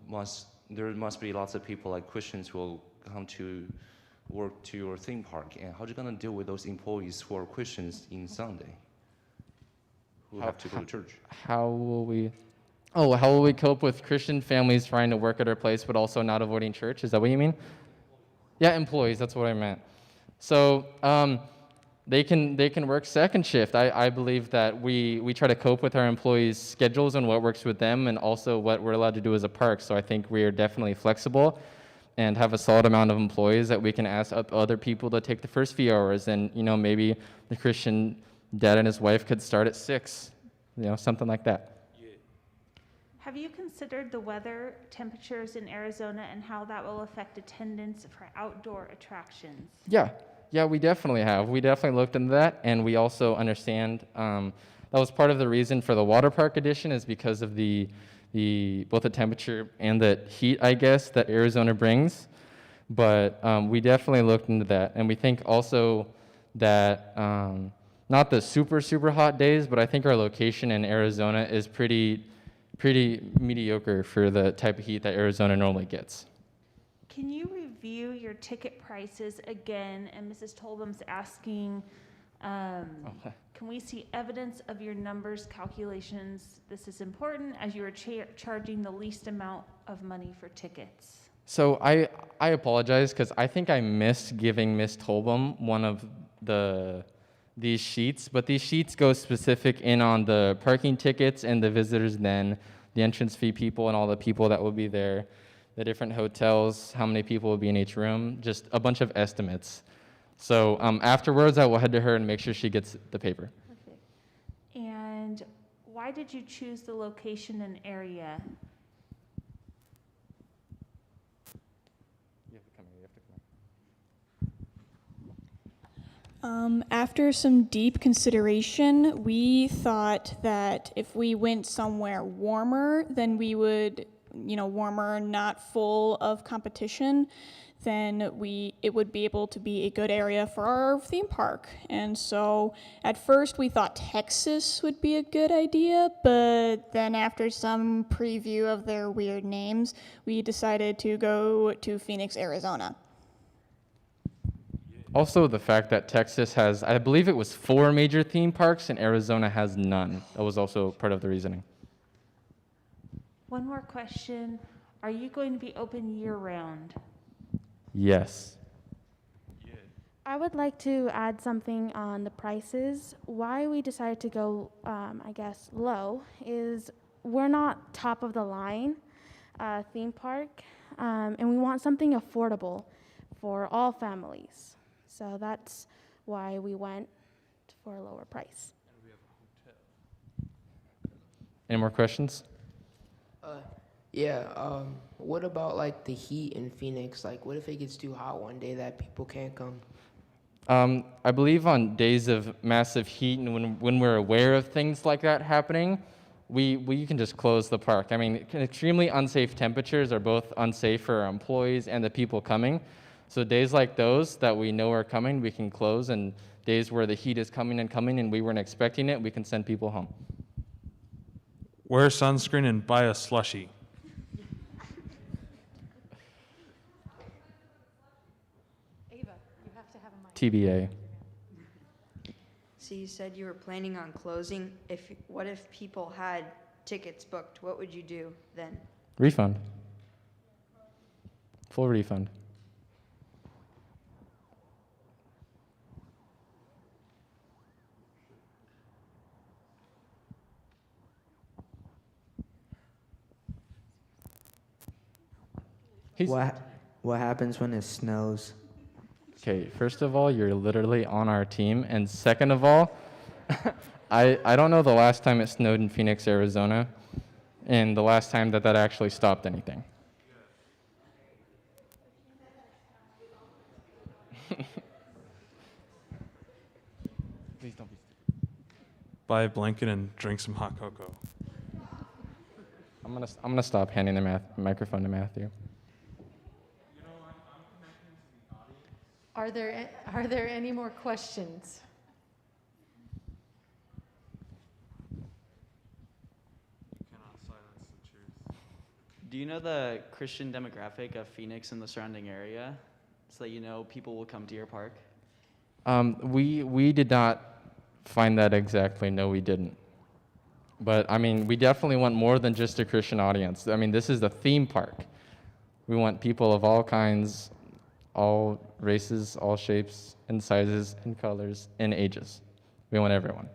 there must be lots of people like Christians who will come to work to your theme park. And how are you gonna deal with those employees who are Christians in Sunday, who have to go to church? How will we cope with Christian families trying to work at our place but also not avoiding church? Is that what you mean? Yeah, employees, that's what I meant. So they can work second shift. I believe that we try to cope with our employees' schedules and what works with them, and also what we're allowed to do as a park. So I think we are definitely flexible and have a solid amount of employees that we can ask other people to take the first few hours. And maybe the Christian dad and his wife could start at 6, something like that. Have you considered the weather temperatures in Arizona and how that will affect attendance for outdoor attractions? Yeah, we definitely have. We definitely looked into that, and we also understand that was part of the reason for the water park edition, is because of both the temperature and the heat, I guess, that Arizona brings. But we definitely looked into that, and we think also that not the super hot days, but I think our location in Arizona is pretty mediocre for the type of heat that Arizona normally gets. Can you review your ticket prices again? And Mrs. Tolbum's asking, can we see evidence of your numbers calculations? This is important as you are charging the least amount of money for tickets. So I apologize, because I think I missed giving Miss Tolbum one of these sheets, but these sheets go specific in on the parking tickets and the visitors den, the entrance fee people and all the people that will be there, the different hotels, how many people will be in each room, just a bunch of estimates. So afterwards, I will head to her and make sure she gets the paper. Perfect. And why did you choose the location and area? After some deep consideration, we thought that if we went somewhere warmer, then we would, warmer, not full of competition, then it would be able to be a good area for our theme park. And so at first we thought Texas would be a good idea, but then after some preview of their weird names, we decided to go to Phoenix, Arizona. Also, the fact that Texas has, I believe it was 4 major theme parks and Arizona has none. That was also part of the reasoning. One more question. Are you going to be open year-round? Yes. I would like to add something on the prices. Why we decided to go, low is we're not top of the line theme park, and we want something affordable for all families. So that's why we went for a lower price. Any more questions? What about like the heat in Phoenix? Like, what if it gets too hot one day that people can't come? I believe on days of massive heat and when we're aware of things like that happening, we can just close the park. I mean, extremely unsafe temperatures are both unsafe for our employees and the people coming. So days like those that we know are coming, we can close, and days where the heat is coming and we weren't expecting it, we can send people home. Wear sunscreen and buy a slushie. Ava, you have to have a mic. TBA. So you said you were planning on closing. What if people had tickets booked? What would you do then? Refund. Full refund. What happens when it snows? Okay, first of all, you're literally on our team, and second of all, I don't know the last time it snowed in Phoenix, Arizona, and the last time that actually stopped anything. Please don't be stupid. Buy a blanket and drink some hot cocoa. I'm gonna stop handing the microphone to Matthew. Are there any more questions? Do you know the Christian demographic of Phoenix and the surrounding area, so that you know people will come to your park? We did not find that exactly. No, we didn't. But I mean, we definitely want more than just a Christian audience. I mean, this is the theme park. We want people of all kinds, all races, all shapes and sizes and colors and ages. We want everyone.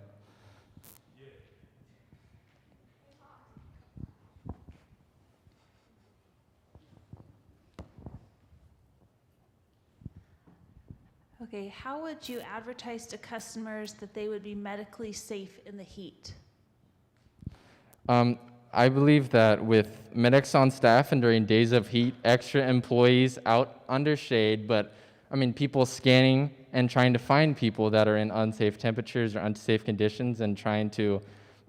Okay, how would you advertise to customers that they would be medically safe in the heat? I believe that with medics on staff and during days of heat, extra employees out under shade, but I mean, people scanning and trying to find people that are in unsafe temperatures or unsafe conditions and trying to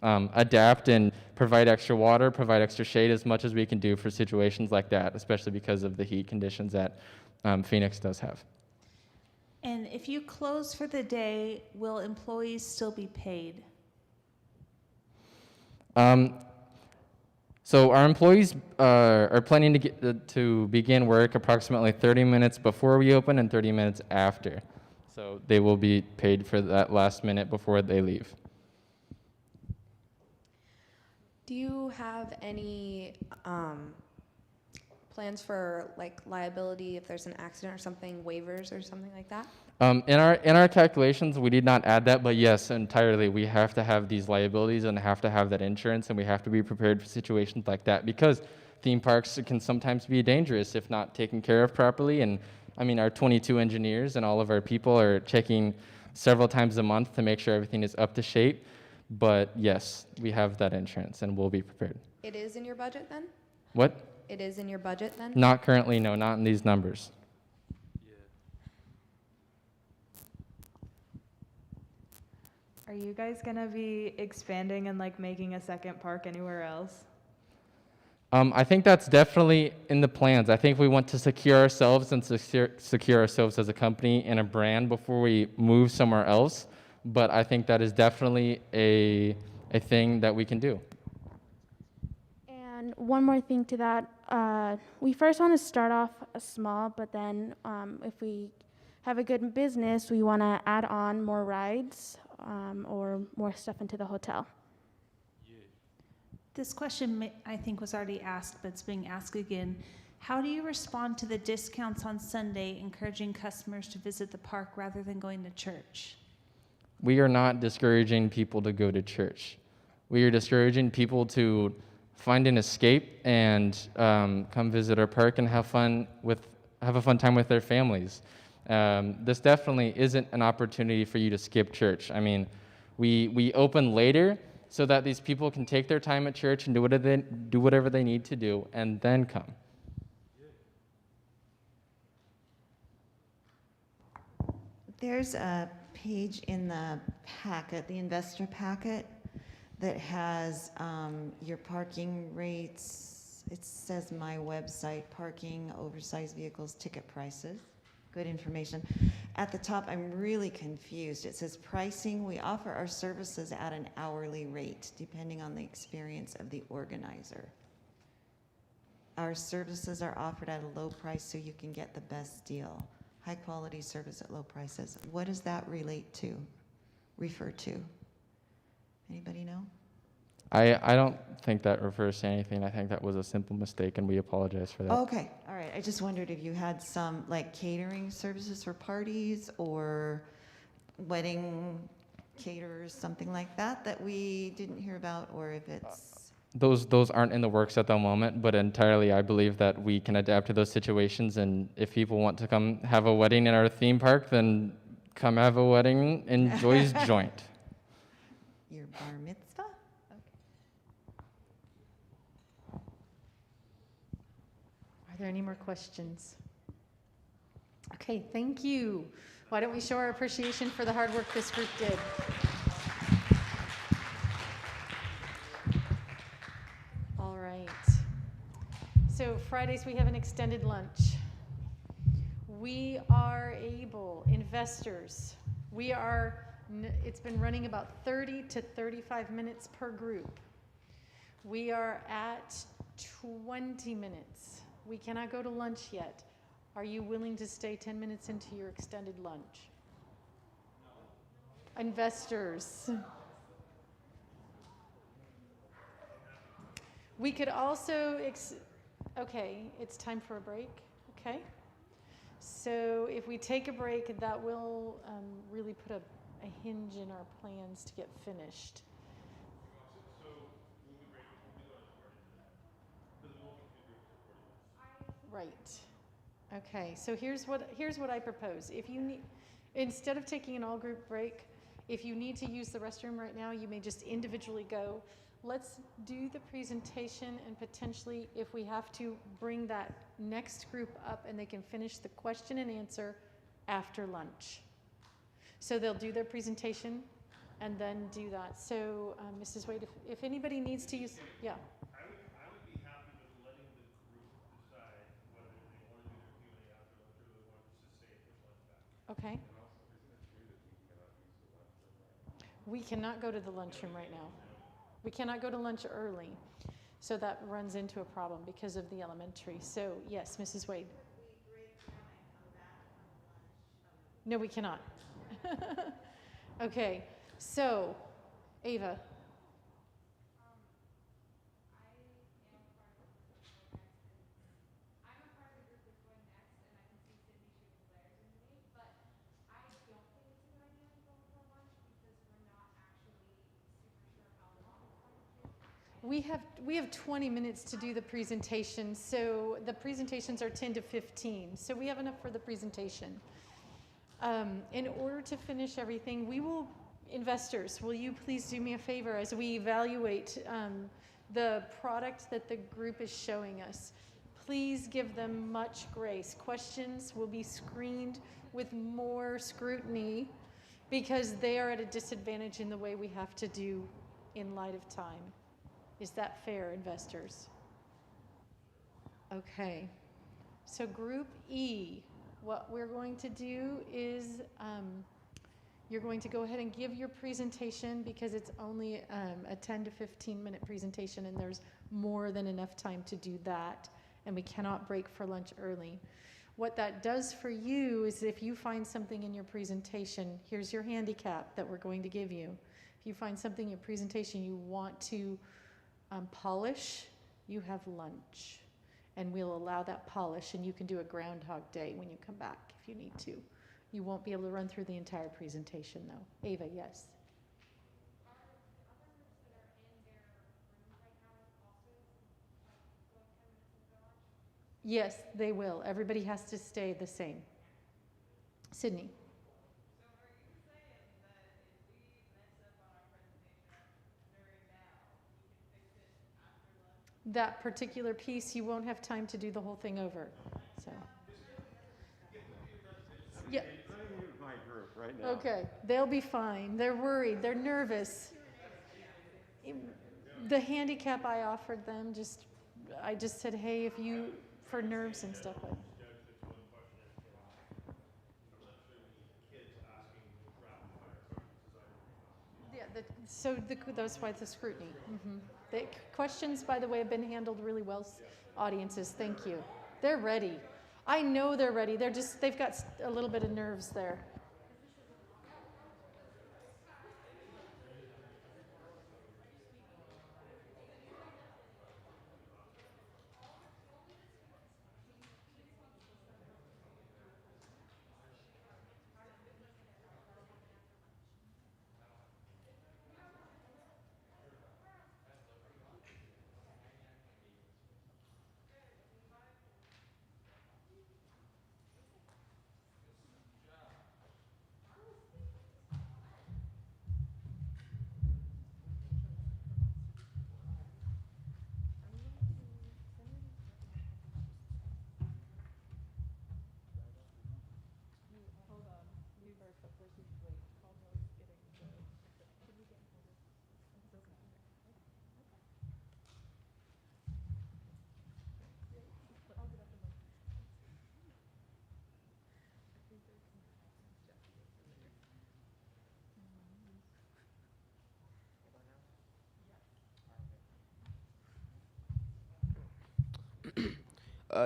adapt and provide extra water, provide extra shade as much as we can do for situations like that, especially because of the heat conditions that Phoenix does have. And if you close for the day, will employees still be paid? So our employees are planning to begin work approximately 30 minutes before we open and 30 minutes after. So they will be paid for that last minute before they leave. Do you have any plans for like liability if there's an accident or something, waivers or something like that? In our calculations, we did not add that, but yes, entirely, we have to have these liabilities and have to have that insurance, and we have to be prepared for situations like that because theme parks can sometimes be dangerous if not taken care of properly. And I mean, our 22 engineers and all of our people are checking several times a month to make sure everything is up to shape. But yes, we have that insurance, and we'll be prepared. It is in your budget then? What? It is in your budget then? Not currently, no, not in these numbers. Are you guys gonna be expanding and like making a second park anywhere else? I think that's definitely in the plans. I think we want to secure ourselves and secure ourselves as a company and a brand before we move somewhere else. But I think that is definitely a thing that we can do. And one more thing to that, we first want to start off small, but then if we have a good business, we want to add on more rides or more stuff into the hotel. This question, I think, was already asked, but it's being asked again. How do you respond to the discounts on Sunday, encouraging customers to visit the park rather than going to church? We are not discouraging people to go to church. We are discouraging people to find an escape and come visit our park and have a fun time with their families. This definitely isn't an opportunity for you to skip church. I mean, we open later so that these people can take their time at church and do whatever they need to do and then come. There's a page in the packet, the investor packet, that has your parking rates. It says my website, parking, oversized vehicles, ticket prices. Good information. At the top, I'm really confused. It says pricing. We offer our services at an hourly rate, depending on the experience of the organizer. Our services are offered at a low price so you can get the best deal. High quality service at low prices. What does that refer to? Anybody know? I don't think that refers to anything. I think that was a simple mistake, and we apologize for that. Okay, all right. I just wondered if you had some like catering services for parties or wedding caterers, something like that, that we didn't hear about, or if it's... Those aren't in the works at the moment, but entirely I believe that we can adapt to those situations, and if people want to come have a wedding in our theme park, then come have a wedding in Joy's Joint. Your bar mitzvah? Are there any more questions? Okay, thank you. Why don't we show our appreciation for the hard work this group did? All right. So Fridays we have an extended lunch. We are able, investors, it's been running about 30 to 35 minutes per group. We are at 20 minutes. We cannot go to lunch yet. Are you willing to stay 10 minutes into your extended lunch? No. Investors. We could also, okay, it's time for a break, okay? So if we take a break, that will really put a hinge in our plans to get finished. Right. Okay, so here's what I propose. If you need, instead of taking an all-group break, if you need to use the restroom right now, you may just individually go. Let's do the presentation, and potentially, if we have to, bring that next group up and they can finish the question and answer after lunch. So they'll do their presentation and then do that. So Mrs. Wade, if anybody needs to use, yeah. Okay. We cannot go to the lunchroom right now. We cannot go to lunch early. So that runs into a problem because of the elementary. So yes, Mrs. Wade. No, we cannot. Okay, so Ava. We have 20 minutes to do the presentation, so the presentations are 10 to 15, so we have enough for the presentation. In order to finish everything, investors, will you please do me a favor as we evaluate the product that the group is showing us? Please give them much grace. Questions will be screened with more scrutiny because they are at a disadvantage in the way we have to do in light of time. Is that fair, investors? Okay, so Group E, what we're going to do is you're going to go ahead and give your presentation because it's only a 10 to 15 minute presentation and there's more than enough time to do that, and we cannot break for lunch early. What that does for you is if you find something in your presentation, here's your handicap that we're going to give you. If you find something in your presentation you want to polish, you have lunch, and we'll allow that polish, and you can do a Groundhog Day when you come back if you need to. You won't be able to run through the entire presentation though. Ava, yes? Yes, they will. Everybody has to stay the same. Sydney? That particular piece, you won't have time to do the whole thing over. So, yeah. My group right now. Okay, they'll be fine. They're worried. They're nervous. The handicap I offered them, I just said, hey, if you, for nerves and stuff like. Yeah, that's why the scrutiny. The questions, by the way, have been handled really well, audiences, thank you. They're ready. I know they're ready. They've got a little bit of nerves there.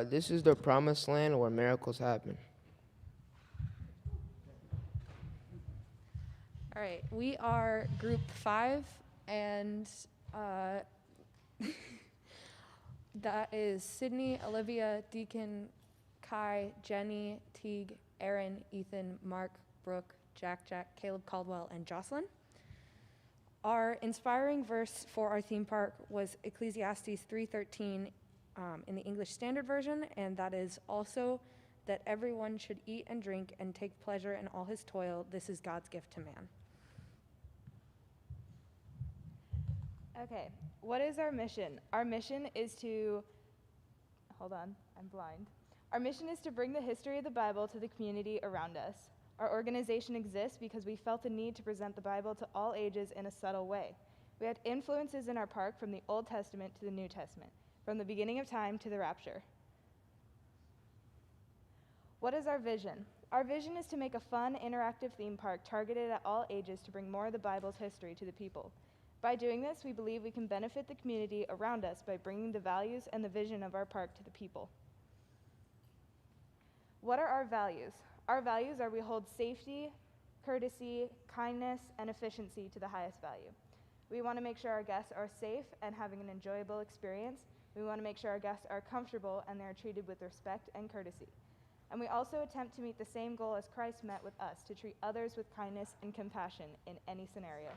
This is the promised land where miracles happen. All right, we are group 5, and that is Sydney, Olivia, Deacon, Kai, Jenny, Teague, Aaron, Ethan, Mark, Brooke, Jack, Caleb Caldwell, and Jocelyn. Our inspiring verse for our theme park was Ecclesiastes 3:13 in the English Standard Version, and that is also that everyone should eat and drink and take pleasure in all his toil. This is God's gift to man. Okay, what is our mission? Our mission is to, hold on, I'm blind. Our mission is to bring the history of the Bible to the community around us. Our organization exists because we felt the need to present the Bible to all ages in a subtle way. We had influences in our park from the Old Testament to the New Testament, from the beginning of time to the rapture. What is our vision? Our vision is to make a fun, interactive theme park targeted at all ages to bring more of the Bible's history to the people. By doing this, we believe we can benefit the community around us by bringing the values and the vision of our park to the people. What are our values? Our values are we hold safety, courtesy, kindness, and efficiency to the highest value. We want to make sure our guests are safe and having an enjoyable experience. We want to make sure our guests are comfortable and they're treated with respect and courtesy. And we also attempt to meet the same goal as Christ met with us, to treat others with kindness and compassion in any scenario.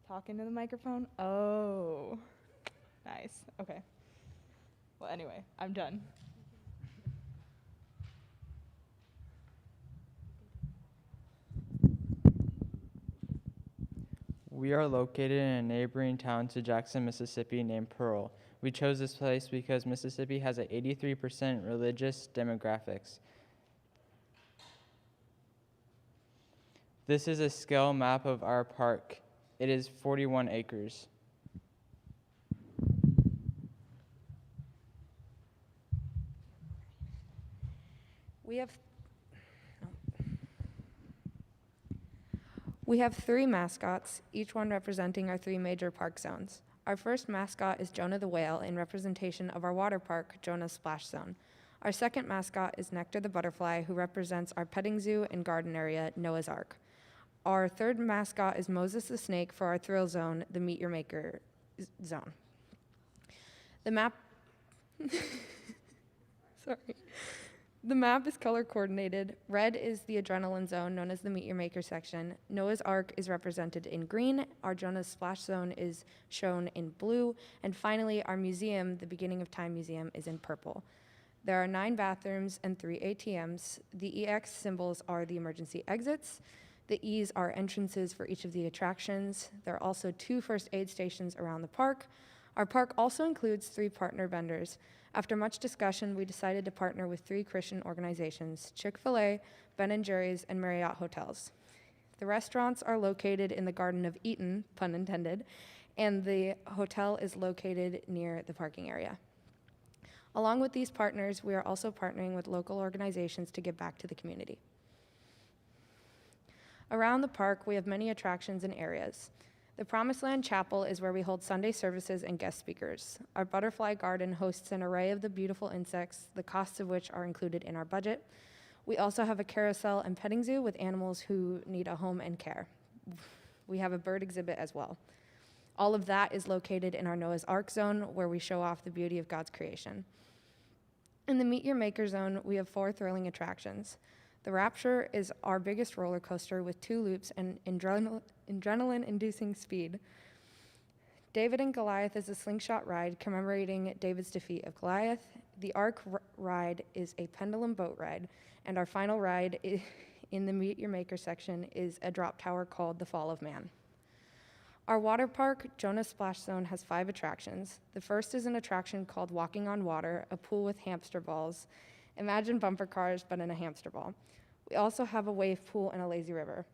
Talking to the microphone? Oh, nice. Okay. Well, anyway, I'm done. We are located in a neighboring town to Jackson, Mississippi named Pearl. We chose this place because Mississippi has an 83% religious demographics. This is a scale map of our park. It is 41 acres. We have 3 mascots, each one representing our 3 major park zones. Our first mascot is Jonah the Whale in representation of our water park, Jonah's Splash Zone. Our second mascot is Nectar the Butterfly, who represents our petting zoo and garden area, Noah's Ark. Our third mascot is Moses the Snake for our thrill zone, the Meet Your Maker zone. The map The map is color coordinated. Red is the adrenaline zone, known as the Meet Your Maker section. Noah's Ark is represented in green. Our Jonah's Splash Zone is shown in blue. And finally, our museum, the Beginning of Time Museum, is in purple. There are 9 bathrooms and 3 ATMs. The EX symbols are the emergency exits. The E's are entrances for each of the attractions. There are also 2 first aid stations around the park. Our park also includes 3 partner vendors. After much discussion, we decided to partner with 3 Christian organizations, Chick-fil-A, Ben & Jerry's, and Marriott Hotels. The restaurants are located in the Garden of Eden, pun intended, and the hotel is located near the parking area. Along with these partners, we are also partnering with local organizations to give back to the community. Around the park, we have many attractions and areas. The Promised Land Chapel is where we hold Sunday services and guest speakers. Our butterfly garden hosts an array of the beautiful insects, the costs of which are included in our budget. We also have a carousel and petting zoo with animals who need a home and care. We have a bird exhibit as well. All of that is located in our Noah's Ark zone, where we show off the beauty of God's creation. In the Meet Your Maker zone, we have 4 thrilling attractions. The Rapture is our biggest roller coaster with 2 loops and adrenaline-inducing speed. David and Goliath is a slingshot ride commemorating David's defeat of Goliath. The Ark ride is a pendulum boat ride, and our final ride in the Meet Your Maker section is a drop tower called the Fall of Man. Our water park, Jonah Splash Zone, has 5 attractions. The first is an attraction called Walking on Water, a pool with hamster balls. Imagine bumper cars, but in a hamster ball. We also have a wave pool and a lazy river.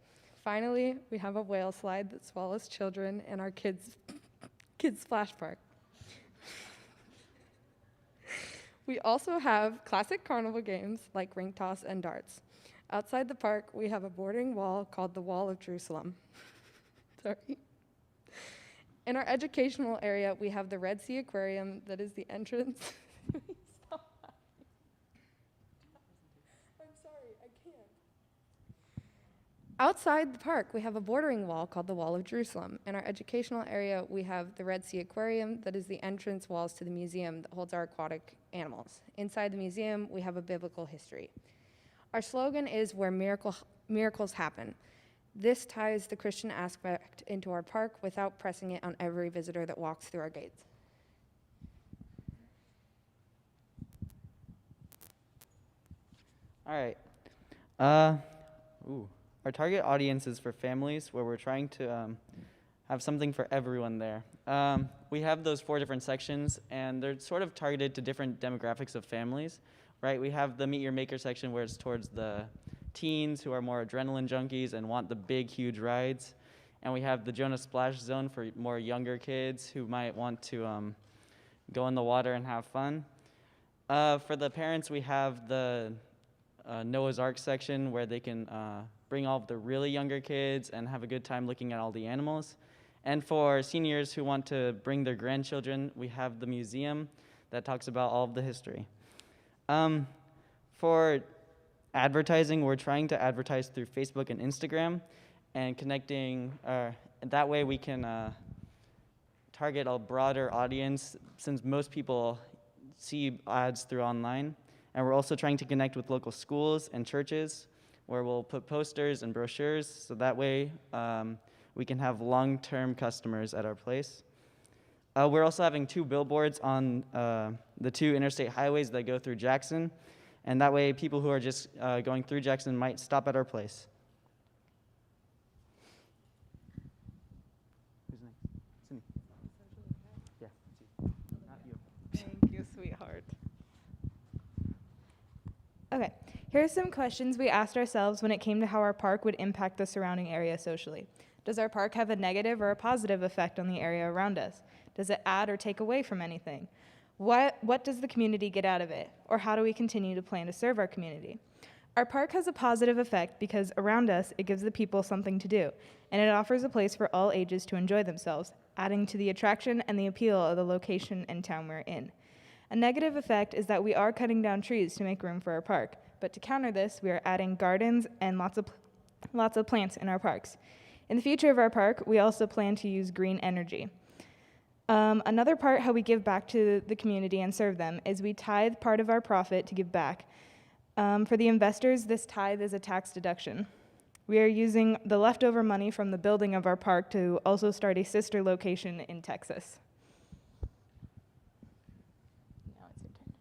Finally, we have a whale slide that swallows children in our kids splash park. We also have classic carnival games like ring toss and darts. Outside the park, we have a bordering wall called the Wall of Jerusalem. Sorry. In our educational area, we have the Red Sea Aquarium that is the entrance. Outside the park, we have a bordering wall called the Wall of Jerusalem. In our educational area, we have the Red Sea Aquarium that is the entrance walls to the museum that holds our aquatic animals. Inside the museum, we have a biblical history. Our slogan is where miracles happen. This ties the Christian aspect into our park without pressing it on every visitor that walks through our gates. All right. Our target audience is for families, where we're trying to have something for everyone there. We have those 4 different sections, and they're sort of targeted to different demographics of families, right? We have the Meet Your Maker section, where it's towards the teens who are more adrenaline junkies and want the big, huge rides. And we have the Jonah Splash Zone for more younger kids who might want to go in the water and have fun. For the parents, we have the Noah's Ark section, where they can bring all of the really younger kids and have a good time looking at all the animals. And for seniors who want to bring their grandchildren, we have the museum that talks about all of the history. For advertising, we're trying to advertise through Facebook and Instagram and connecting, that way we can target a broader audience, since most people see ads through online. And we're also trying to connect with local schools and churches, where we'll put posters and brochures, so that way we can have long-term customers at our place. We're also having 2 billboards on the 2 interstate highways that go through Jackson, and that way people who are just going through Jackson might stop at our place. Who's next? Sydney. Yeah, not you. Thank you, sweetheart. Okay, here are some questions we asked ourselves when it came to how our park would impact the surrounding area socially. Does our park have a negative or a positive effect on the area around us? Does it add or take away from anything? What does the community get out of it? Or how do we continue to plan to serve our community? Our park has a positive effect because around us, it gives the people something to do, and it offers a place for all ages to enjoy themselves, adding to the attraction and the appeal of the location and town we're in. A negative effect is that we are cutting down trees to make room for our park, but to counter this, we are adding gardens and lots of plants in our parks. In the future of our park, we also plan to use green energy. Another part how we give back to the community and serve them is we tithe part of our profit to give back. For the investors, this tithe is a tax deduction. We are using the leftover money from the building of our park to also start a sister location in Texas. Now it's your turn.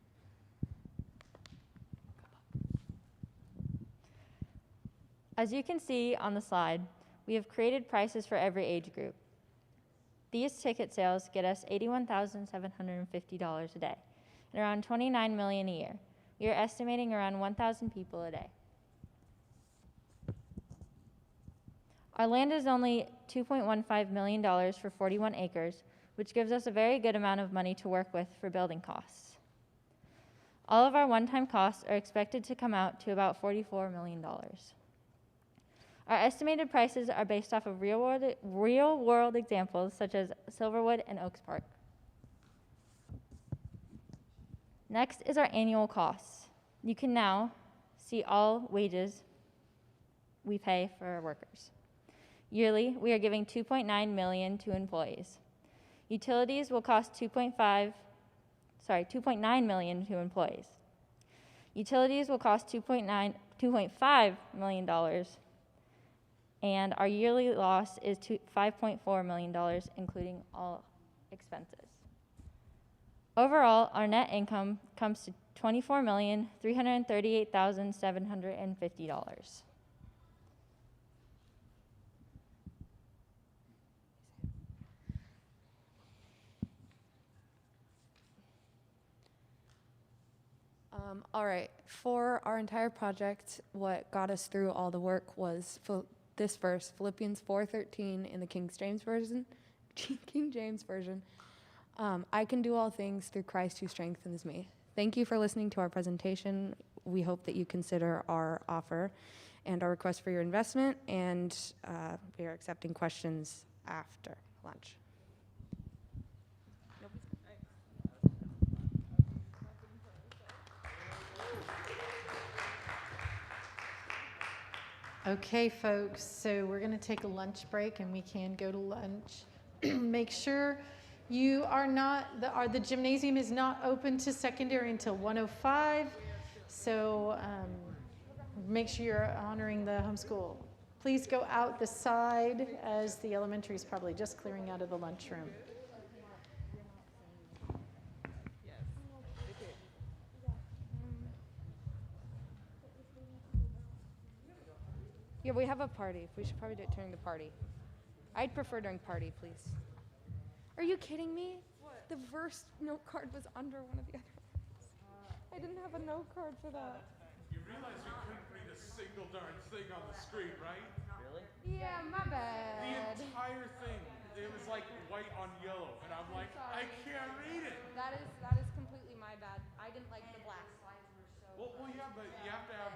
As you can see on the slide, we have created prices for every age group. These ticket sales get us $81,750 a day, and around $29 million a year. We are estimating around 1,000 people a day. Our land is only $2.15 million for 41 acres, which gives us a very good amount of money to work with for building costs. All of our one-time costs are expected to come out to about $44 million. Our estimated prices are based off of real-world examples such as Silverwood and Oaks Park. Next is our annual costs. You can now see all wages we pay for our workers. Yearly, we are giving $2.9 million to employees. Utilities will cost $2.9 million to employees. Utilities will cost $2.5 million, and our yearly loss is $5.4 million, including all expenses. Overall, our net income comes to $24,338,750. All right, for our entire project, what got us through all the work was this verse, Philippians 4:13 in the King James Version. I can do all things through Christ who strengthens me. Thank you for listening to our presentation. We hope that you consider our offer and our request for your investment, and we are accepting questions after lunch. Okay, folks, so we're going to take a lunch break and we can go to lunch. Make sure you are not, the gymnasium is not open to secondary until 1:05, so make sure you're honoring the homeschool. Please go out the side as the elementary is probably just clearing out of the lunchroom. Yeah, we have a party. We should probably do it during the party. I'd prefer during party, please. Are you kidding me? What? The verse note card was under one of the other ones. I didn't have a note card for that. You realize you couldn't read a single darn thing on the screen, right? Really? Yeah, my bad. The entire thing. It was like white on yellow, and I'm like, I can't read it. That is completely my bad. I didn't like the black. Well, yeah, but you have to have